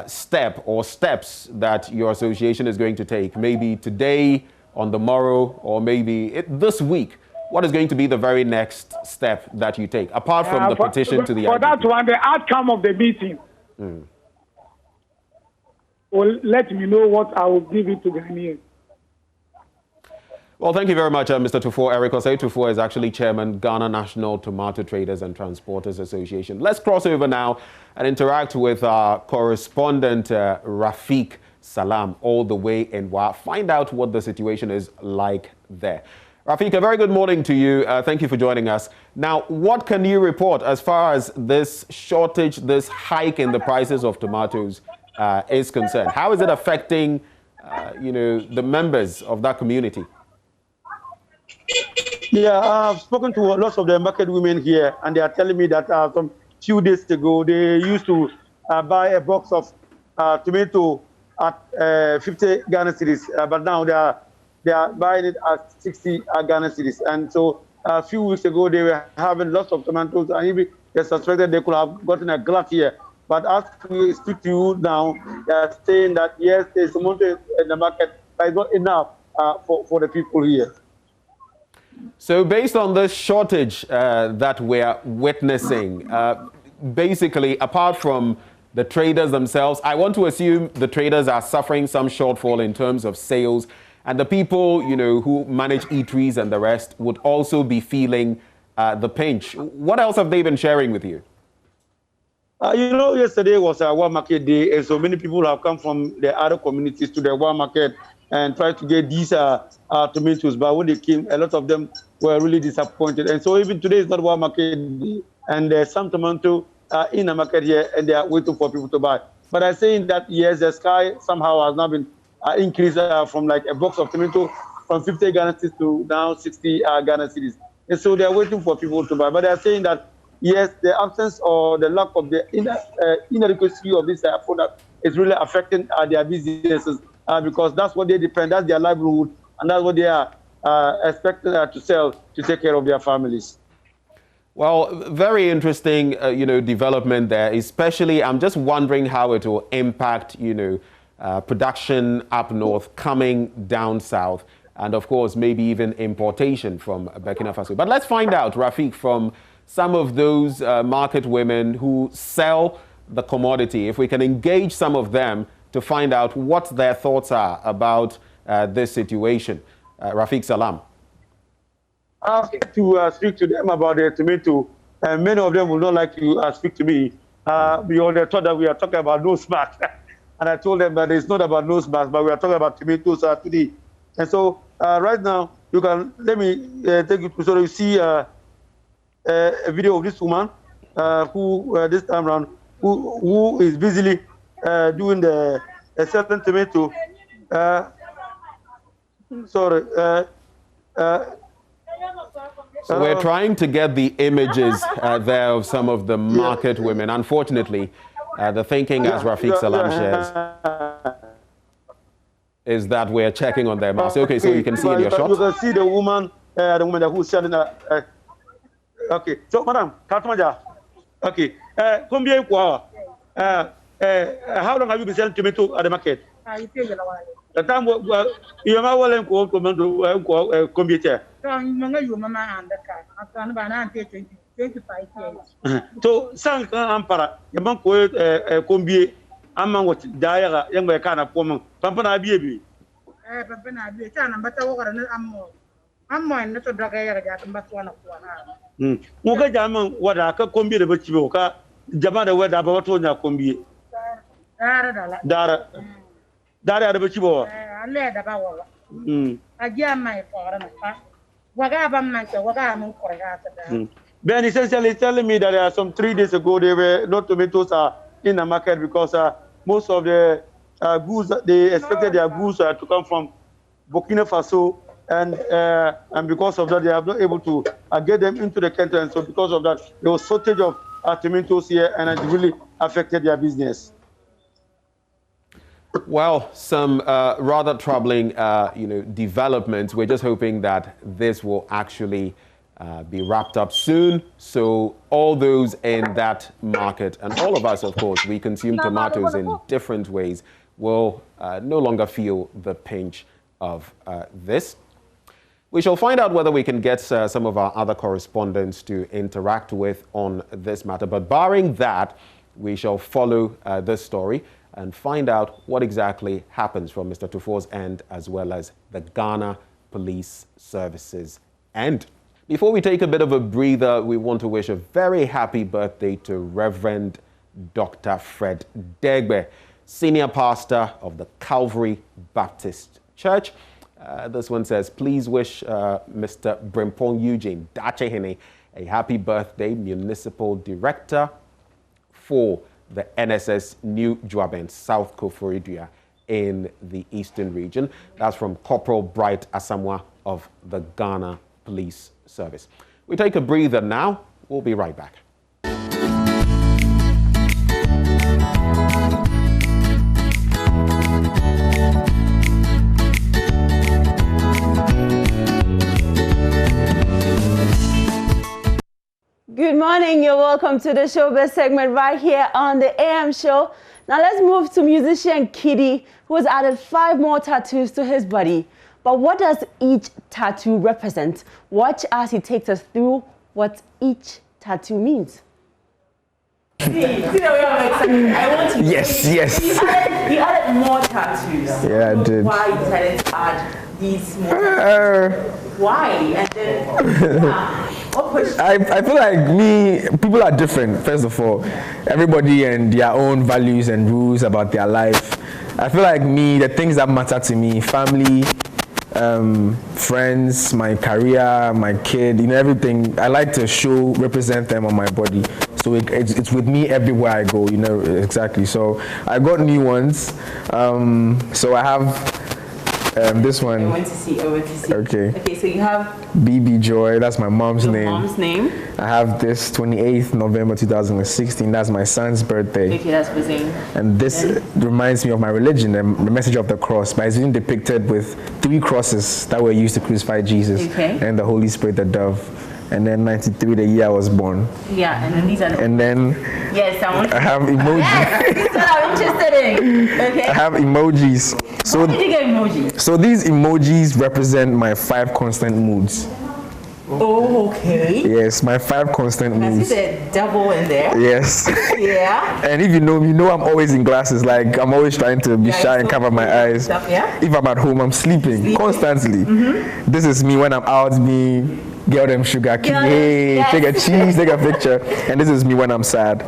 step or steps that your association is going to take? Maybe today, on the morrow, or maybe this week? What is going to be the very next step that you take, apart from the petition to the For IGP? that one, the outcome of the meeting will let me know what I will give it to Ghanaians. Well, thank you very much, Mr. Tufuor. Eric Osei Tufuor is actually chairman, Ghana National Tomato Traders and Transporters Association. Let's cross over now and interact with our correspondent, Rafiq Salam, all the way in Wa. Find out what the situation is like there. Rafiq, a very good morning to you. Thank you for joining us. Now, what can you report as far as this shortage, this hike in the prices of tomatoes is concerned? How is it affecting, the members of that community? Yeah, I've spoken to lots of the market women here, and they are telling me that some few days ago, they used to buy a box of tomato at 50 Ghana cedis, but now they are buying it at 60 Ghana cedis. And so a few weeks ago, they were having lots of tomatoes, and even they suspected they could have gotten a glut here. But as we speak to you now, they are saying that, yes, there's a money in the market, but it's not enough for the people here. So based on this shortage that we're witnessing, basically, apart from the traders themselves, I want to assume the traders are suffering some shortfall in terms of sales, and the people, who manage eateries and the rest would also be feeling the pinch. What else have they been sharing with you? Yesterday was a War Market Day, and so many people have come from the other communities to the War Market and tried to get these tomatoes. But when they came, a lot of them were really disappointed. And so even today is not War Market Day, and there's some tomato in the market here, and they are waiting for people to buy. But I'm saying that, yes, the sky somehow has now been increased from like a box of tomato from 50 Ghana cedis to now 60 Ghana cedis. And so they are waiting for people to buy. But they are saying that, yes, the absence or the lack of the inadequacy of this product is really affecting their businesses because that's what they depend, that's their livelihood, and that's what they are expected to sell to take care of their families. Well, very interesting, development there, especially I'm just wondering how it will impact, production up north coming down south, and of course, maybe even importation from Burkina Faso. But let's find out, Rafiq, from some of those market women who sell the commodity, if we can engage some of them to find out what their thoughts are about this situation. Rafiq Salam. I have to speak to them about the tomato, and many of them will not like to speak to me because they thought that we are talking about nose mask. And I told them that it's not about nose mask, but we are talking about tomatoes today. And so right now, you can, let me take you to, so you see a video of this woman who this time around, who is busily doing the certain tomato. So we're trying to get the images there of some of the market women. Unfortunately, The thinking, as Rafiq Salam shares, is that we're checking on their mask. Okay, so you can see in your shot. You can see the woman who's standing there. Okay, so madam, okay, how long have you been selling tomato at the market? The time you are willing to come here. So, sang ampara, the monk will combie among what Diara, young kind of woman, Pampana baby. Muka Jaman, what I can combie the Bachiboka, Jamada, where the Batonia combie. Dara the Bachibo. Ben essentially telling me that there are some 3 days ago there were no tomatoes in the market because most of the goods they expected their goods to come from Burkina Faso, and because of that they are not able to get them into the country, and so because of that there was shortage of tomatoes here, and it really affected their business. Well, some rather troubling, developments. We're just hoping that this will actually be wrapped up soon, so all those in that market, and all of us, of course, we consume tomatoes in different ways, will no longer feel the pinch of this. We shall find out whether we can get some of our other correspondents to interact with on this matter, but barring that, we shall follow this story and find out what exactly happens from Mr. Tufor's end, as well as the Ghana Police Services end. Before we take a bit of a breather, we want to wish a very happy birthday to Reverend Dr. Fred Degbe, Senior Pastor of the Calvary Baptist Church. This one says, please wish Mr. Brimpong Eugene Dachehene a happy birthday, Municipal Director for the NSS New Juaben South Koforidua in the Eastern region. That's from Corporal Bright Asamoah of the Ghana Police Service. We take a breather now. We'll be right back. Good morning, you're welcome to the Showbiz segment right here on the AM show. Now let's move to musician Kiddy, who has added 5 more tattoos to his body. But what does each tattoo represent? Watch as he takes us through what each tattoo means. See the way I'm excited. I want to. Yes. He added more tattoos. Yeah, I did. Why decided to add these more? Why? And then I feel like people are different, first of all. Everybody and their own values and rules about their life. I feel like the things that matter to me, family, friends, my career, my kid, everything, I like to represent them on my body. So it's with me everywhere I go, exactly. So I got new ones. So I have this one. I want to see. Okay, so you have BB Joy, that's my mom's name. Mom's name. I have this 28th November 2016, that's my son's birthday. Okay, that's for Zane. And this reminds me of my religion, the message of the cross, but it's been depicted with 3 crosses that were used to crucify Jesus, and the Holy Spirit, the dove. And then 93, the year I was born. Yeah, and then these are And then yes, I have emojis. Yes, this is what I'm interested in. Okay. I have emojis. So, why did you get emojis? So these emojis represent my 5 constant moods. Oh, okay. Yes, my 5 constant moods. I see the double in there. Yes. Yeah. And if you know I'm always in glasses. Like, I'm always trying to be shy and cover my eyes. Stuff, yeah? If I'm at home, I'm sleeping constantly. This is me when I'm out, get them sugar, hey, take a cheese, take a picture. And this is me when I'm sad.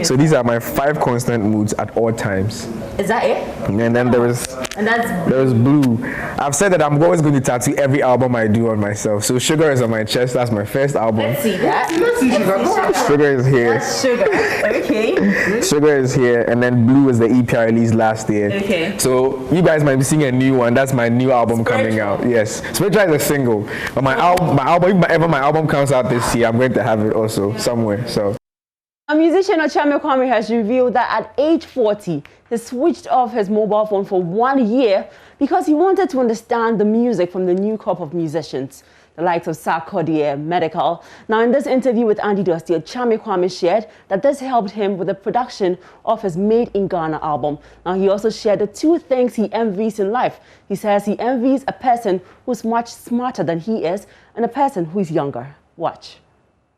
So these are my 5 constant moods at all times. Is that it? And then there is blue. I've said that I'm always going to tattoo every album I do on myself. So Sugar is on my chest. That's my first album. Let's see that. Sugar is here. That's Sugar. Okay. Sugar is here, and then Blue is the EP I released last year. Okay. So you guys might be seeing a new one. That's my new album coming out. Yes, Spiritual is a single. But my album, if my album comes out this year, I'm going to have it also somewhere. So. Musician Ochame Kwame has revealed that at age 40, he switched off his mobile phone for 1 year because he wanted to understand the music from the new crop of musicians, the likes of Sarkodie, Medical. Now, in this interview with Andy Dusty, Ochame Kwame shared that this helped him with the production of his Made in Ghana album. Now, he also shared the 2 things he envies in life. He says he envies a person who's much smarter than he is and a person who is younger. Watch.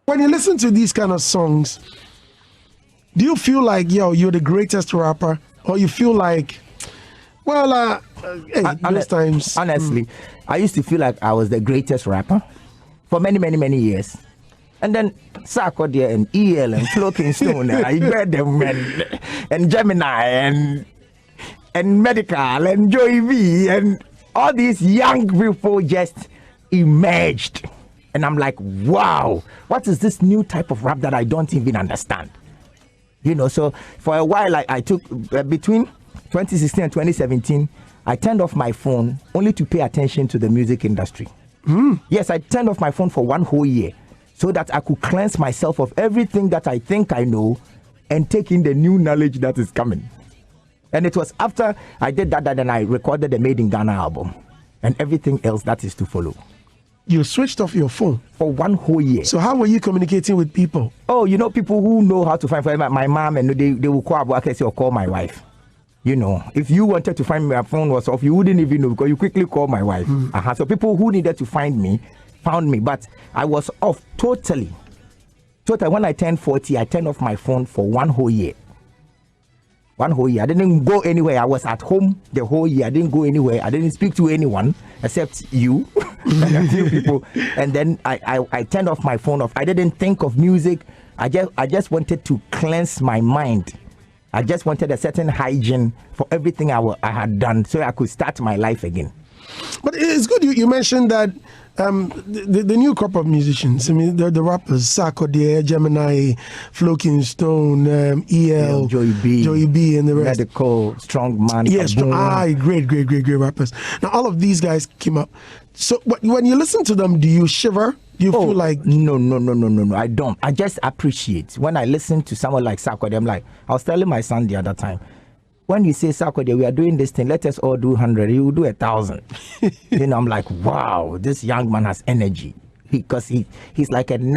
When you listen to these kind of songs, do you feel like, you're the greatest rapper? Or you feel like, well, those times... Honestly, I used to feel like I was the greatest rapper for many, many, many years. And then Sarkodie and EL and Flo Kingston, I read them, and Gemini and Medical and Joy V, and all these young people just emerged. And I'm like, wow, what is this new type of rap that I don't even understand? So for a while, I took between 2016 and 2017, I turned off my phone only to pay attention to the music industry. Yes, I turned off my phone for 1 whole year so that I could cleanse myself of everything that I think I know and take in the new knowledge that is coming. And it was after I did that then I recorded the Made in Ghana album and everything else that is to follow. You switched off your phone? For 1 whole year. So how were you communicating with people? Oh, people who know how to find my mom, and they will call Abuakesi or call my wife. If you wanted to find me, my phone was off, you wouldn't even know because you quickly call my wife. So people who needed to find me, found me. But I was off totally. When I turned 40, I turned off my phone for 1 whole year. 1 whole year. I didn't go anywhere. I was at home the whole year. I didn't go anywhere. I didn't speak to anyone except you and a few people. And then I turned off my phone off. I didn't think of music. I just wanted to cleanse my mind. I just wanted a certain hygiene for everything I had done so I could start my life again. But it's good you mentioned that the new crop of musicians, I mean, the rappers, Sarkodie, Gemini, Flo Kingston, EL, Joy B, and the rest. Medical, Strong Man. Yes, great rappers. Now, all of these guys came up. So when you listen to them, do you shiver? Do you feel like... No, I don't. I just appreciate. When I listen to someone like Sarkodie, I'm like, I was telling my son the other time, when you say, Sarkodie, we are doing this thing, let us all do 100, he will do 1,000. I'm like, wow, this young man has energy. Because he's like he's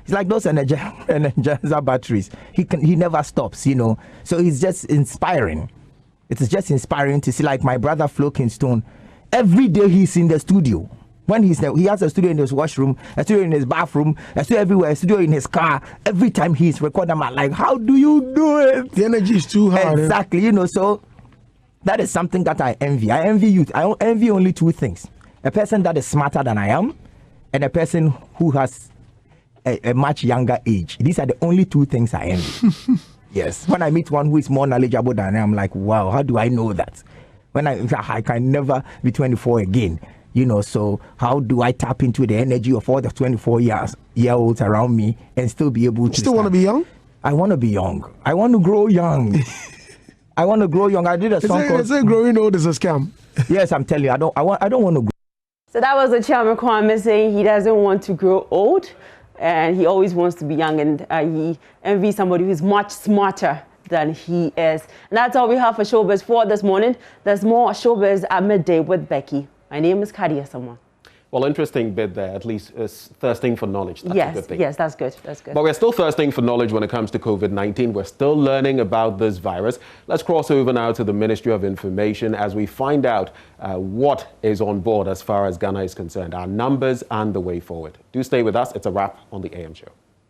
like those Energizer batteries. He never stops, So he's just inspiring. It is just inspiring to see, like my brother Flo Kingston, every day he's in the studio. When he has a studio in his washroom, a studio in his bathroom, a studio everywhere, a studio in his car. Every time he's recording, I'm like, how do you do it? The energy is too hard. Exactly, so that is something that I envy. I envy youth. I envy only 2 things. A person that is smarter than I am and a person who has a much younger age. These are the only 2 things I envy. Yes. When I meet one who is more knowledgeable than I am, like, wow, how do I know that? When I can never be 24 again. So how do I tap into the energy of all the 24-year-olds around me and still be able to... Still want to be young? I want to be young. I want to grow young. I want to grow young. I did a song called... Is it growing old is a scam? Yes, I'm telling you. I don't want to grow. So that was Ochame Kwame saying he doesn't want to grow old and he always wants to be young, and he envies somebody who's much smarter than he is. And that's all we have for Showbiz for this morning. There's more Showbiz at midday with Becky. My name is Kadia Someone. Well, interesting bit there, at least is thirsting for knowledge. That's a good thing. Yes, that's good. But we're still thirsting for knowledge when it comes to COVID-19. We're still learning about this virus. Let's cross over now to the Ministry of Information as we find out what is on board as far as Ghana is concerned, our numbers and the way forward. Do stay with us. It's a wrap on the AM show.